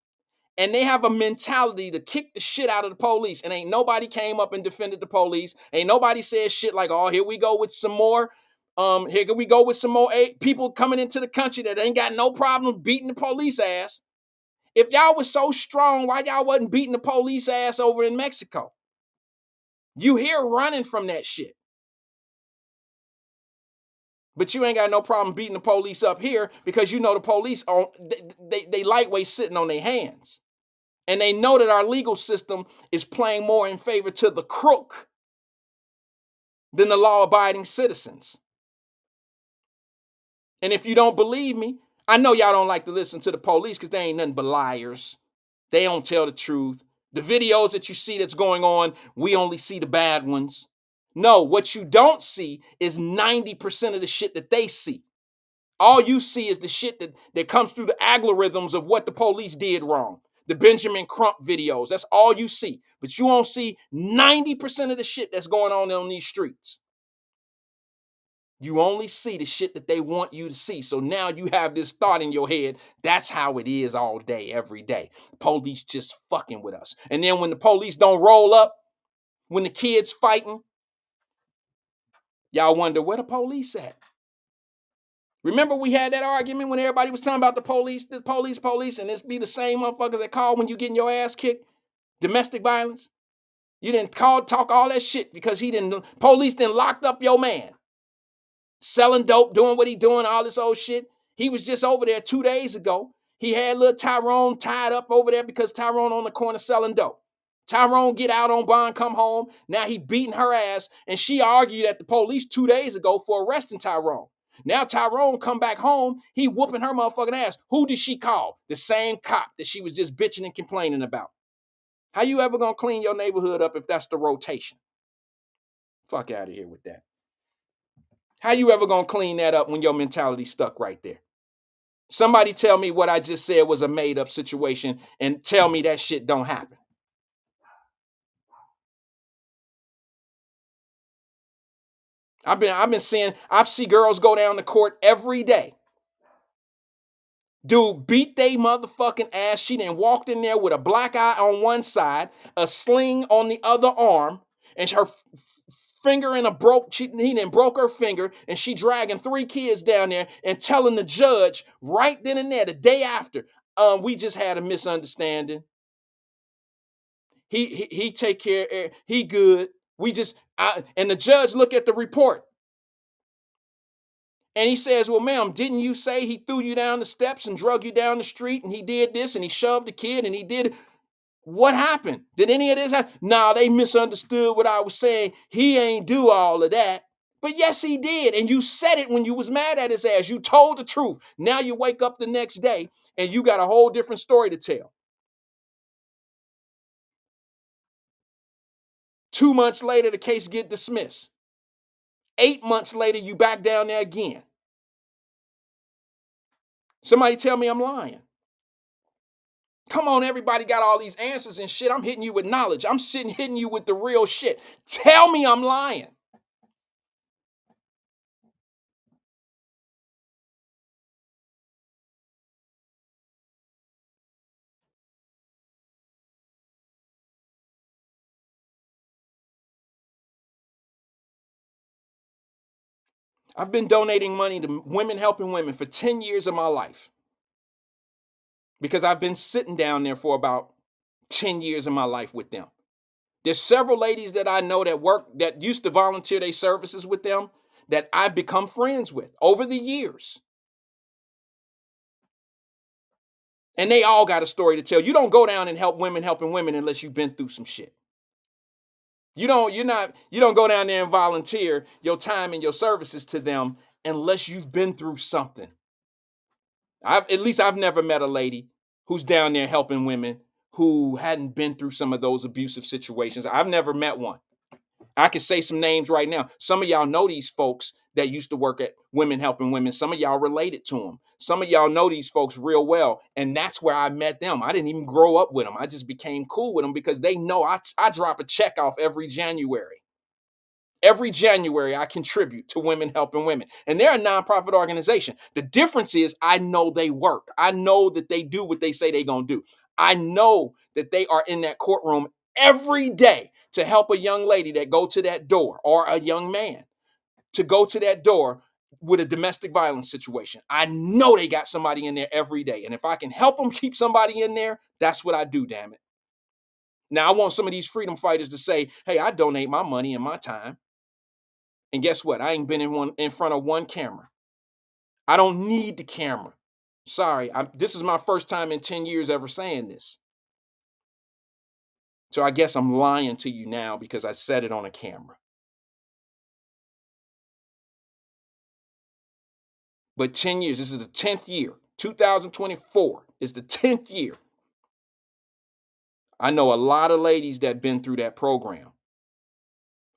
and they have a mentality to kick the shit out of the police. And ain't nobody came up and defended the police. Ain't nobody said shit like, oh, here we go with some more. Here we go with some more people coming into the country that ain't got no problem beating the police ass. If y'all was so strong, why y'all wasn't beating the police ass over in Mexico? You here running from that shit. But you ain't got no problem beating the police up here because you know the police they lightweight sitting on their hands. And they know that our legal system is playing more in favor to the crook than the law-abiding citizens. And if you don't believe me, I know y'all don't like to listen to the police because they ain't nothing but liars. They don't tell the truth. The videos that you see that's going on, we only see the bad ones. No, what you don't see is 90% of the shit that they see. All you see is the shit that comes through the algorithms of what the police did wrong. The Benjamin Crump videos, that's all you see. But you won't see 90% of the shit that's going on these streets. You only see the shit that they want you to see. So now you have this thought in your head, that's how it is all day, every day. Police just fucking with us. And then when the police don't roll up, when the kids fighting, y'all wonder, where the police at? Remember we had that argument when everybody was talking about the police, and it's be the same motherfuckers that call when you getting your ass kicked? Domestic violence? You didn't talk all that shit because police didn't locked up your man. Selling dope, doing what he doing, all this old shit. He was just over there 2 days ago. He had little Tyrone tied up over there because Tyrone on the corner selling dope. Tyrone get out on bond, come home. Now he beating her ass, and she argued at the police 2 days ago for arresting Tyrone. Now Tyrone come back home, he whooping her motherfucking ass. Who did she call? The same cop that she was just bitching and complaining about. How you ever gonna clean your neighborhood up if that's the rotation? Fuck out of here with that. How you ever gonna clean that up when your mentality stuck right there? Somebody tell me what I just said was a made up situation and tell me that shit don't happen. I see girls go down to court every day. Dude beat they motherfucking ass. She then walked in there with a black eye on one side, a sling on the other arm, and her finger in a broke. He then broke her finger, and she dragging 3 kids down there and telling the judge right then and there, the day after, we just had a misunderstanding. He take care. He good. And the judge look at the report. And he says, well, ma'am, didn't you say he threw you down the steps and drug you down the street and he did this and he shoved the kid and he did what happened? Did any of this happen? Nah, they misunderstood what I was saying. He ain't do all of that. But yes, he did. And you said it when you was mad at his ass. You told the truth. Now you wake up the next day and you got a whole different story to tell. 2 months later, the case get dismissed. 8 months later, you back down there again. Somebody tell me I'm lying. Come on, everybody got all these answers and shit. I'm hitting you with knowledge. I'm hitting you with the real shit. Tell me I'm lying. I've been donating money to women helping women for 10 years of my life because I've been sitting down there for about 10 years of my life with them. There's several ladies that I know that used to volunteer their services with them that I've become friends with over the years. And they all got a story to tell. You don't go down and help women helping women unless you've been through some shit. You don't go down there and volunteer your time and your services to them unless you've been through something. At least I've never met a lady who's down there helping women who hadn't been through some of those abusive situations. I've never met one. I can say some names right now. Some of y'all know these folks that used to work at Women Helping Women. Some of y'all related to them. Some of y'all know these folks real well. And that's where I met them. I didn't even grow up with them. I just became cool with them because they know I drop a check off every January. Every January, I contribute to Women Helping Women. And they're a nonprofit organization. The difference is I know they work. I know that they do what they say they're going to do. I know that they are in that courtroom every day to help a young lady that go to that door, or a young man to go to that door with a domestic violence situation. I know they got somebody in there every day. And if I can help them keep somebody in there, that's what I do, damn it. Now, I want some of these freedom fighters to say, hey, I donate my money and my time. And guess what? I ain't been in front of one camera. I don't need the camera. Sorry, this is my first time in 10 years ever saying this. So I guess I'm lying to you now because I said it on a camera. But 10 years, this is the 10th year. 2024 is the 10th year. I know a lot of ladies that been through that program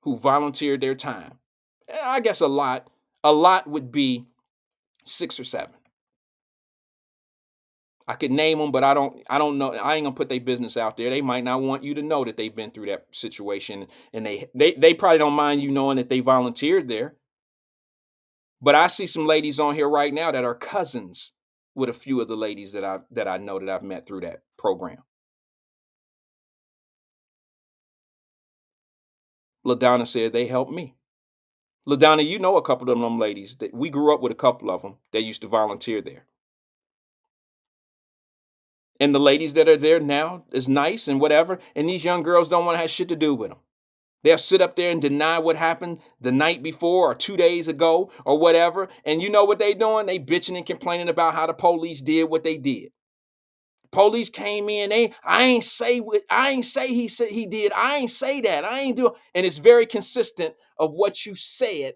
who volunteered their time. I guess a lot would be 6 or 7. I could name them, but I don't know. I ain't gonna put their business out there. They might not want you to know that they've been through that situation, and they probably don't mind you knowing that they volunteered there. But I see some ladies on here right now that are cousins with a few of the ladies that I know that I've met through that program. LaDonna said they helped me. LaDonna, you know a couple of them ladies that we grew up with. A couple of them that used to volunteer there. And the ladies that are there now is nice and whatever. And these young girls don't want to have shit to do with them. They'll sit up there and deny what happened the night before or 2 days ago or whatever. And you know what they doing? They bitching and complaining about how the police did what they did. Police came in. I ain't say he said he did. I ain't say that. I ain't do. And it's very consistent of what you said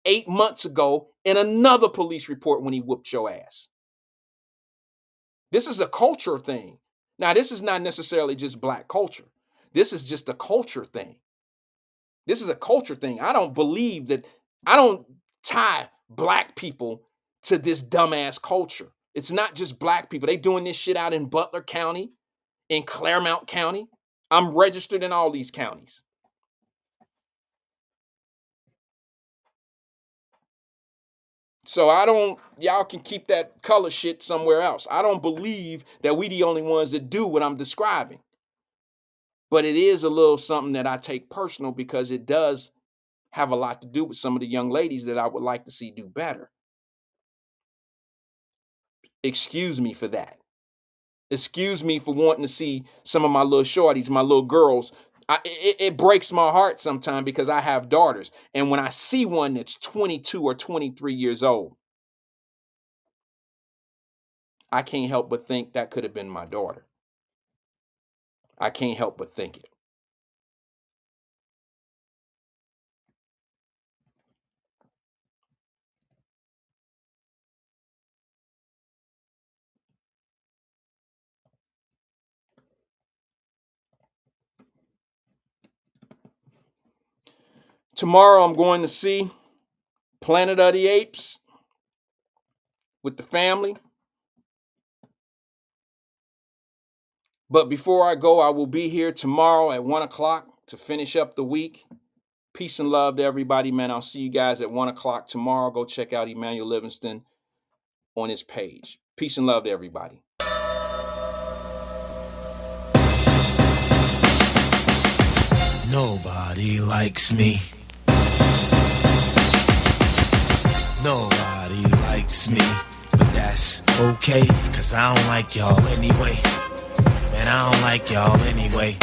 8 months ago in another police report when he whooped your ass. This is a culture thing. Now, this is not necessarily just black culture. This is just a culture thing. This is a culture thing. I don't believe that. I don't tie black people to this dumbass culture. It's not just black people. They doing this shit out in Butler County, in Claremont County. I'm registered in all these counties. So y'all can keep that color shit somewhere else. I don't believe that we the only ones that do what I'm describing. But it is a little something that I take personal because it does have a lot to do with some of the young ladies that I would like to see do better. Excuse me for that. Excuse me for wanting to see some of my little shorties, my little girls. It breaks my heart sometimes because I have daughters. And when I see one that's 22 or 23 years old, I can't help but think that could have been my daughter. I can't help but think it. Tomorrow I'm going to see Planet of the Apes with the family. But before I go, I will be here tomorrow at 1 o'clock to finish up the week. Peace and love to everybody, man. I'll see you guys at 1 o'clock tomorrow. Go check out Emmanuel Livingston on his page. Peace and love to everybody. Nobody likes me. Nobody likes me. But that's okay, cause I don't like y'all anyway. Man, I don't like y'all anyway.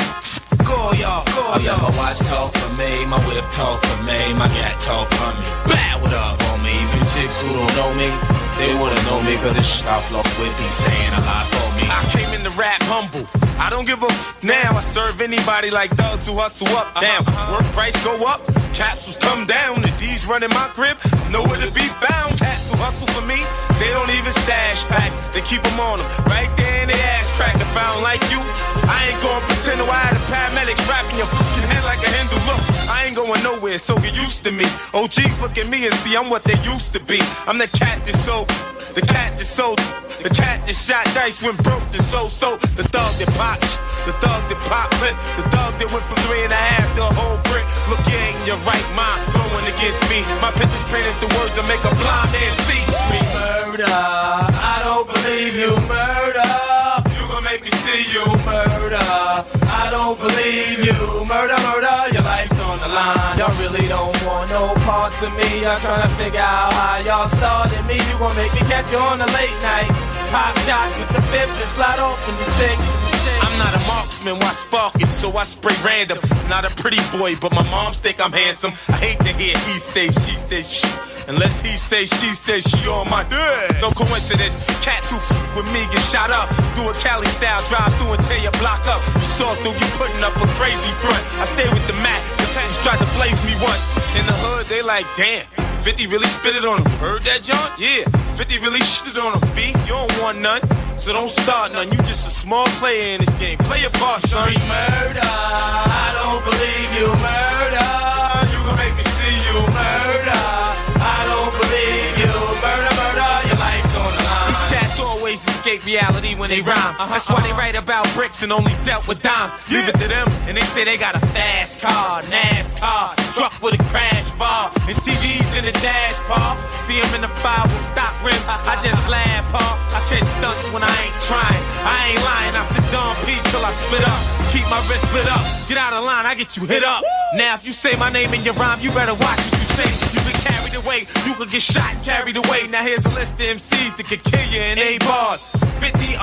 Go y'all, go y'all. My watch talk for me, my whip talk for me, my gat talk for me. Blah, what up on me? Even chicks who don't know me, they wanna know me cause the shit I floss with be saying a lot for me. I came in the rap humble. I don't give a now. I serve anybody like thugs who hustle up, down. Work price go up, capsules come down. The D's running my crib, nowhere to be found. Cats who hustle for me, they don't even stash packs. They keep them on them, right there in their ass crack. If I don't like you, I ain't gonna pretend to why the paramedics wrapping your fucking head like a Hindu. Look, I ain't going nowhere, so get used to me. OGs look at me and see I'm what they used to be. I'm the cat that sold, the cat that sold, the cat that shot dice when broke the so. The thug that popped, the thug that popped, the thug that went from 3.5 to a whole brick. Look, you ain't in your right mind, going against me. My pictures painted the words that make a blind man see. Scream murder, I don't believe you, murder. You gon' make me see you, murder. I don't believe you, murder, murder. Your life's on the line. Y'all really don't want no parts of me. Y'all tryna figure out how y'all started me. You gon' make me catch you on the late night. Pop shots with the fifth and slide off in the six. I'm not a marksman, why spark it? So I spray random. Not a pretty boy, but my moms think I'm handsome. I hate to hear he say, she say, shh. Unless he say, she say, she on my dick. No coincidence, cats who with me get shot up. Do a Cali style, drive through and tear your block up. You saw through, you putting up a crazy front. I stay with the Mac, the Pens tried to blaze me once. In the hood, they like, damn, 50 really spit it on him. Heard that, John? Yeah, 50 really shit on him. B, you don't want none, so don't start none. You just a small player in this game. Play your part, son. Murder, I don't believe you, murder. You gon' make me see you, murder. I don't believe you, murder, murder. Your life's on the line. These cats always escape reality when they rhyme. That's why they write about bricks and only dealt with dimes. Leave it to them, and they say they got a fast car, NASCAR, truck with a crash bar, and TVs in the dash, Paul. See him in the fire with stock rims. I just laugh, Paul. I catch stunts when I ain't trying. I ain't lying. I sit Don P till I spit up. Keep my wrist split up. Get out of line, I get you hit up. Now if you say my name in your rhyme, you better watch what you say. You get carried away, you could get shot and carried away. Now here's a list of MCs that could kill you in 8 bars. 50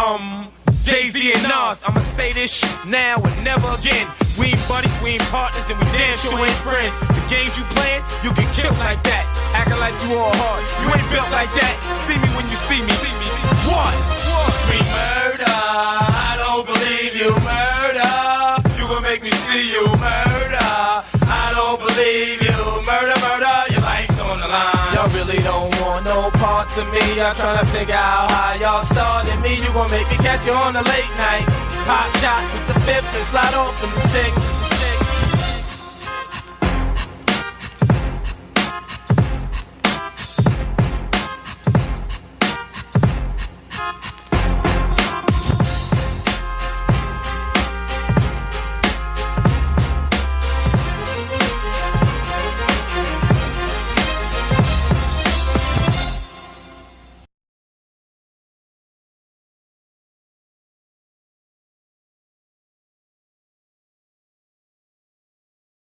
Jay-Z and Nas. I'ma say this shit now and never again. We ain't buddies, we ain't partners, and we damn sure ain't friends. The games you playing, you get killed like that. Acting like you all hard, you ain't built like that. See me when you see me. One. Scream murder. I don't believe you. Murder. You gon' make me see you. Murder. I don't believe you. Murder, murder. Your life's on the line. Y'all really don't want no parts of me. Y'all tryna figure out how y'all started me. You gon' make me catch you on the late night. Pop shots with the fifth and slide off in the sixth.